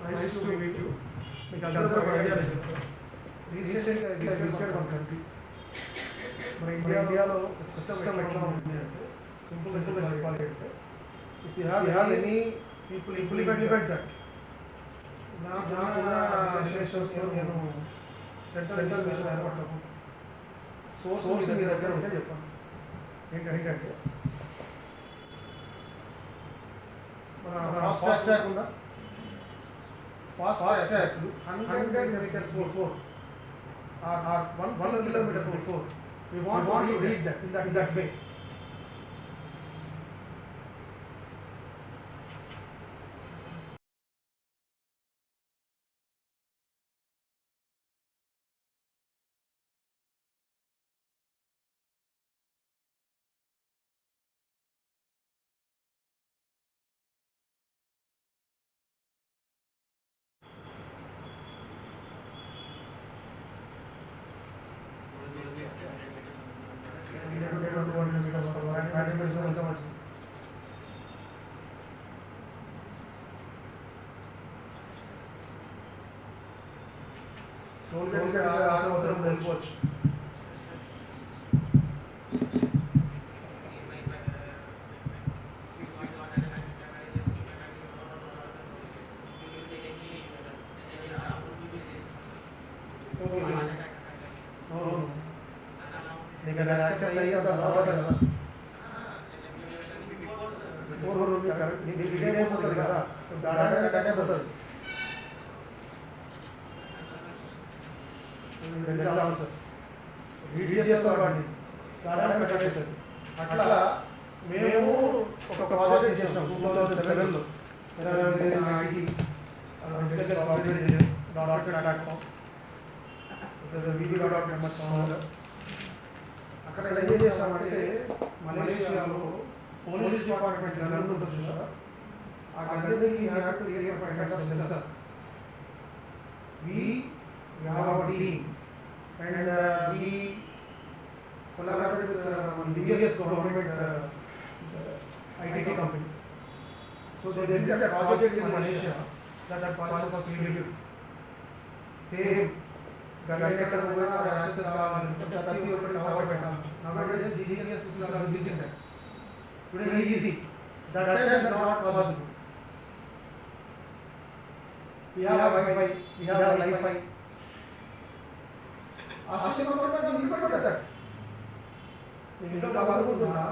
Nice to meet you. మీకు అందరూ ఒక idea లేదు. రీసెంట్గా visited one country. మన ఇండియాలో system ఎట్లా ఉంటుంది అంటే సింపుల్గా చెప్పాలి అంటే if you have any people implement that. నాకున్న రిలేషన్స్లో నేను సెంట్రల్ మిషన్ ఏర్పడతాను. సోర్స్ మీ దగ్గర ఉంటే చెప్పాను. ఏంటంటే మన ఫాస్ట్ ట్రాక్ ఉందా? Fast track 100 meters before or 1 kilometer before. We want to read that in that way. అవసరం తెలుసుకోవచ్చు. నీకు అది యాక్సెప్ట్ అయ్యి అంత రావాలి కదా. నీకు ఇదే పోతుంది కదా, దాడే పోతుంది. అట్లా మేము ఒక ప్రాజెక్ట్ చేసినాం 2007లో. అక్కడ ఏం చేస్తామంటే మలేషియాలో పోలీస్ డిపార్ట్మెంట్ గన్ ఉంటుంది చూసారా, ఆ గన్కి sensor. We have a team and we collaborate with one biggest government IT company. So they did a project in Malaysia. That project was really same. Government ఎక్కడ పోయినా యాక్సెస్ కావాలంటే ప్రతి ఒక్కటి tower పెట్టాలి. Nowadays GPS people are using that. Today easy. That time is not possible. We have Wi-Fi. We have Wi-Fi. ఆశ్చర్యం పడకుండా నిలబడతాడు. నేను ఇంట్లో బల్బు ఉంటుందా,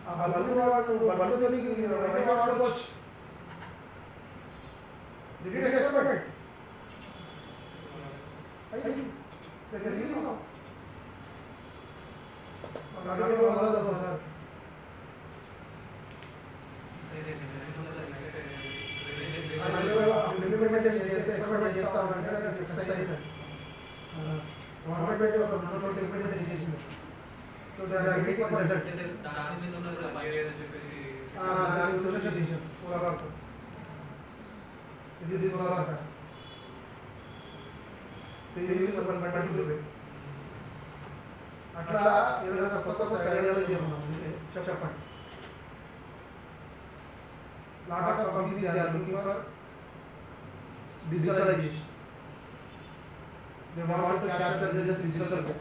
ఆ బల్బుతో వైఫై వాడుకోవచ్చు. డిగ్రీ ఎక్స్పెరిమెంట్ అయ్యి తీసుకున్నాం. సార్ ఇంప్లిమెంటేషన్ చేస్తే ఎక్స్పెరిమెంట్ చేస్తా ఉంటే సక్సెస్ అవుతుంది. గవర్నమెంట్ ఒక 20 ఇంప్లిమెంటేషన్ చేసింది. సో దాని వెయిటింగ్ ఫర్ రిజల్ట్. దానికి సొల్యూషన్ చేసాం. ఇది తీసుకోవాలంట. ఇది యూజ్ మల్టిపుల్ వే. అట్లా ఏదైనా కొత్త కొత్త ఐడియాలజీ ఉంటే చెప్పండి. Lot of companies they are looking for digitalization. They want to capture this digital gap.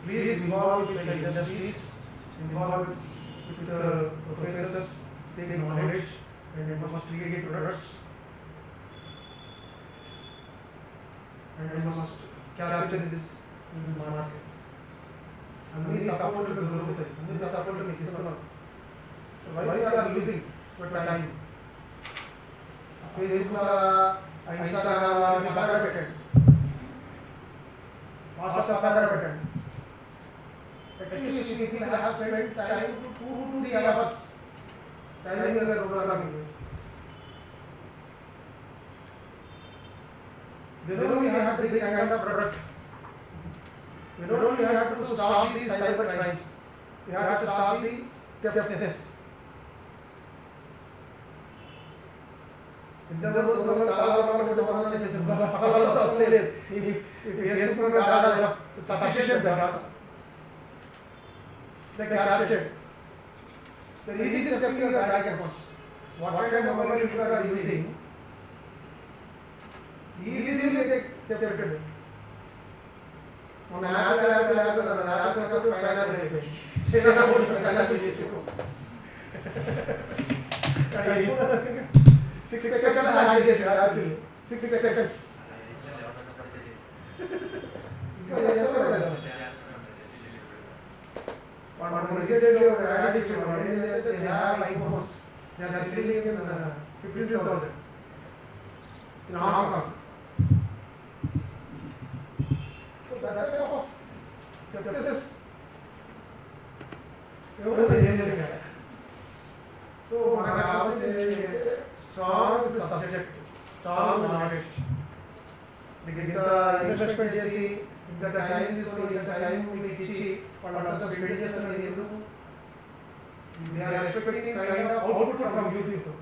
Please involve with the industries, involve with the professors, take knowledge and must create products and must capture this market. అన్ని సపోర్ట్లు దొరుకుతాయి, అన్ని సపోర్ట్లు మీకు ఇస్తున్నాం. Why you are losing your time? Facebook, Instagram పక్కన పెట్టండి, WhatsApp పక్కన పెట్టండి. At least people have spent time 2 to 3 hours time in their programming. Then only you have to bring a kind of product. Then only you have to stop these cyber crimes. You have to stop the theftness. ఇంతవరకు దొంగలు తాళాలు కొట్టి దొంగలు చేసిన పక్కలలో అసలే లేదు. ఈ వేసుకున్న data sufficient data they captured. They are easy to take your bank accounts. What kind of mobile you are using, easily they captured. On app process pineapple అయిపోయింది. చైనా బోర్డు pineapple చెప్పు. 6 seconds హ్యాక్ చేశాడు Apple. 6 seconds. ఇంకా చేస్తారు కదా. One recently ఒక add ఇచ్చాడు. ఏంటంటే they have iPhones. They are selling in 15,000 in Hong Kong. So that type of practices ఎవరు చేయలేదు కదా. సో మనకు కావాల్సింది స్ట్రాంగ్ సబ్జెక్ట్, స్ట్రాంగ్ నాలెడ్జ్. ఇంత ఇన్వెస్ట్మెంట్ చేసి ఇంత టైం తీసుకొని ఇంత టైం మీకు ఇచ్చి వాళ్ళంతా స్పెండ్ చేస్తున్నది ఎందుకు? They are expecting kind of output from you people.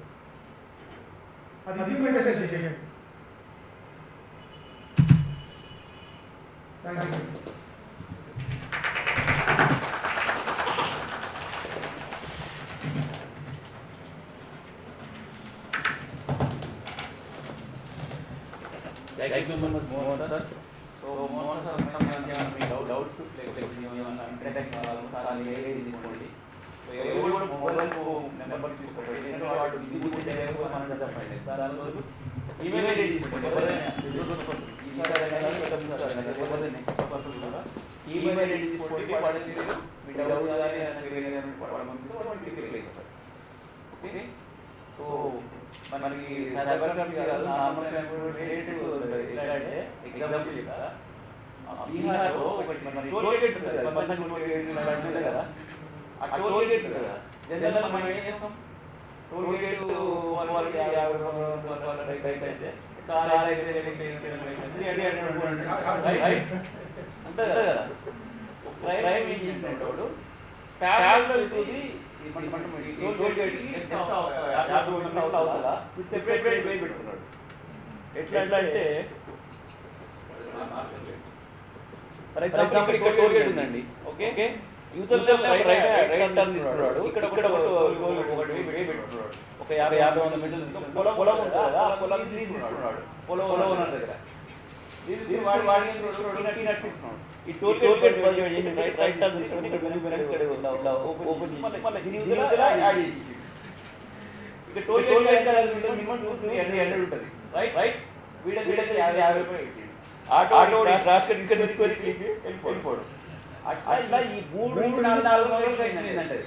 అది ఇంప్లిమెంటేషన్ చేయండి. Thank you. Thank you so much, Mohan sir. So Mohan sir, doubts to So everyone mobile phone number email ID okay. So మనకి cyber crime కాదు, normal crime related ఇలా అంటే example చెప్తా. బీహార్లో ఒకటి మన టోల్ గేట్ ఉంటుంది కదా, బంధన్ టోల్ గేట్ ఉంటుంది కదా, ఆ టోల్ గేట్ ఉంటుంది కదా. జనరల్గా మనం ఏం చేస్తాం, టోల్ గేట్ వాళ్ళకి 50 రూపాయలు రైట్ అయితే కార్ అయితే ఉంటుంది కదా. క్రైమ్ ఏం చేసినట్టు వాడు ట్యాబ్లో చూసి సెపరేట్ వే పెట్టుకున్నాడు. ఎట్లా అంటే ఫర్ ఎగ్జాంపుల్ ఇక్కడ టోల్ గేట్ ఉందండి, ఓకే, యూతర్ రైట్ టర్న్ తీసుకున్నాడు, ఇక్కడ ఒకటి వే పెట్టుకున్నాడు. ఒక 50-100 మీటర్లు పొలం ఉంటుంది కదా, పొలం తీసుకున్నాడు, పొలం ఓనర్ దగ్గర వాడిని తీసుకున్నాడు. ఈ టోల్ గేట్ రైట్ టర్న్ తీసుకొని ఇక్కడ ఓపెన్ యాడ్ చేసి ఇక్కడ టోల్ గేట్ మినిమం 200 ఉంటుంది రైట్. వీడికి 50 రూపాయలు ఇచ్చింది. ఆటో ట్రాన్స్ఫర్ ఇక్కడ తీసుకొని వెళ్ళిపోడు. అట్లా ఈ 3-4 రోజులు ఏంటంటే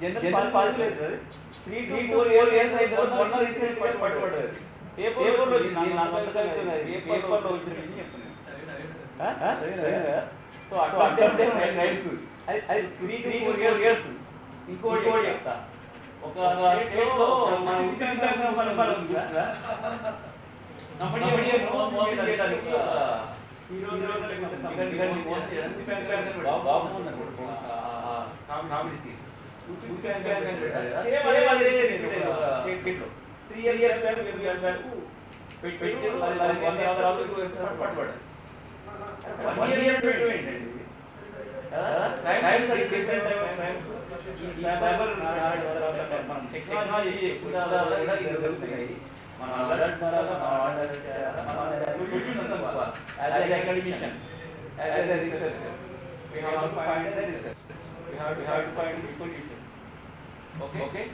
జనరల్ పాలిలేదు 3-4 ఇయర్స్ అయితే మొన్న రీసెంట్ పట్టుబడ్డది. పేపర్లో వచ్చింది, నాకు అంత కలుగుతున్నది, పేపర్లో వచ్చిన విషయం చెప్తున్నాను. సో అట్లా అంటే రైట్స్ అది 3-4 ఇయర్స్. ఇంకోటి చెప్తా, ఒక స్టేట్లో మన పట్టుబడ్డాడు. 1 year ఏంటండి టైం డిఫరెంట్ టైం ఈ ఫైబర్ మనం టెక్నాలజీ కూడా ఇది జరుగుతున్నాయి మన అలర్ట్ ద్వారా as an academician, as a researcher, we have to find the research. We have to find the solution. Okay?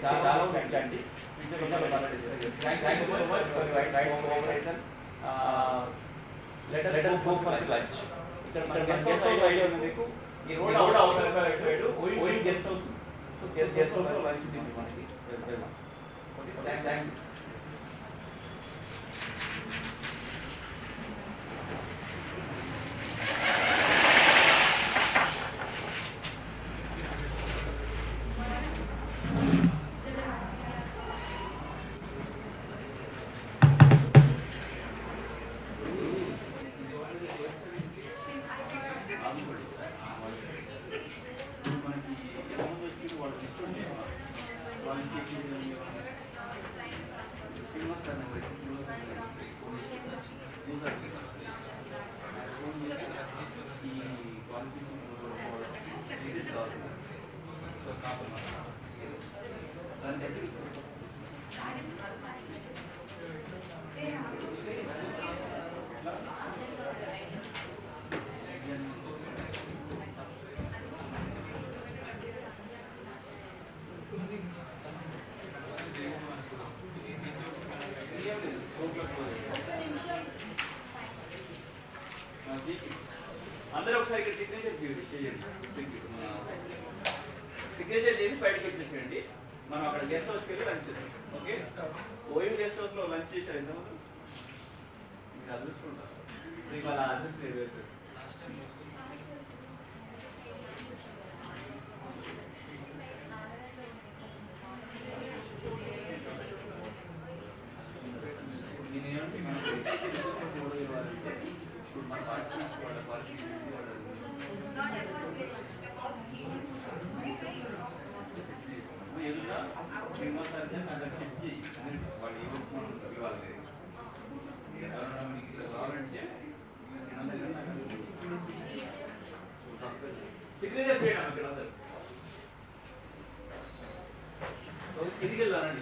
చాలా ఉంటాయండి. Thank you so much for your kind cooperation. Let us go for lunch. ఇక్కడ మన guest house idea ఉంది మీకు. ఈ road అవసరంగా పెట్టాడు. ఓయి guest house. So guest house లో లంచ్ ఉంది మనకి. Thank you. అందరూ ఒకసారి ఇక్కడ సిగ్నేచర్ చేసి బయటకు వచ్చేసేయండి. మనం అక్కడ గెస్ట్ హౌస్కి వెళ్ళి లంచ్ చేద్దాం. ఓకే, ఓయూ గెస్ట్ హౌస్లో లంచ్ చేశారు ఎంతమంది? మీరు అదృష్టుంటారు. మీకు అలా అడ్రస్ లేదు. నేనేమంటే మనకు ఇవ్వాలంటే ఇప్పుడు మన పార్టిసిపేట్ వాళ్ళ పార్టిసిపేట్ ఎదురుగా శ్రీనివాసారి అందరికి చెప్పి వాళ్ళు ఏమవుతున్నారు ఇవ్వాలి. ఎవరైనా మీకు ఇట్లా కావాలంటే సిగ్నేచర్ చేయడం అక్కడ అందరు. కిందికి వెళ్దానండి.